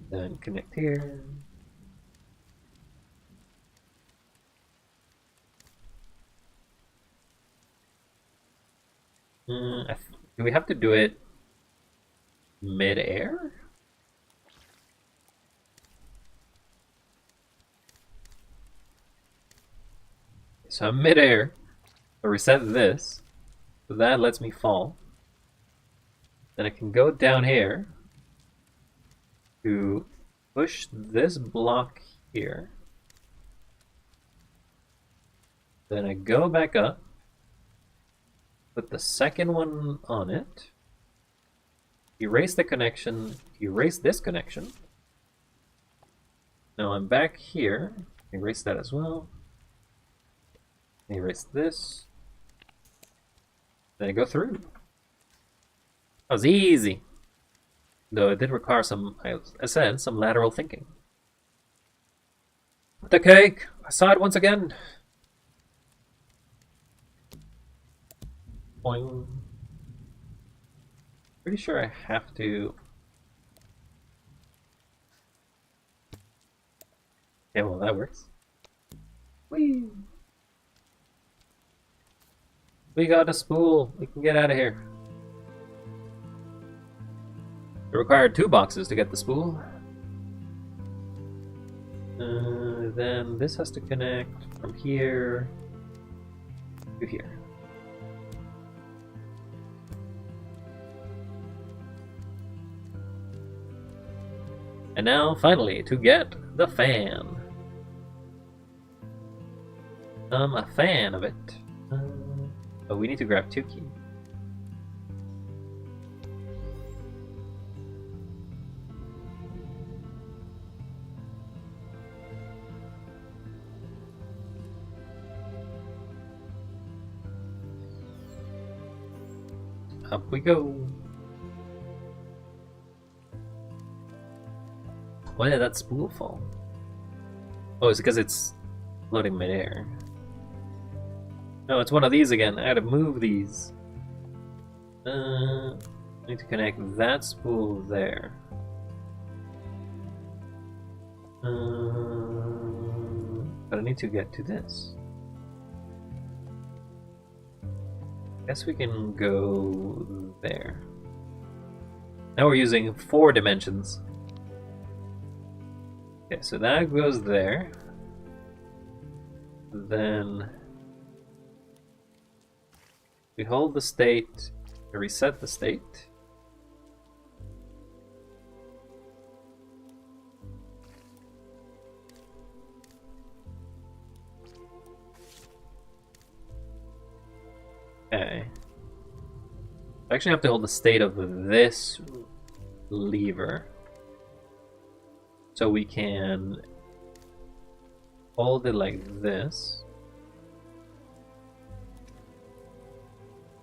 Speaker 1: Then connect here. Do we have to do it mid-air? So I'm mid-air. So reset this. So that lets me fall. Then I can go down here to push this block here. Then I go back up. Put the second one on it. Erase the connection. Erase this connection. Now I'm back here. Erase that as well. Erase this. Then I go through. That was easy. Though it did require some, I said, some lateral thinking. The cake! I saw it once again! Boing. Pretty sure I have to... Yeah, well, that works. Whee! We got a spool. We can get out of here. It required 2 boxes to get the spool. Then this has to connect from here to here. And now, finally, to get the fan. I'm a fan of it. Oh, we need to grab 2 keys. Up we go. Why did that spool fall? Oh, it's because it's floating midair. No, it's one of these again. I had to move these. I need to connect that spool there. But I need to get to this. Guess we can go there. Now we're using 4 dimensions. Okay, so that goes there. Then we hold the state, reset the state. Okay. I actually have to hold the state of this lever so we can hold it like this.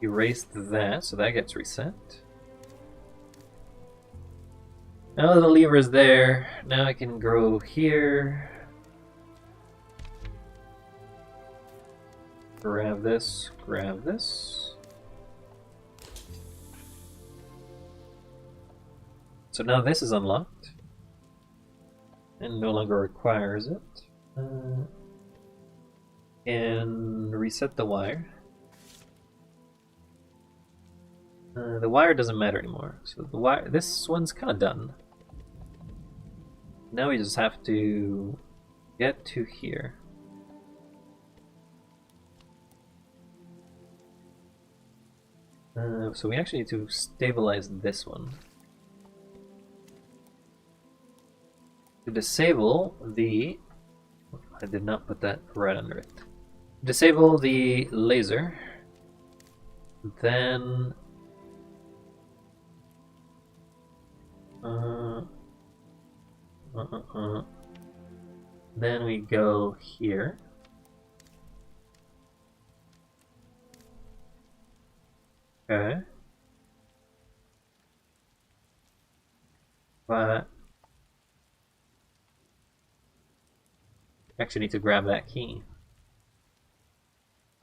Speaker 1: Erase that, so that gets reset. Now the lever is there. Now I can go here. Grab this, grab this. So now this is unlocked and no longer requires it. And reset the wire. The wire doesn't matter anymore. So the wire, this one's kind of done. Now we just have to get to here. So we actually need to stabilize this one. To disable the... I did not put that right under it. Disable the laser. Then... Then we go here. Okay. But actually need to grab that key.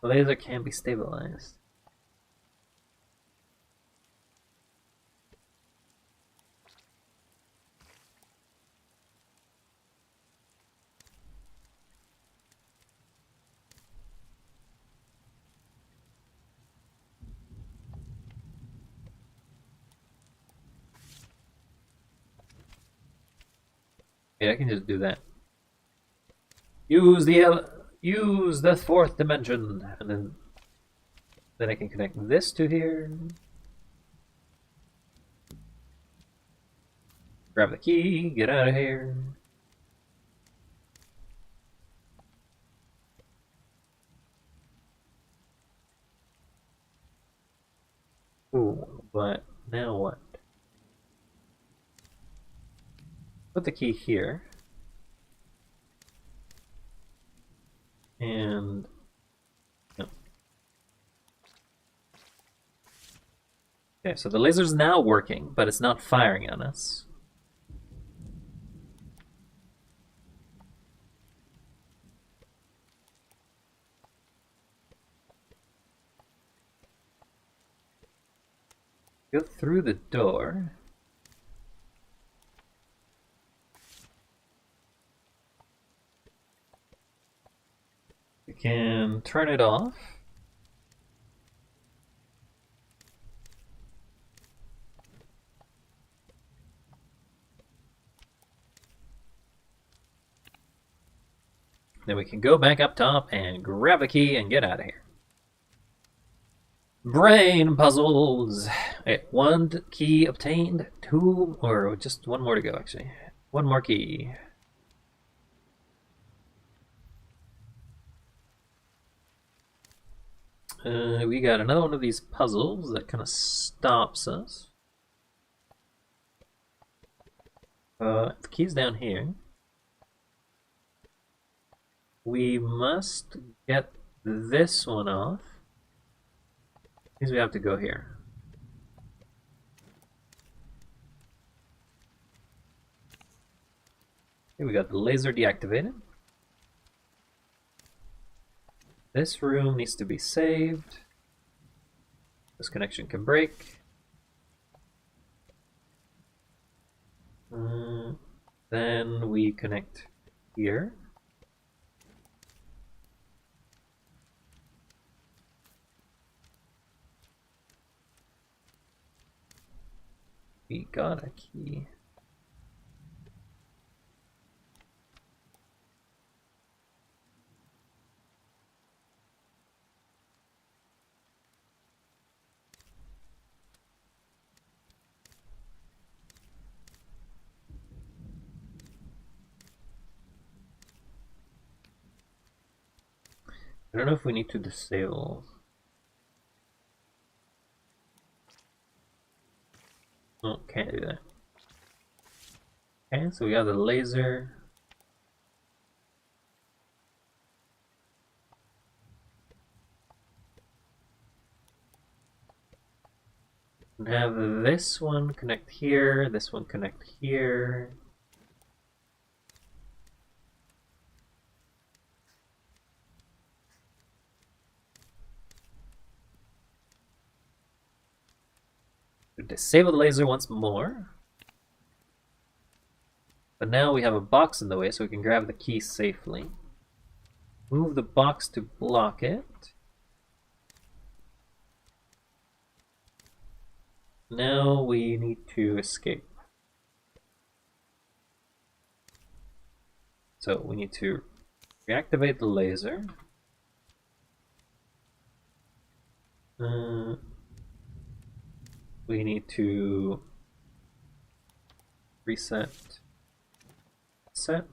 Speaker 1: The laser can be stabilized. Yeah, I can just do that. Use the 4th dimension, and then I can connect this to here. Grab the key, get out of here. Ooh, but now what? Put the key here. And no. Okay, so the laser's now working, but it's not firing on us. Go through the door. We can turn it off. Then we can go back up top and grab a key and get out of here. Brain puzzles! Okay, 1 key obtained, 2, or just 1 more to go actually. 1 more key. We got another one of these puzzles that kind of stops us. The key's down here. We must get this one off. Means we have to go here. Okay, we got the laser deactivated. This room needs to be saved. This connection can break. Then we connect here. We got a key. I don't know if we need to disable. Oh, can't do that. Okay, so we got the laser. And have this one connect here, this one connect here. Disable the laser once more. But now we have a box in the way, so we can grab the key safely. Move the box to block it. Now we need to escape. So we need to reactivate the laser. We need to reset set.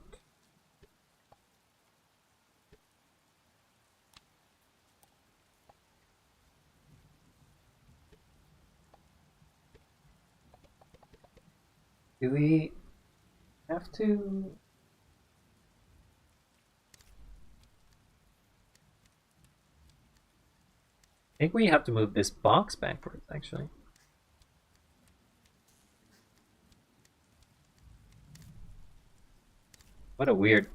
Speaker 1: Do we have to? I think we have to move this box backwards, actually. What a weird...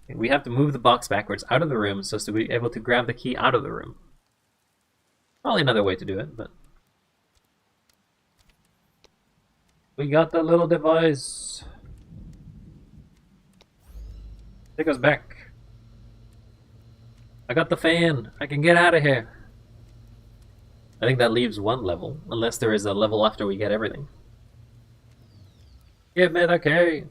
Speaker 1: We have to move the box backwards out of the room so as to be able to grab the key out of the room. Probably another way to do it, but... We got the little device. Take us back. I got the fan. I can get out of here. I think that leaves one level, unless there is a level after we get everything. Give me the key.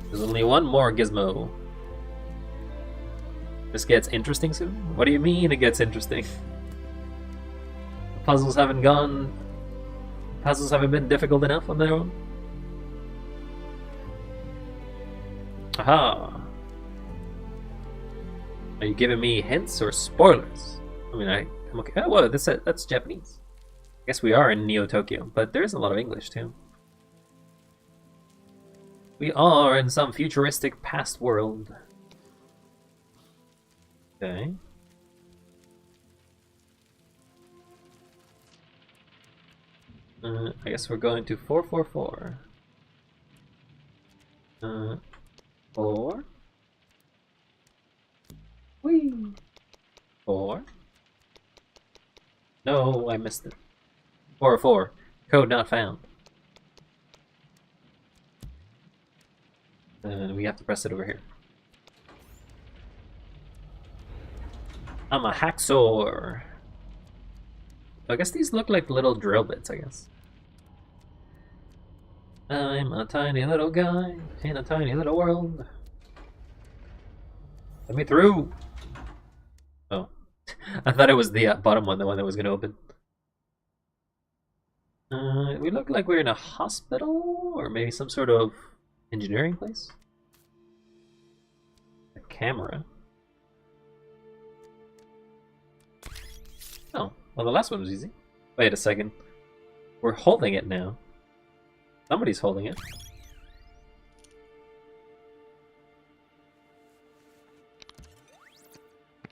Speaker 1: There's only one more gizmo. This gets interesting soon? What do you mean it gets interesting? The puzzles haven't been difficult enough on their own? Aha! Are you giving me hints or spoilers? I mean, I'm okay. Oh, whoa, that's Japanese. I guess we are in Neo Tokyo, but there is a lot of English too. We are in some futuristic past world. Okay. I guess we're going to 444. 4. Whee! 4. No, I missed it. 404. Code not found. And we have to press it over here. I'm a hacksaw. I guess these look like little drill bits, I guess. I'm a tiny little guy in a tiny little world. Let me through! Oh. I thought it was the bottom one, the one that was going to open. We look like we're in a hospital, or maybe some sort of engineering place? A camera. Oh, well the last one was easy. Wait a second. We're holding it now. Somebody's holding it.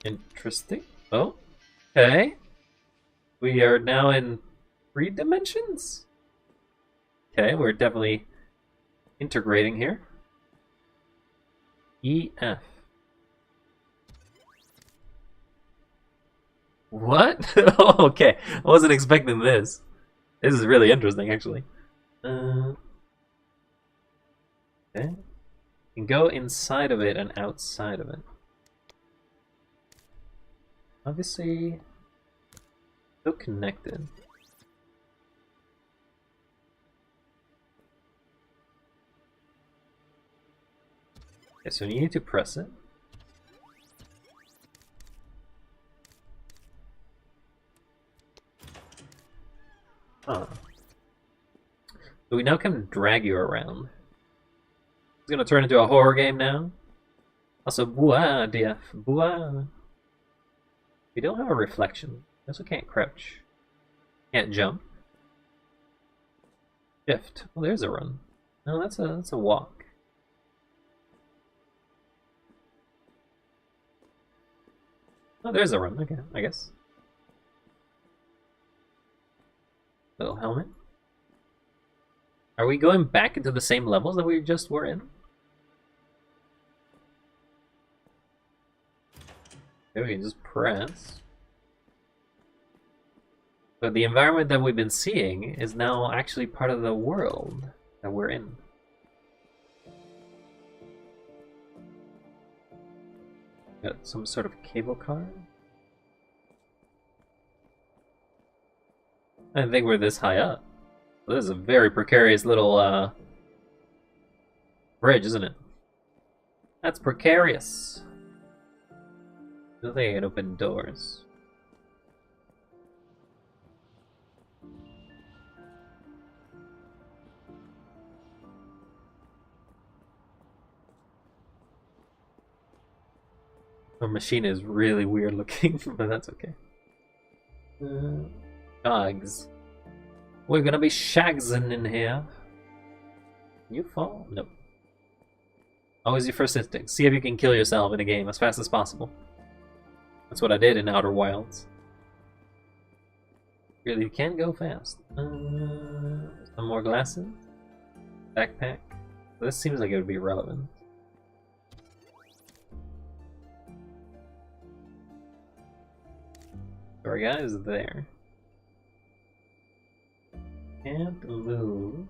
Speaker 1: Interesting. Oh, okay. We are now in 3 dimensions? Okay, we're definitely integrating here. EF. What? Oh, okay. I wasn't expecting this. This is really interesting, actually. Okay. You can go inside of it and outside of it. Obviously, still connected. Okay, so you need to press it. Huh. So we now can drag you around. It's gonna turn into a horror game now. Also, bois, DF, bois. We don't have a reflection. We also can't crouch. Can't jump. Shift. Well, there's a run. No, that's a walk. Oh, there's a run. Okay, I guess. Little helmet. Are we going back into the same levels that we just were in? Maybe we can just press. But the environment that we've been seeing is now actually part of the world that we're in. Got some sort of cable car. I didn't think we're this high up. This is a very precarious little bridge, isn't it? That's precarious. I don't think I can open doors. Our machine is really weird looking, but that's okay. Dogs. We're gonna be shagsing in here. You fall? Nope. Always your first instinct. See if you can kill yourself in a game as fast as possible. That's what I did in Outer Wilds. Really, you can go fast. Some more glasses. Backpack. This seems like it would be relevant. Our guy is there. Can't move.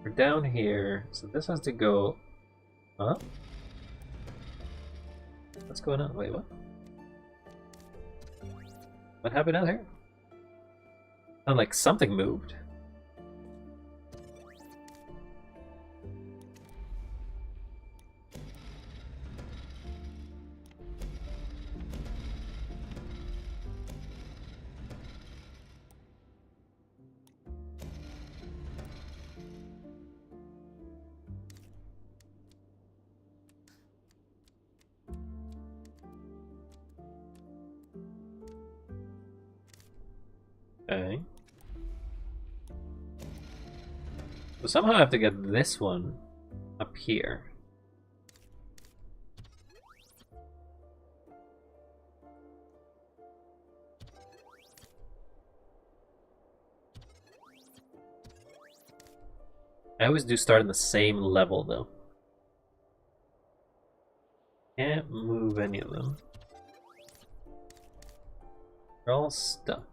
Speaker 1: We're down here, so this has to go up. What's going on? Wait, what? What happened out here? Sounded like something moved. Okay. So somehow I have to get this one up here. I always do start in the same level though. Can't move any of them. They're all stuck.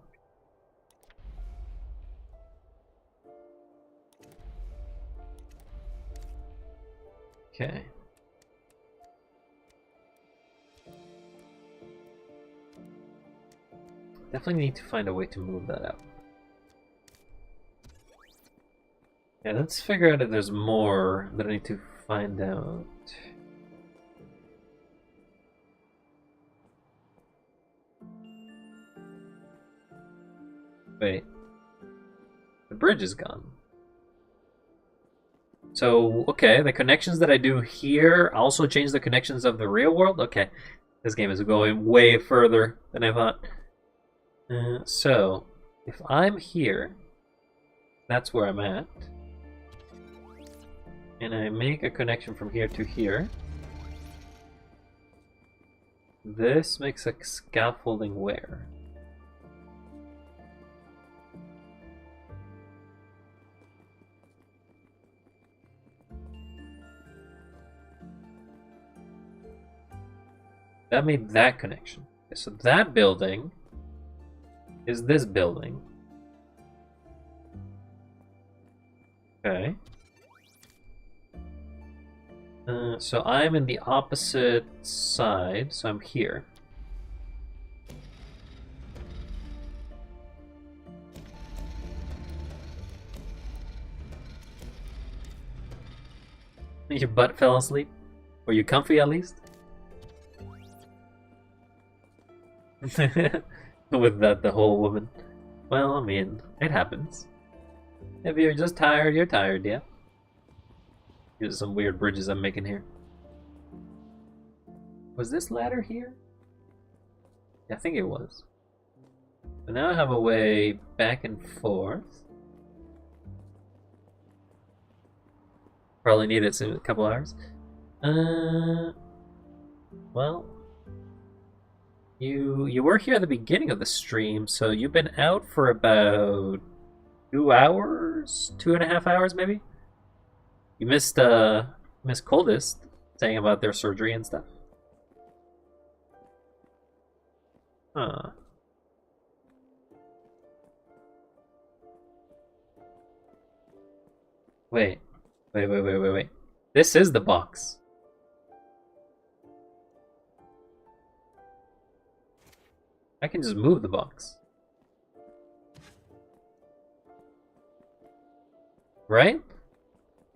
Speaker 1: Okay. Definitely need to find a way to move that out. Yeah, let's figure out if there's more that I need to find out. Wait. The bridge is gone. So, okay, the connections that I do here also change the connections of the real world? Okay, this game is going way further than I thought. So, if I'm here, that's where I'm at. And I make a connection from here to here. This makes a scaffolding where? That made that connection. Okay, so that building is this building. Okay. So I'm in the opposite side, so I'm here. Your butt fell asleep? Were you comfy at least? With the whole woman. Well, I mean, it happens. If you're just tired, you're tired, yeah. Here's some weird bridges I'm making here. Was this ladder here? Yeah, I think it was. So now I have a way back and forth. Probably need it in a couple hours. Well, you were here at the beginning of the stream, so you've been out for about 2 hours, 2.5 hours maybe. You missed Miss Coldest saying about their surgery and stuff. Huh. Wait. This is the box. I can just move the box. Right?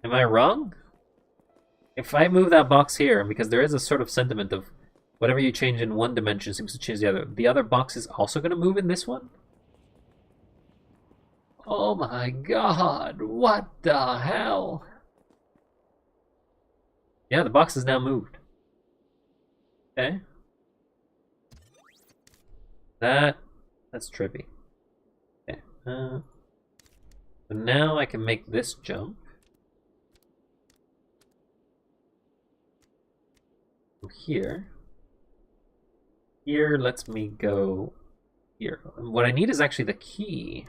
Speaker 1: Am I wrong? If I move that box here, because there is a sort of sentiment of whatever you change in one dimension seems to change the other box is also going to move in this one? Oh my god, what the hell? Yeah, the box is now moved. Okay. That's trippy. Okay. So now I can make this jump. From here. Here lets me go here. What I need is actually the key.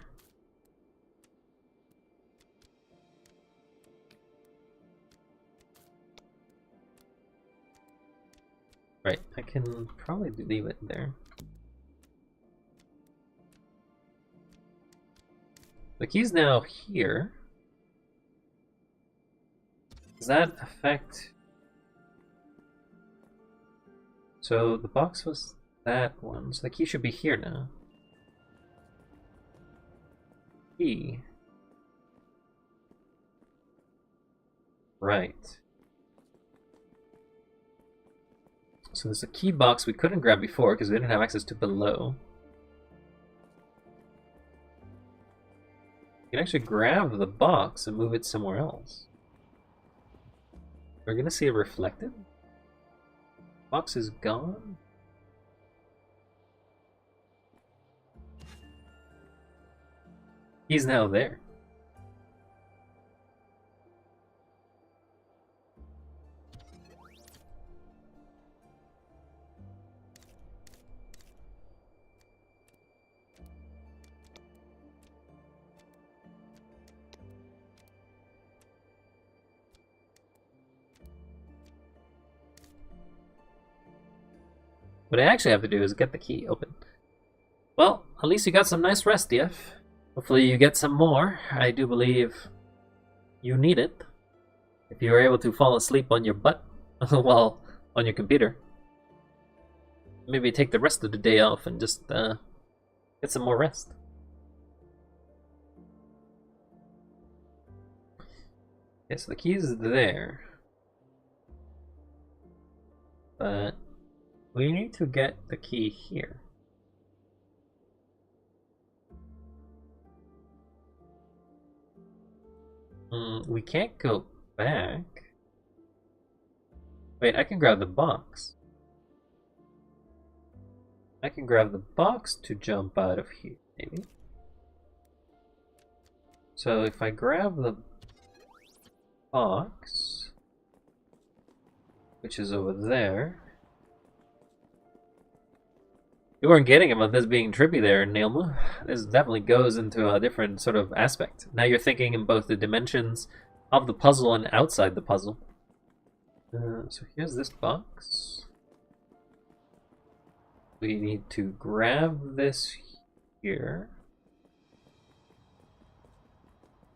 Speaker 1: Right, I can probably leave it there. The key's now here. Does that affect... So the box was that one, so the key should be here now. Key. Right. So there's a key box we couldn't grab before because we didn't have access to below. You can actually grab the box and move it somewhere else. We're gonna see it reflected. Box is gone. He's now there. What I actually have to do is get the key open. Well, at least you got some nice rest, DF. Hopefully you get some more. I do believe you need it. If you were able to fall asleep on your butt while on your computer. Maybe take the rest of the day off and just get some more rest. Okay, so the key is there. But we need to get the key here. We can't go back. Wait, I can grab the box. I can grab the box to jump out of here, maybe. So if I grab the box, which is over there. You weren't getting about this being trippy there, Neilma. This definitely goes into a different sort of aspect. Now you're thinking in both the dimensions of the puzzle and outside the puzzle. So here's this box. We need to grab this here.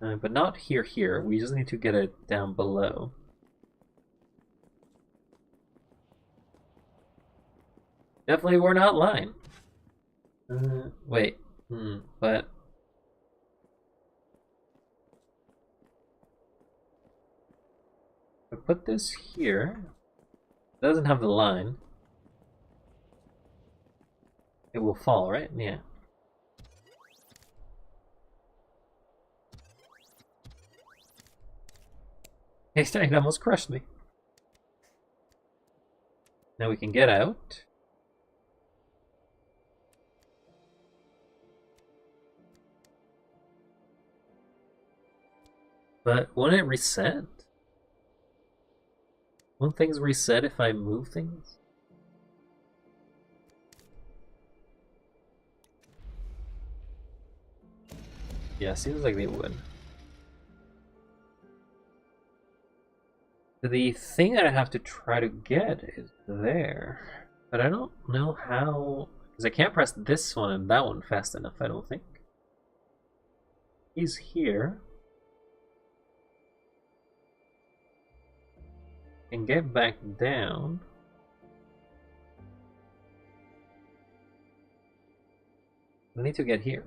Speaker 1: But not here. We just need to get it down below. Definitely we're not lying. Wait. But... if I put this here, it doesn't have the line. It will fall, right? Yeah. It almost crushed me. Now we can get out. But won't it reset? Won't things reset if I move things? Yeah, seems like they would. The thing that I have to try to get is there. But I don't know how... because I can't press this one and that one fast enough, I don't think. He's here. And get back down. I need to get here.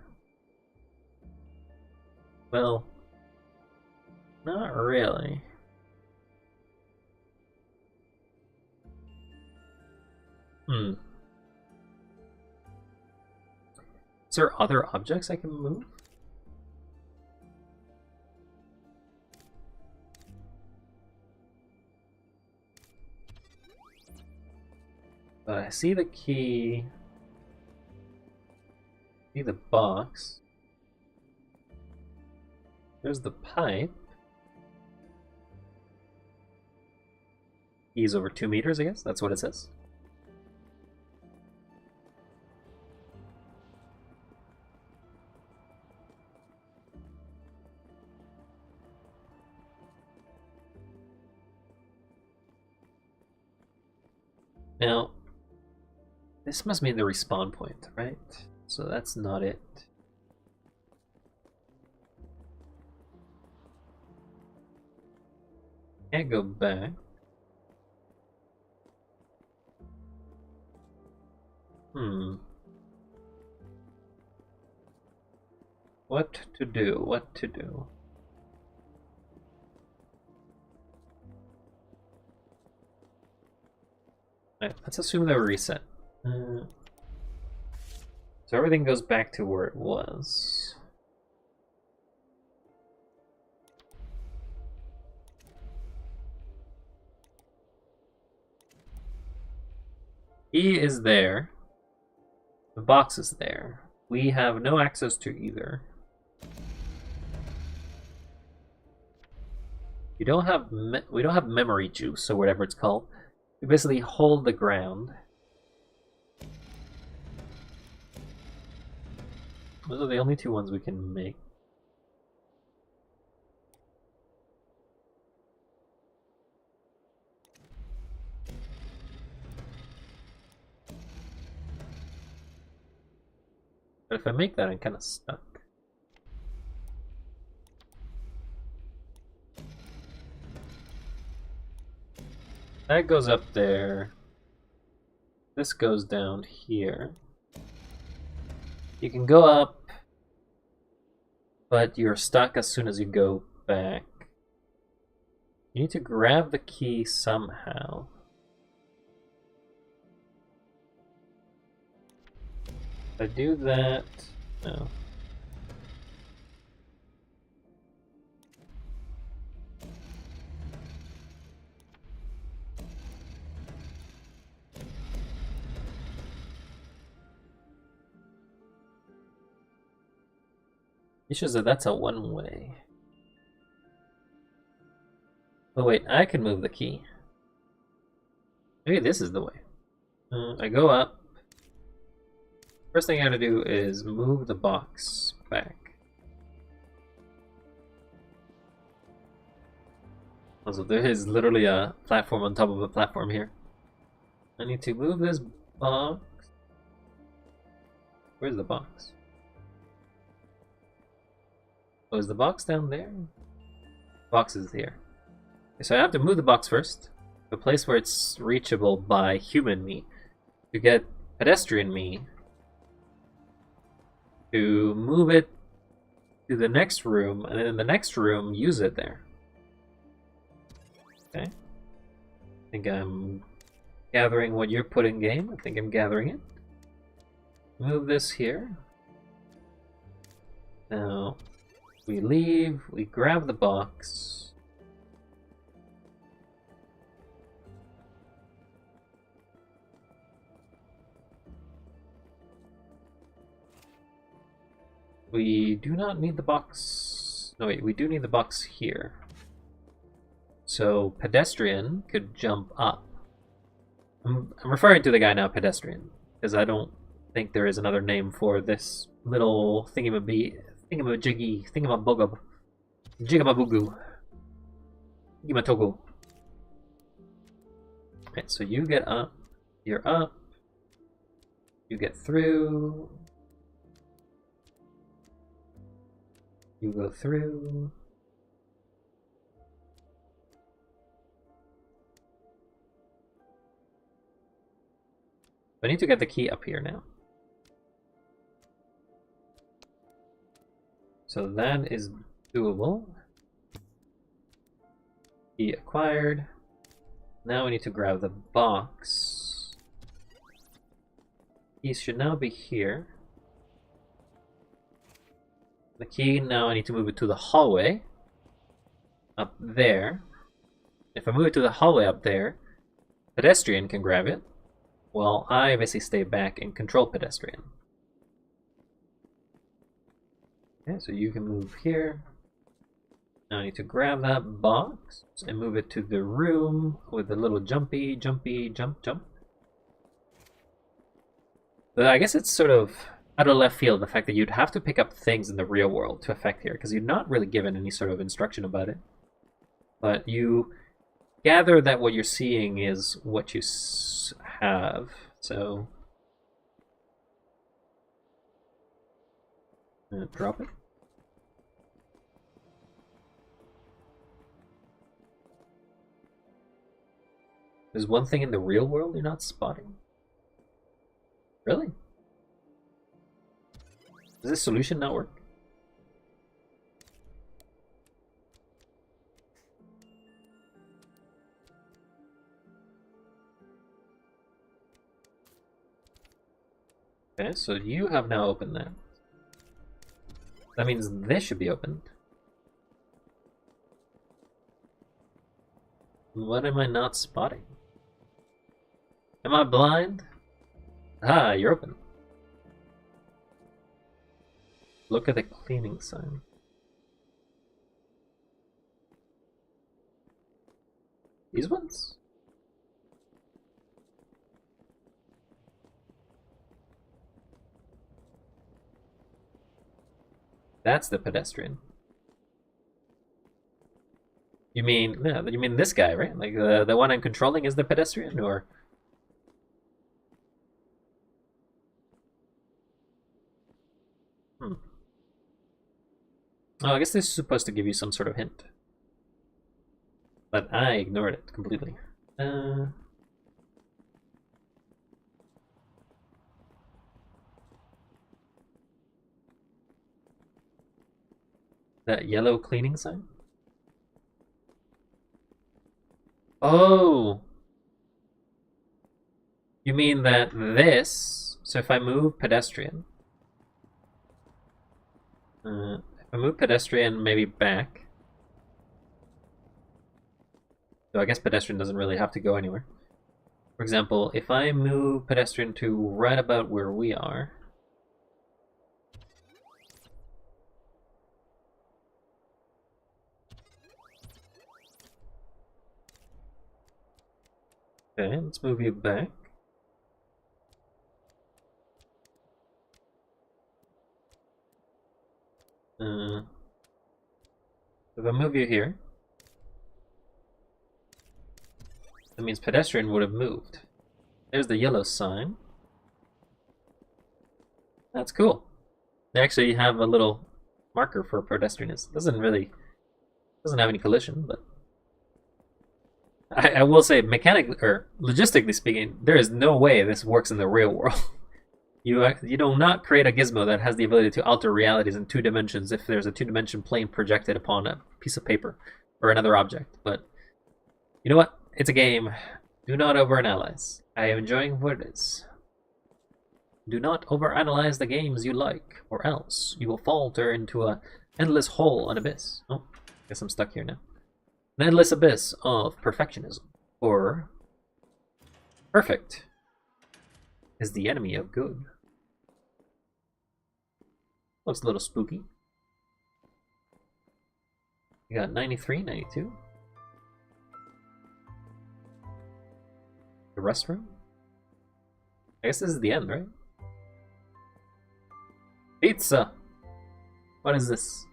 Speaker 1: Well, not really. Is there other objects I can move? But I see the key. See the box. There's the pipe. He's over 2 meters, I guess. That's what it says. Now, this must mean the respawn point, right? So that's not it. Can't go back. What to do? What to do? Right, let's assume they were reset. So everything goes back to where it was. He is there. The box is there. We have no access to either. We don't have memory juice or whatever it's called. We basically hold the ground. Those are the only two ones we can make. But if I make that, I'm kind of stuck. That goes up there. This goes down here. You can go up, but you're stuck as soon as you go back. You need to grab the key somehow. If I do that, no. It's just that that's a one-way. Oh wait, I can move the key. Maybe this is the way. I go up. First thing I gotta do is move the box back. Also, there is literally a platform on top of a platform here. I need to move this box. Where's the box? Oh, is the box down there? Box is here. Okay, so I have to move the box first. A place where it's reachable by human me. To get pedestrian me. To move it to the next room, and then in the next room, use it there. Okay. I think I'm gathering what you're putting game. I think I'm gathering it. Move this here. Now, we leave, we grab the box. We do not need the box. No, wait, we do need the box here. So, Pedestrian could jump up. I'm referring to the guy now, Pedestrian, because I don't think there is another name for this little thingamajiggy, thingamabogub, jigamabugu, gimatogo. Okay, so you get up, you're up, you get through, you go through. I need to get the key up here now. So that is doable. Key acquired. Now we need to grab the box. Keys should now be here. The key, now I need to move it to the hallway. Up there. If I move it to the hallway up there, Pedestrian can grab it. Well, I basically stay back and control Pedestrian. Okay, so you can move here. Now I need to grab that box and move it to the room with the little jumpy, jump. But I guess it's sort of out of left field, the fact that you'd have to pick up things in the real world to affect here, because you're not really given any sort of instruction about it. But you gather that what you're seeing is what you have, so drop it. There's one thing in the real world you're not spotting? Really? Does this solution not work? Okay, so you have now opened that. That means this should be opened. What am I not spotting? Am I blind? Ah, you're open. Look at the cleaning sign. These ones? That's the Pedestrian. You mean, no, you mean this guy, right? Like the one I'm controlling is the Pedestrian, or? Oh, I guess this is supposed to give you some sort of hint. But I ignored it completely. That yellow cleaning sign? Oh! You mean that this... So if I move Pedestrian... if I move Pedestrian maybe back... So I guess Pedestrian doesn't really have to go anywhere. For example, if I move Pedestrian to right about where we are... Okay, let's move you back. If I move you here, that means Pedestrian would have moved. There's the yellow sign. That's cool. They actually have a little marker for pedestrian. It doesn't have any collision, but I will say, mechanically or logistically speaking, there is no way this works in the real world. You do not create a gizmo that has the ability to alter realities in 2 dimensions if there's a 2-dimension plane projected upon a piece of paper or another object. But you know what? It's a game. Do not overanalyze. I am enjoying what it is. Do not overanalyze the games you like, or else you will falter into an endless hole, an abyss. Oh, guess I'm stuck here now. An endless abyss of perfectionism, or perfect is the enemy of good. Looks a little spooky. You got 93, 92. The restroom? I guess this is the end, right? Pizza! What is this?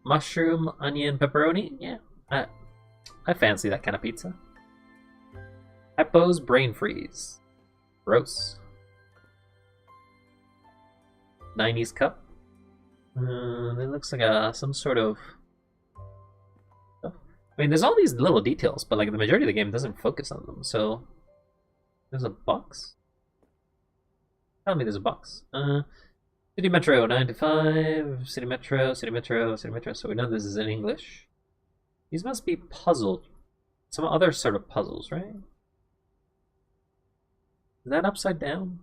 Speaker 1: Mushroom, onion, pepperoni? Yeah, I fancy that kind of pizza. Hypo's brain freeze. Gross. 90s cup. It looks like some sort of... I mean, there's all these little details, but like the majority of the game doesn't focus on them, so... There's a box? Tell me there's a box. City Metro 9 to 5, City Metro, City Metro, City Metro. So we know this is in English. These must be puzzles. Some other sort of puzzles, right? Is that upside down?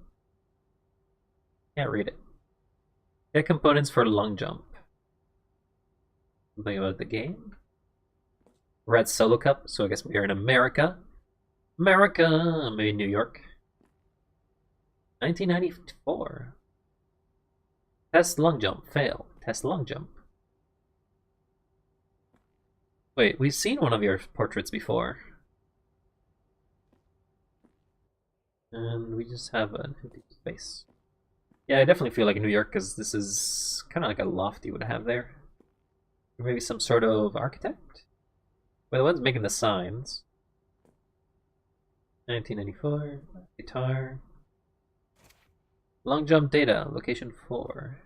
Speaker 1: Can't read it. Get components for long jump. Something about the game. Red Solo Cup, so I guess we are in America. America, maybe New York. 1994. Test long jump, fail. Test long jump. Wait, we've seen one of your portraits before. And we just have an empty space. Yeah, I definitely feel like New York, because this is kind of like a loft you would have there. Or maybe some sort of architect? Well, the one's making the signs. 1994, guitar. Long jump data, location 4.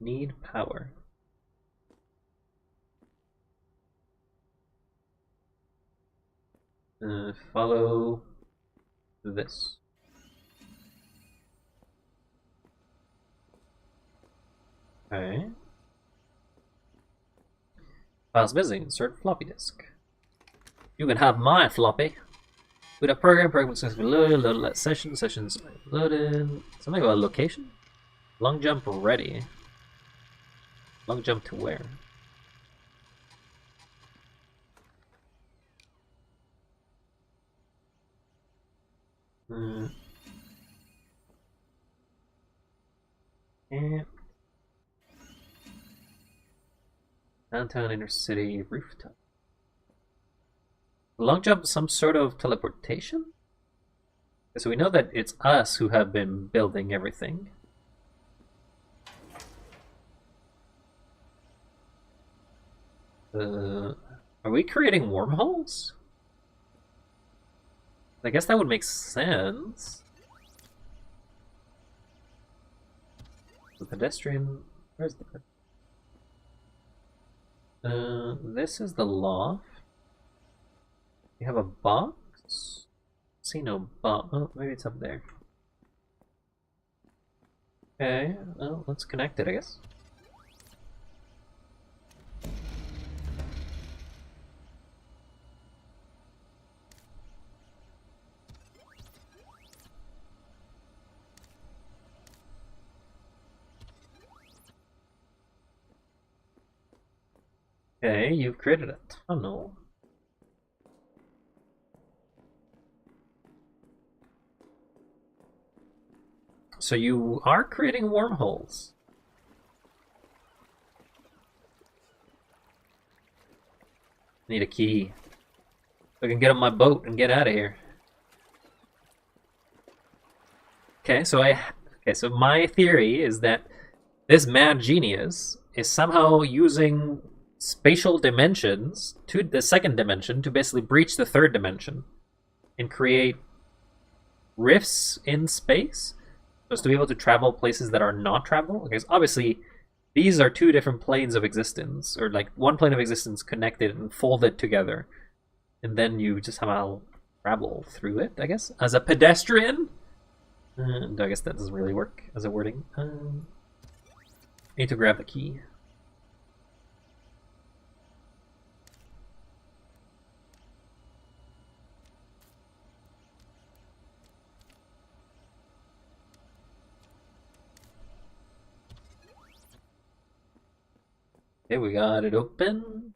Speaker 1: Need power. Follow this. Okay. Files missing, insert floppy disk. You can have my floppy. With a program successfully loaded, sessions loaded. Something about location? Long jump ready. Long jump to where? Yeah. Downtown inner city rooftop. Long jump, some sort of teleportation? So we know that it's us who have been building everything. Are we creating wormholes? I guess that would make sense. The pedestrian... Where's the... this is the loft. You have a box? See no box. Oh, maybe it's up there. Okay, well, let's connect it, I guess. Okay, you've created a tunnel. So you are creating wormholes. Need a key. So I can get on my boat and get out of here. Okay, so my theory is that this mad genius is somehow using spatial dimensions to the second dimension to basically breach the third dimension and create rifts in space. Just to be able to travel places that are not travel. Because obviously, these are two different planes of existence, or like one plane of existence connected and folded together, and then you just somehow travel through it. I guess as a pedestrian. I guess that doesn't really work as a wording. Need to grab the key. Okay, we got it open.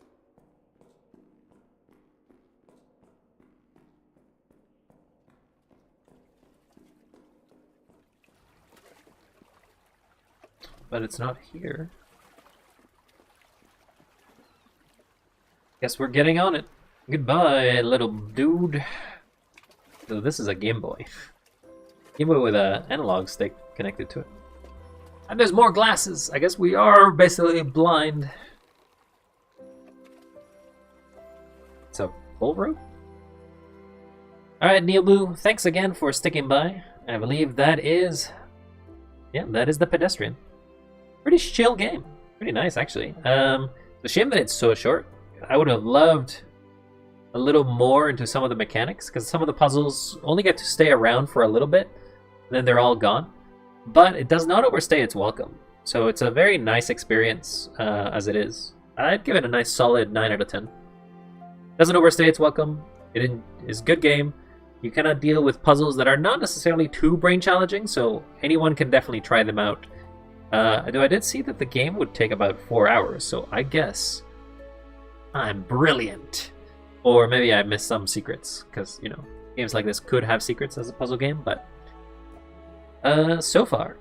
Speaker 1: But it's not here. Guess we're getting on it. Goodbye, little dude. So this is a Game Boy. Game Boy with an analog stick connected to it. And there's more glasses. I guess we are basically blind. It's a full rope? Alright, Neil Boo, thanks again for sticking by. I believe that is... yeah, that is the Pedestrian. Pretty chill game. Pretty nice, actually. It's a shame that it's so short. I would have loved a little more into some of the mechanics, because some of the puzzles only get to stay around for a little bit, then they're all gone. But it does not overstay its welcome. So it's a very nice experience as it is. I'd give it a nice solid 9 out of 10. Doesn't overstay its welcome. It is a good game. You cannot deal with puzzles that are not necessarily too brain challenging, so anyone can definitely try them out. Though I did see that the game would take about 4 hours, so I guess I'm brilliant. Or maybe I missed some secrets, because, you know, games like this could have secrets as a puzzle game, but so far,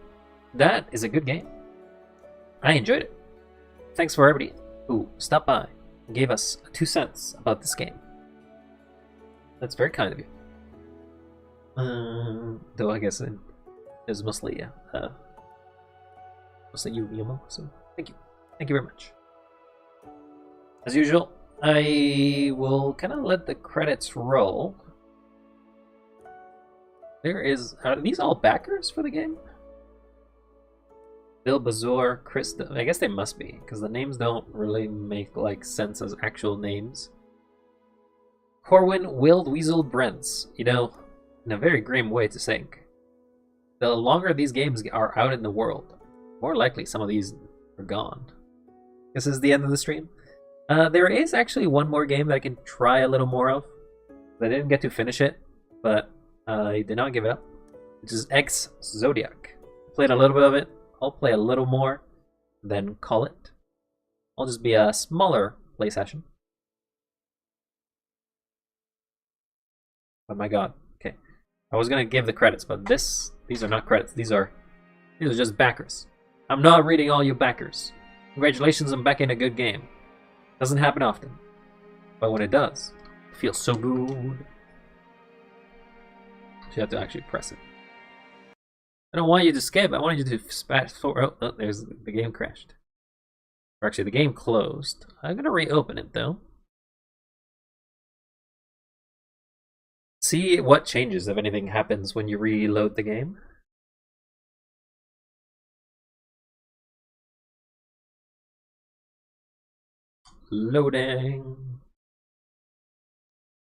Speaker 1: that is a good game. I enjoyed it. Thanks for everybody who stopped by and gave us 2 cents about this game. That's very kind of you. Though I guess it was mostly you, Yuma, so thank you. Thank you very much. As usual, I will kind of let the credits roll. Are these all backers for the game? Bill Bazour, Chris, I guess they must be, because the names don't really make like sense as actual names. Corwin, Willed, Weasel, Brents. You know, in a very grim way to think. The longer these games are out in the world, more likely some of these are gone. This is the end of the stream. There is actually one more game that I can try a little more of. I didn't get to finish it, but I did not give it up. Which is Ex-Zodiac. Played a little bit of it. I'll play a little more, then call it. I'll just be a smaller play session. Oh my god. Okay. I was gonna give the credits, but these are not credits. These are just backers. I'm not reading all you backers. Congratulations on backing a good game. Doesn't happen often. But when it does, it feels so good. So you have to actually press it. I don't want you to skip. I want you to fast forward. Oh, there's the game crashed. Or actually, the game closed. I'm gonna reopen it though. See what changes, if anything, happens when you reload the game. Loading.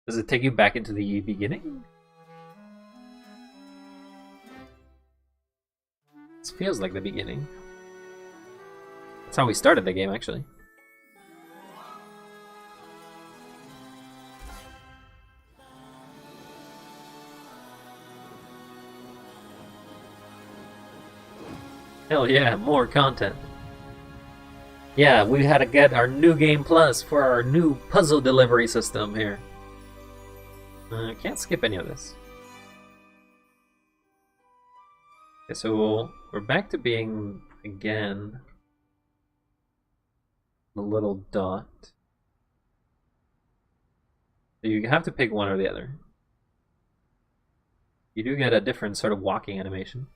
Speaker 1: Does it take you back into the beginning? This feels like the beginning. That's how we started the game, actually. Hell yeah, more content. Yeah, we had to get our new game plus for our new puzzle delivery system here. I can't skip any of this. Okay, so we're back to being, again, the little dot. So you have to pick one or the other. You do get a different sort of walking animation.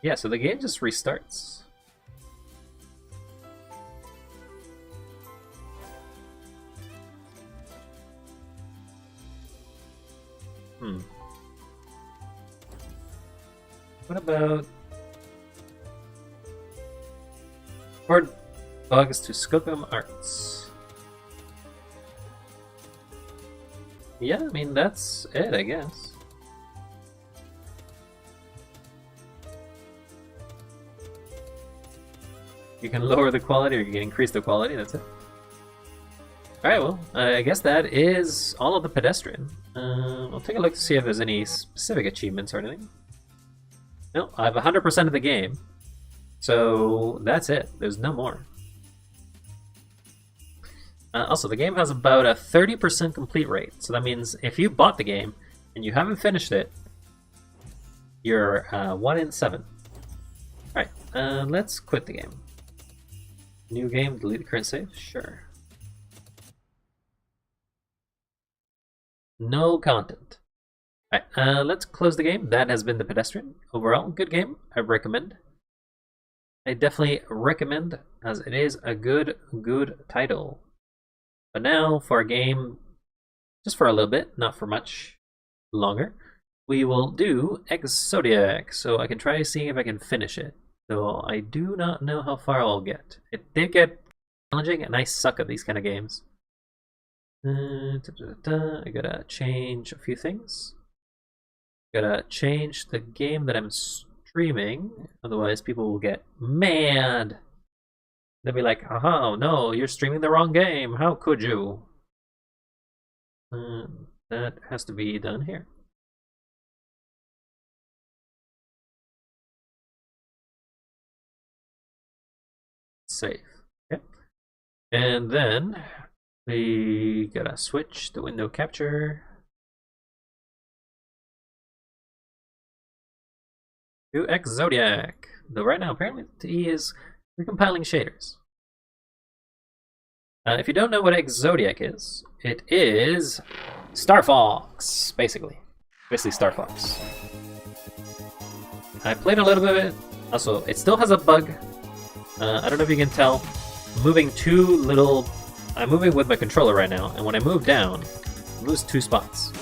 Speaker 1: Yeah, so the game just restarts. What about board bugs to Skookum Arts? Yeah, I mean that's it, I guess. You can lower the quality or you can increase the quality, that's it. Alright, well, I guess that is all of the Pedestrian. I'll take a look to see if there's any specific achievements or anything. No, I have 100% of the game. So that's it. There's no more. Also, the game has about a 30% complete rate. So that means if you bought the game and you haven't finished it, you're 1 in 7. Alright, let's quit the game. New game, delete the current save? Sure. No content. Alright, let's close the game. That has been the Pedestrian. Overall, good game. I recommend. I definitely recommend, as it is a good title. But now, for a game, just for a little bit, not for much longer, we will do Ex-Zodiac, so I can try seeing if I can finish it. Though I do not know how far I'll get. It did get challenging, and I suck at these kind of games. I gotta change a few things. Gotta change the game that I'm streaming, otherwise people will get mad. They'll be like, "Oh no, you're streaming the wrong game. How could you?" That has to be done here. Save. Okay. And then we gotta switch the window capture to Ex-Zodiac. Though right now apparently he is recompiling shaders. If you don't know what Ex-Zodiac is, it is Star Fox, basically. Basically Star Fox. I played a little bit of it. Also, it still has a bug. I don't know if you can tell. I'm moving I'm moving with my controller right now, and when I move down, it moves 2 spots.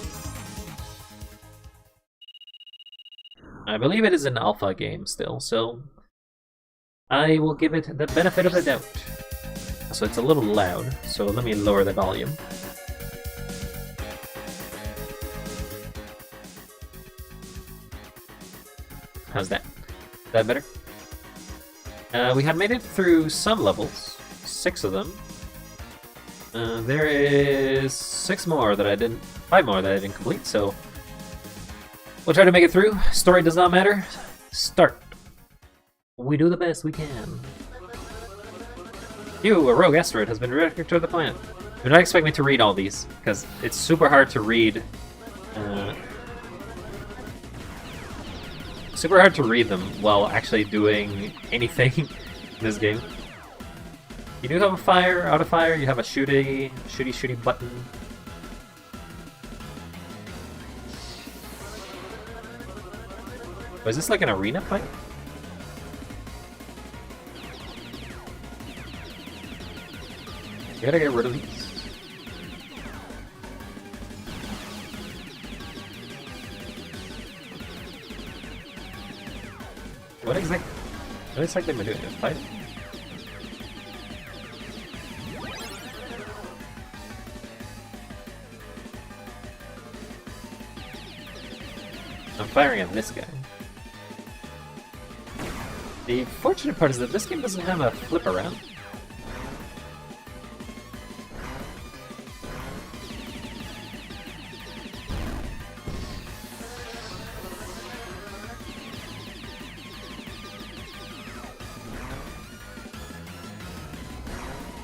Speaker 1: I believe it is an alpha game still, so I will give it the benefit of the doubt. So it's a little loud, so let me lower the volume. How's that? Is that better? We had made it through some levels, 6 of them. There is 5 more that I didn't complete, so we'll try to make it through. Story does not matter. Start. We do the best we can. A rogue asteroid has been redirected toward the planet. Do not expect me to read all these, because it's super hard to read. Super hard to read them while actually doing anything in this game. You do have a fire, out of fire, you have a shooty button. Oh, is this like an arena fight? You gotta get rid of these. What exactly am I doing? Just fight? I'm firing at this guy. The fortunate part is that this game doesn't have a flip around.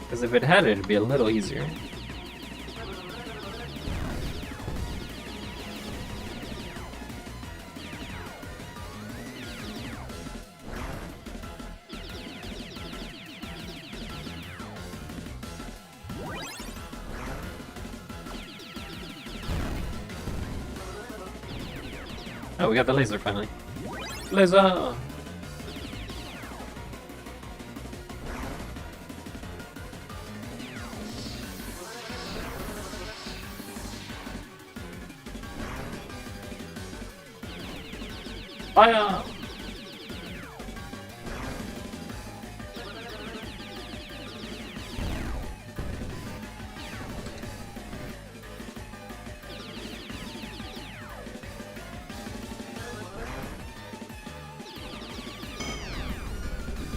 Speaker 1: Because if it had it, it'd be a little easier. Oh, we got the laser finally. Laser! Fire!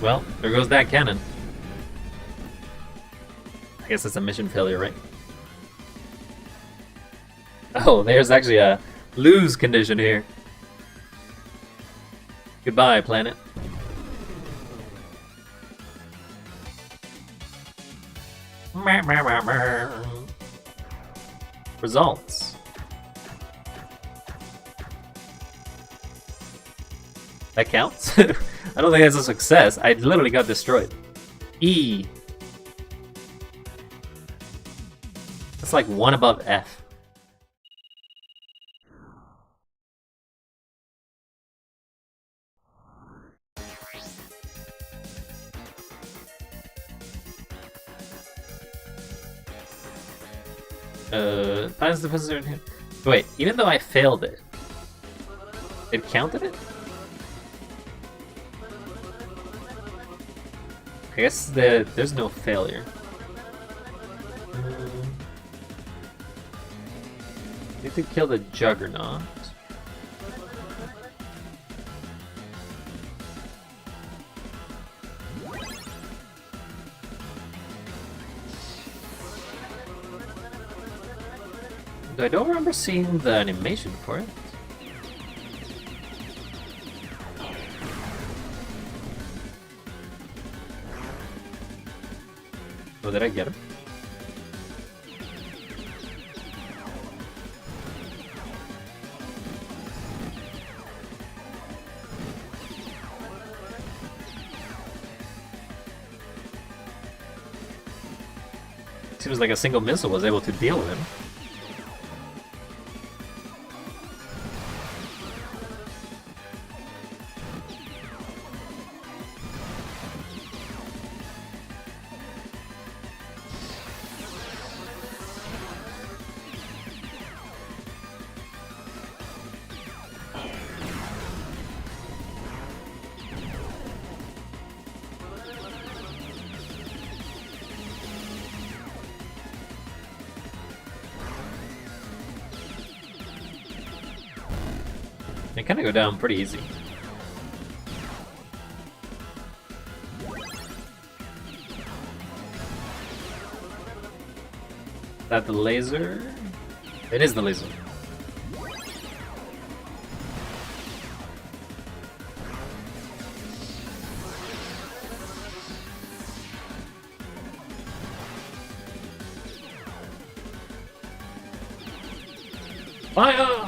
Speaker 1: Well, there goes that cannon. I guess it's a mission failure, right? Oh, there's actually a lose condition here. Goodbye, planet. Results. That counts? I don't think that's a success. I literally got destroyed. E. That's like one above F. Finds the visitor in here. Wait, even though I failed it, it counted it? I guess there's no failure. Need to kill the Juggernaut. I don't remember seeing the animation for it. Oh, did I get him? Seems like a single missile was able to deal with him. They kind of go down pretty easy. Is that the laser? It is the laser. Fire!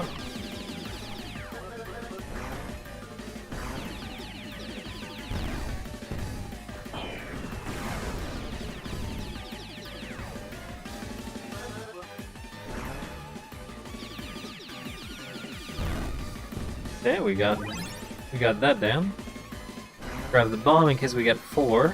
Speaker 1: Okay, we got that down. Grab the bomb in case we get 4.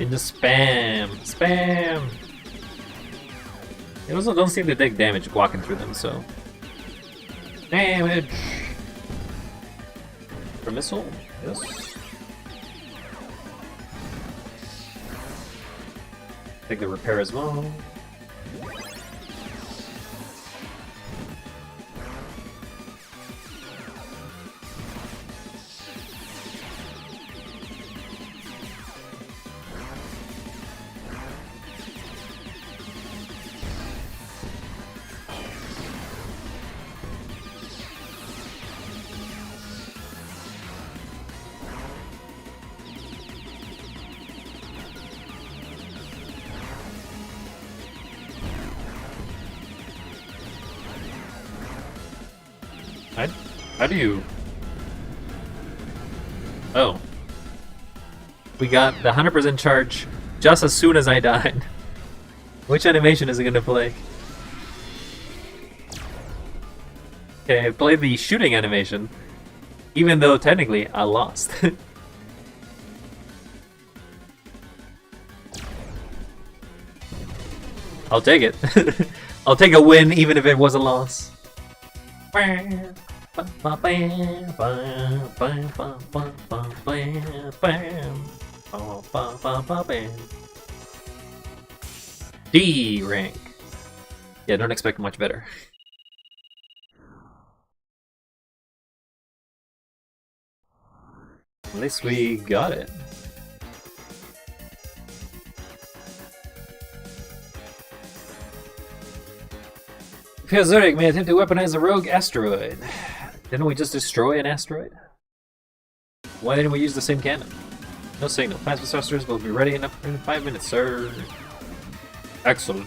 Speaker 1: In the spam! Spam! They also don't seem to take damage walking through them, so... Damage! For missile? Yes. Take the repair as well. How do you... Oh. We got the 100% charge just as soon as I died. Which animation is it gonna play? Okay, play the shooting animation, even though technically I lost. I'll take it. I'll take a win even if it was a loss. D rank. Yeah, don't expect much better. At least we got it. Ex-Zodiac may attempt to weaponize a rogue asteroid. Didn't we just destroy an asteroid? Why didn't we use the same cannon? No signal. Plasma saucers will be ready in 5 minutes, sir. Excellent.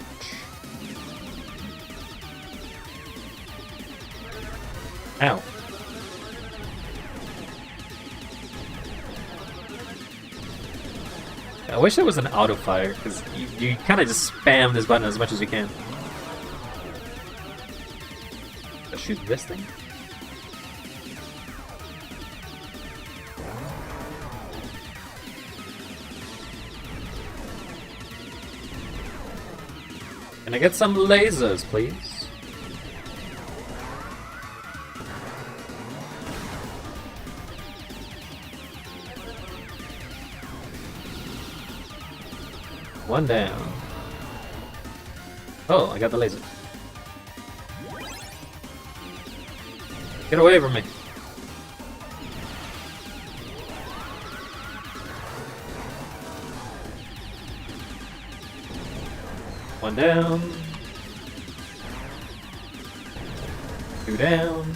Speaker 1: Ow. I wish there was an auto fire, because you kind of just spam this button as much as you can. Let's shoot this thing. Can I get some lasers, please? One down. Oh, I got the laser. Get away from me. One down. Two down.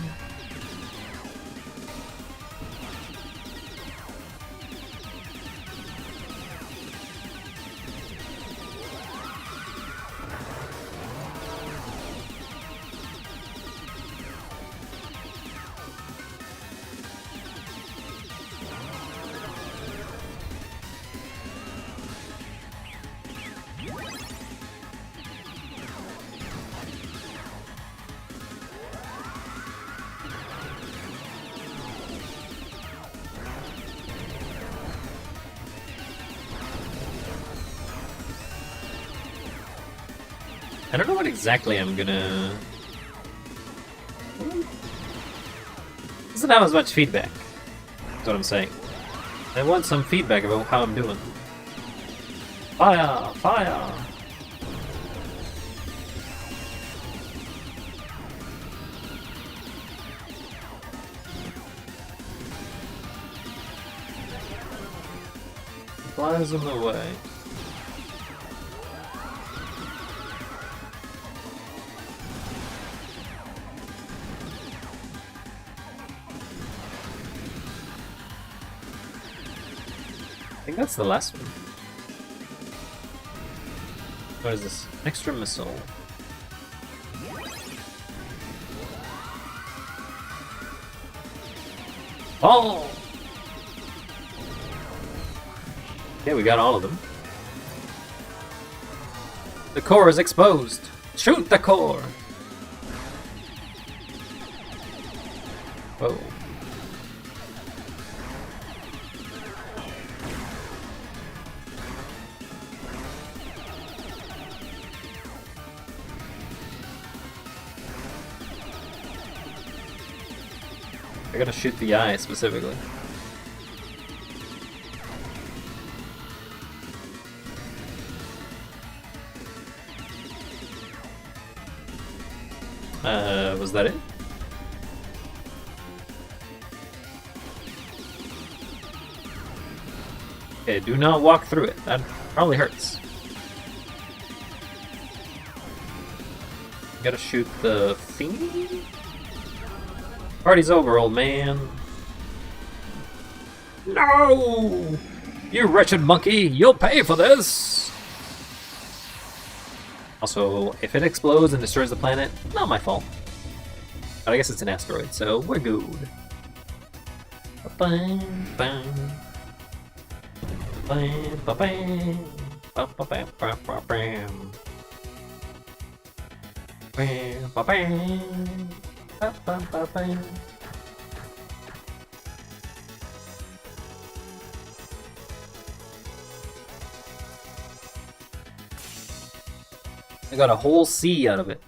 Speaker 1: I don't know what exactly I'm gonna... Doesn't have as much feedback. That's what I'm saying. I want some feedback about how I'm doing. Fire! Fire! Flies in the way. I think that's the last one. What is this? Extra missile. Oh! Okay, we got all of them. The core is exposed. Shoot the core! Whoa. I gotta shoot the eye specifically. Was that it? Okay, do not walk through it. That probably hurts. Gotta shoot the thing? Party's over, old man. No! You wretched monkey, you'll pay for this! Also, if it explodes and destroys the planet, not my fault. But I guess it's an asteroid, so we're good. Bam, ba, bam. Ba, ba, bam, ba, ba, bam. Bam, ba, bam. Ba, ba, ba, bam. I got a whole C out of it.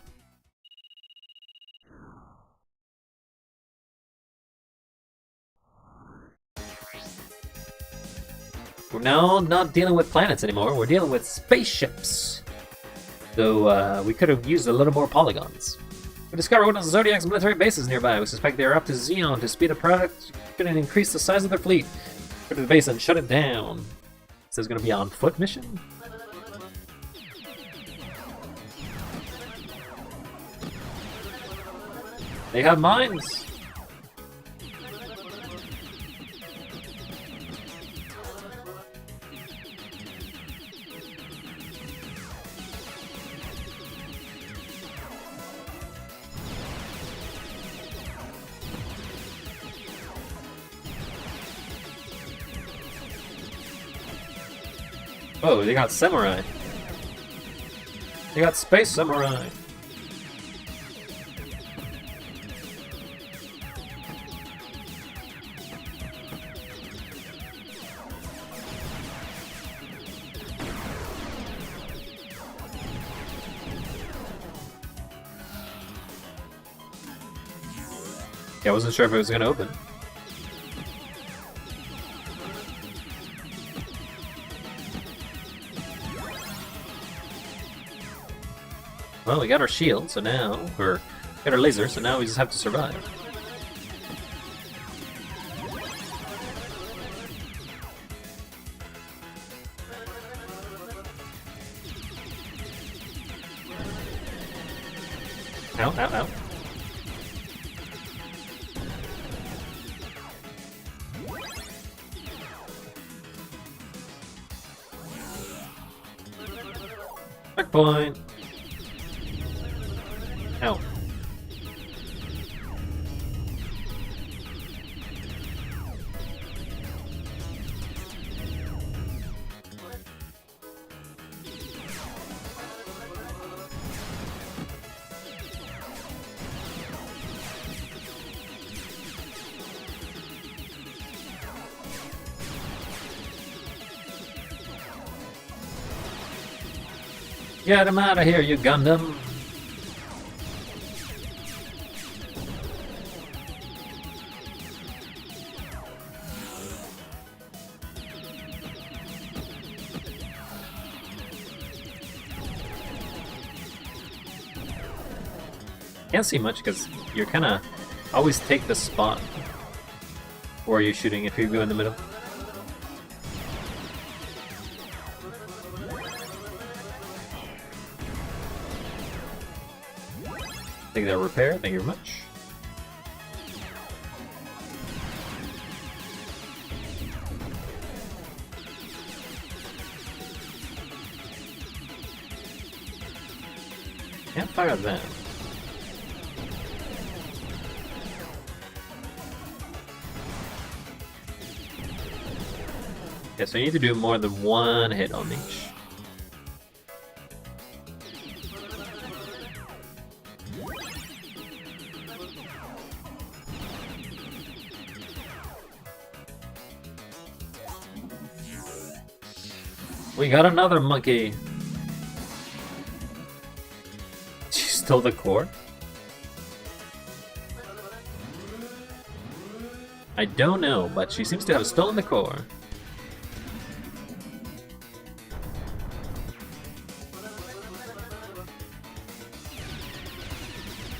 Speaker 1: We're now not dealing with planets anymore, we're dealing with spaceships. So we could have used a little more polygons. We discovered one of the Zodiac's military bases nearby. We suspect they are up to Xeon to speed up production and increase the size of their fleet. Go to the base and shut it down. It says it's going to be on foot mission? They have mines! Oh, they got samurai. They got space samurai. Yeah, I wasn't sure if it was gonna open. Well, we got our shield, so now we're got our laser, so now we just have to survive. Ow, ow, ow. Checkpoint. Ow. Get him out of here, you Gundam! Can't see much because you're kind of always take the spot where you're shooting if you go in the middle. Take that repair, thank you very much. Can't fire that. Okay, so you need to do more than one hit on each. We got another monkey. She stole the core? I don't know, but she seems to have stolen the core.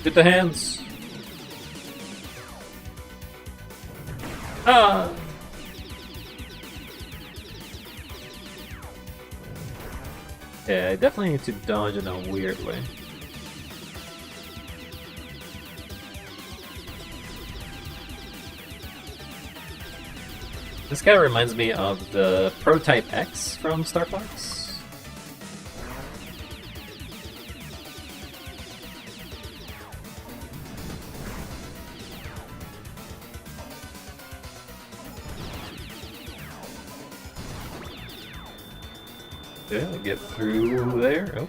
Speaker 1: Get the hands! Ah! Yeah, I definitely need to dodge in a weird way. This guy reminds me of the Prototype X from Star Fox. Yeah, get through there. Oh.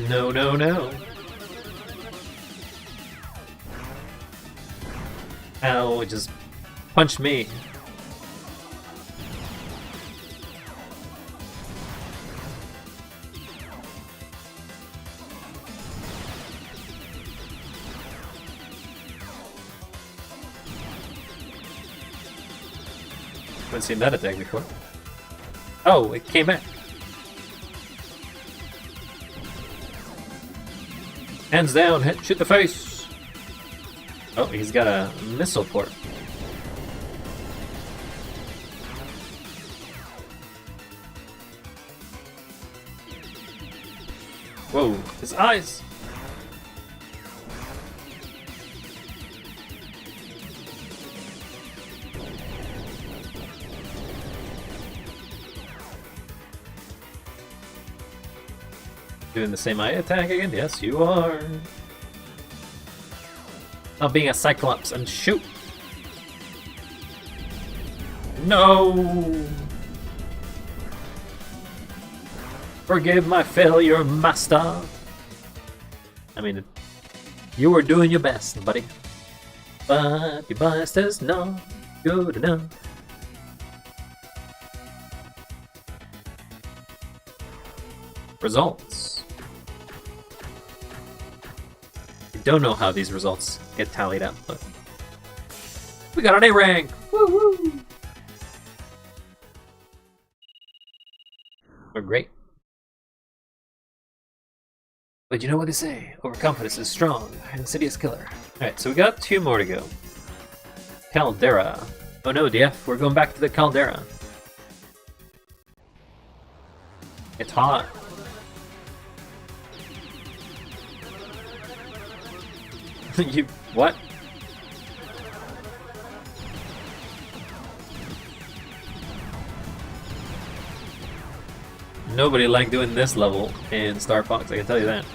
Speaker 1: No, no, no. Ow, it just punched me. Haven't seen that attack before. Oh, it came back. Hands down, shoot the face. Oh, he's got a missile port. Whoa, his eyes. Doing the same eye attack again? Yes, you are. Not being a Cyclops and shoot. No. Forgive my failure, master. I mean, you were doing your best, buddy. But your best is not good enough. Results. Don't know how these results get tallied up, but we got an A rank! Woohoo! We're great. But you know what they say, overconfidence is strong, insidious killer. Alright, so we got 2 more to go. Caldera. Oh no, DF, we're going back to the Caldera. It's hot. You what? Nobody liked doing this level in Star Fox, I can tell you that.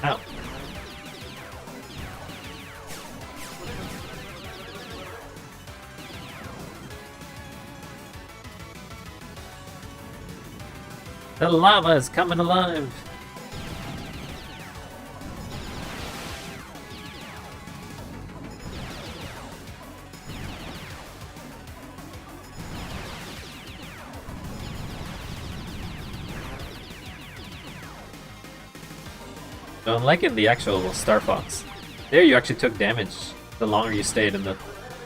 Speaker 1: Ow. The lava is coming alive. So unlike in the actual Star Fox, there you actually took damage the longer you stayed in the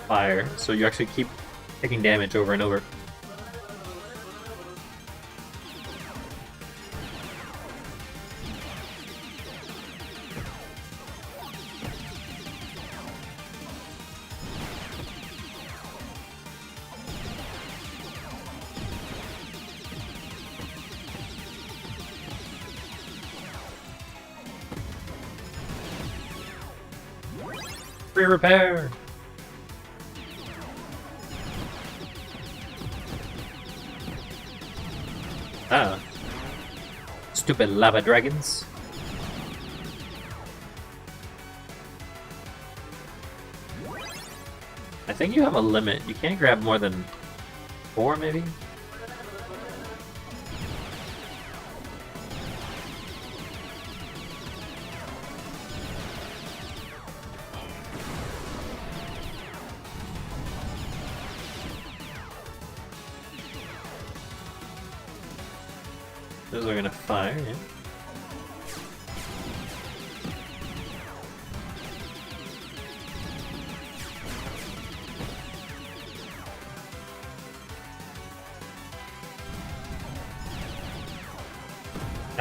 Speaker 1: fire, so you actually keep taking damage over and over. Free repair! Ah. Stupid lava dragons. I think you have a limit. You can't grab more than 4, maybe? Those are gonna fire, yeah.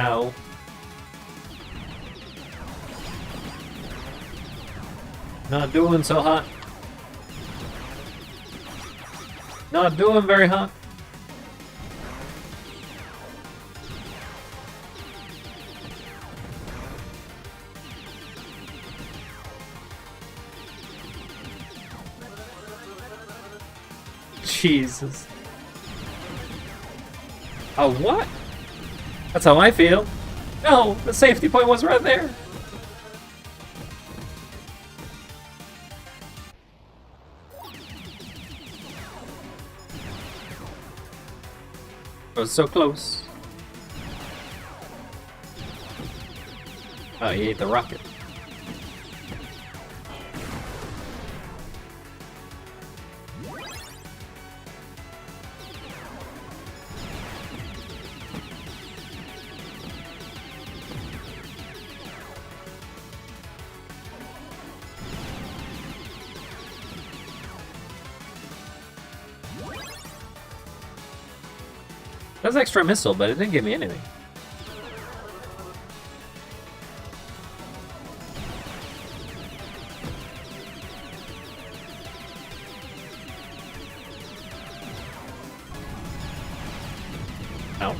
Speaker 1: Ow. Not doing so hot. Not doing very hot. Jesus. Oh, what? That's how I feel. No, the safety point was right there. I was so close. Oh, he ate the rocket. That's extra missile, but it didn't give me anything. Ow.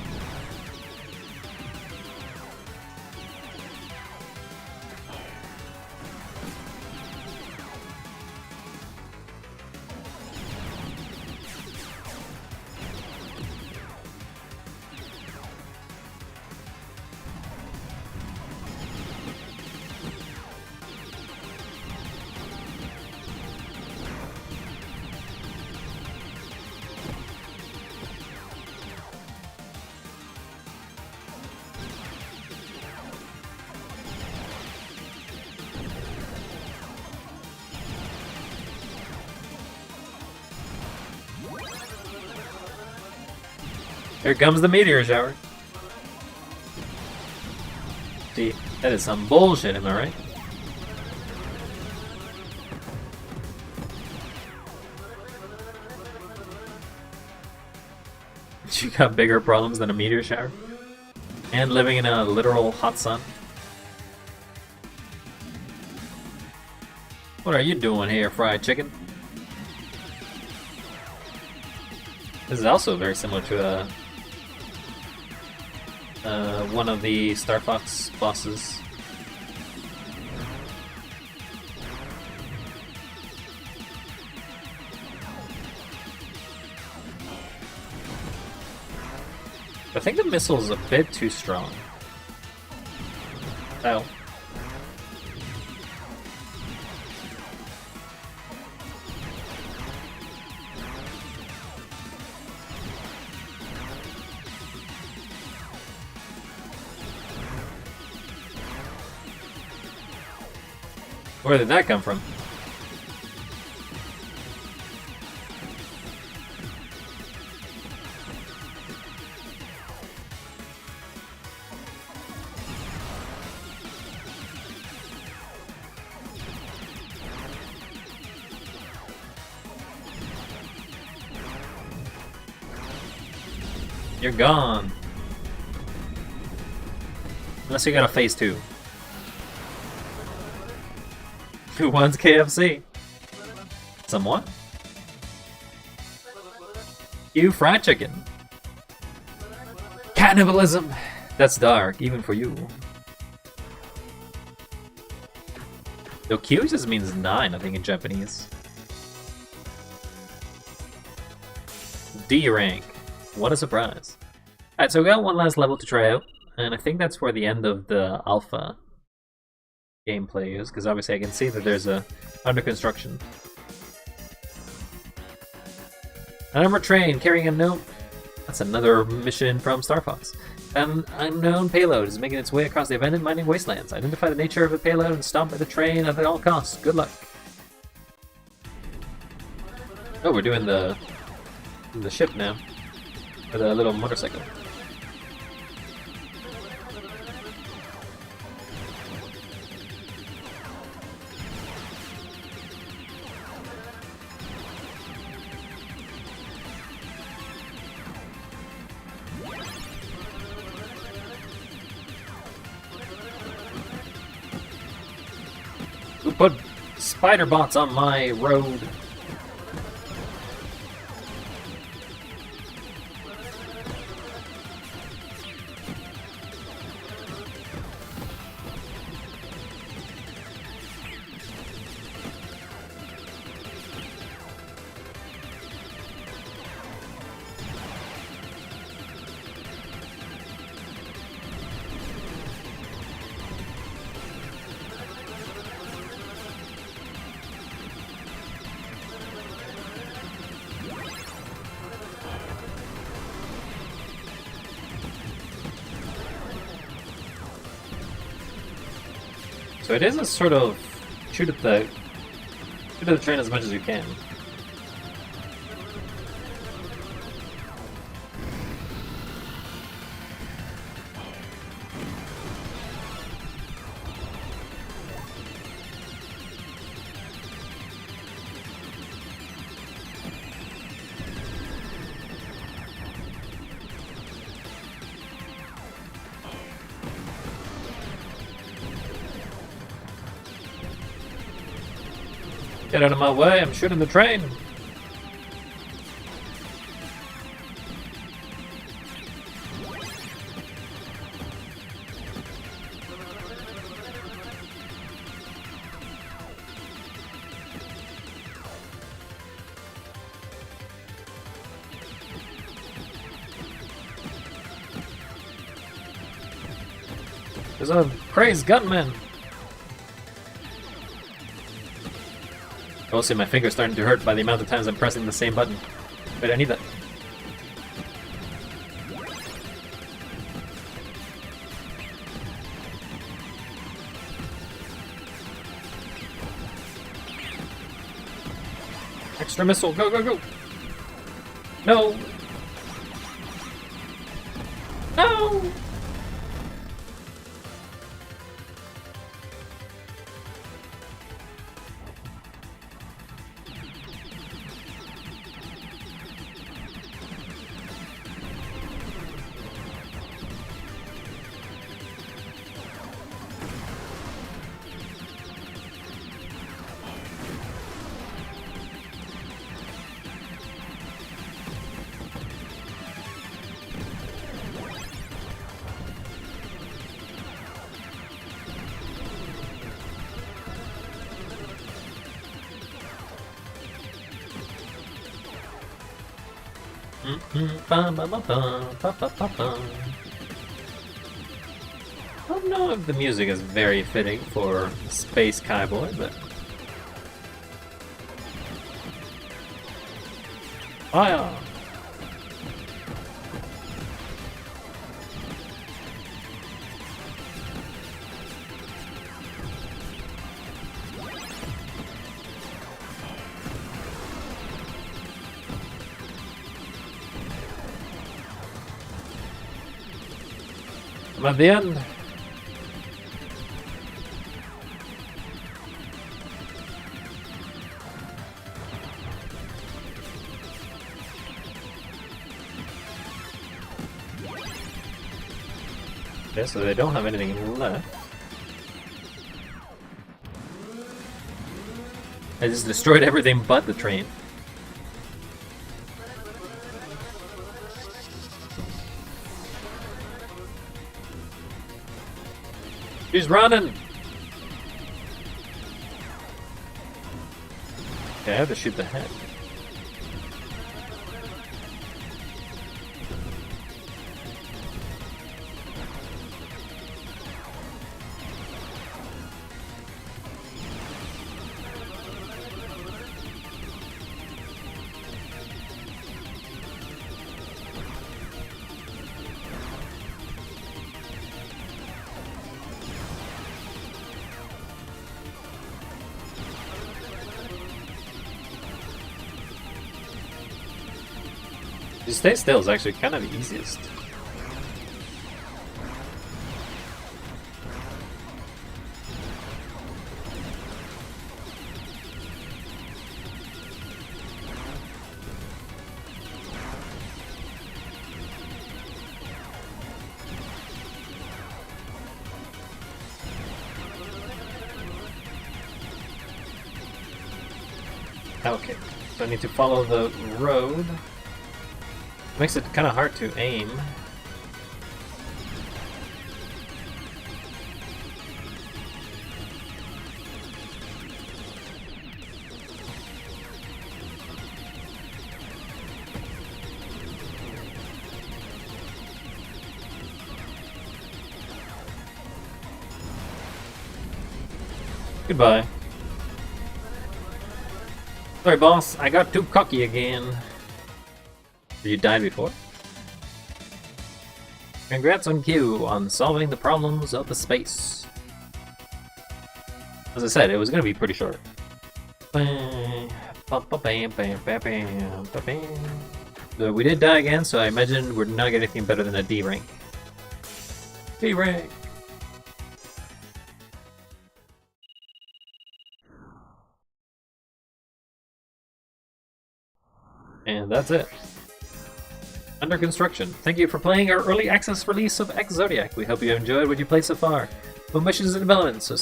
Speaker 1: Here comes the meteor shower. See, that is some bullshit, am I right? You got bigger problems than a meteor shower? And living in a literal hot sun? What are you doing here, fried chicken? This is also very similar to one of the Star Fox bosses. I think the missile is a bit too strong. Oh. Where did that come from? You're gone. Unless you got a phase 2. Who wants KFC? Someone? You fried chicken. Cannibalism! That's dark, even for you. Though Q just means 9, I think, in Japanese. D rank. What a surprise. Alright, so we got one last level to try out, and I think that's where the end of the alpha gameplay is, because obviously I can see that there's a under construction. An armored train carrying a note. That's another mission from Star Fox. An unknown payload is making its way across the abandoned mining wastelands. Identify the nature of the payload and stop by the train at all costs. Good luck. Oh, we're doing the ship now. With a little motorcycle. Who put spider bots on my road? So it is a sort of shoot at the train as much as you can. Get out of my way, I'm shooting the train! There's a crazed gunman! Also, my finger's starting to hurt by the amount of times I'm pressing the same button. Wait, I need that. Extra missile, go, go, go! No! No! I don't know if the music is very fitting for Space Cowboy, but fire! I'm at the end. Okay, so they don't have anything left. I just destroyed everything but the train. She's running! Okay, I have to shoot the head. To stay still is actually kind of the easiest. Okay, so I need to follow the road. Makes it kind of hard to aim. Goodbye. Sorry, boss. I got too cocky again. Did you die before? Congrats on Q on solving the problems of the space. As I said, it was going to be pretty short. So we did die again, so I imagine we're not getting anything better than a D rank. D rank! And that's it. Under construction. Thank you for playing our early access release of Ex-Zodiac. We hope you enjoyed what you played so far. But missions in development, so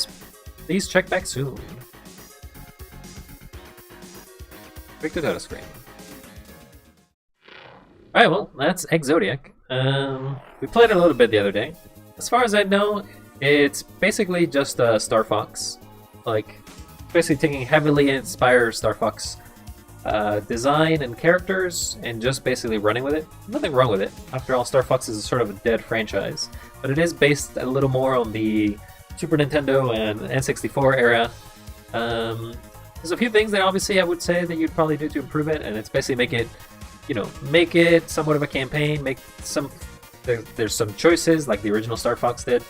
Speaker 1: please check back soon. Quick to data screen. Alright, well, that's Ex-Zodiac. We played it a little bit the other day. As far as I know, it's basically just a Star Fox. Like, basically taking heavily inspired Star Fox design and characters and just basically running with it. Nothing wrong with it. After all, Star Fox is sort of a dead franchise. But it is based a little more on the Super Nintendo and N64 era. There's a few things that obviously I would say that you'd probably do to improve it, and it's basically make it somewhat of a campaign, there's some choices like the original Star Fox did.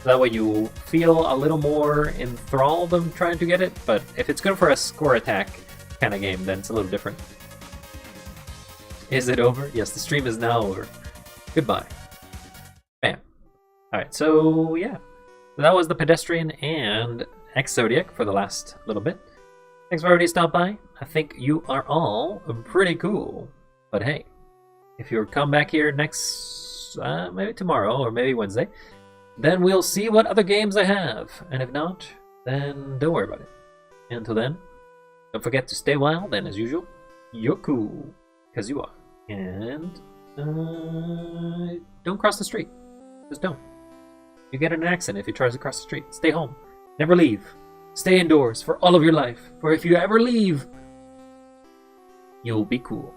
Speaker 1: That way you feel a little more enthralled of trying to get it, but if it's good for a score attack kind of game, then it's a little different. Is it over? Yes, the stream is now over. Goodbye. Bam. Alright, so yeah. That was the Pedestrian and Ex-Zodiac for the last little bit. Thanks for everybody stopped by. I think you are all pretty cool. But hey, if you come back here next, maybe tomorrow or maybe Wednesday, then we'll see what other games I have. And if not, then don't worry about it. Until then, don't forget to stay wild, and as usual, you're cool. Because you are. And don't cross the street. Just don't. You get in an accident if you try to cross the street. Stay home. Never leave. Stay indoors for all of your life. For if you ever leave, you'll be cool.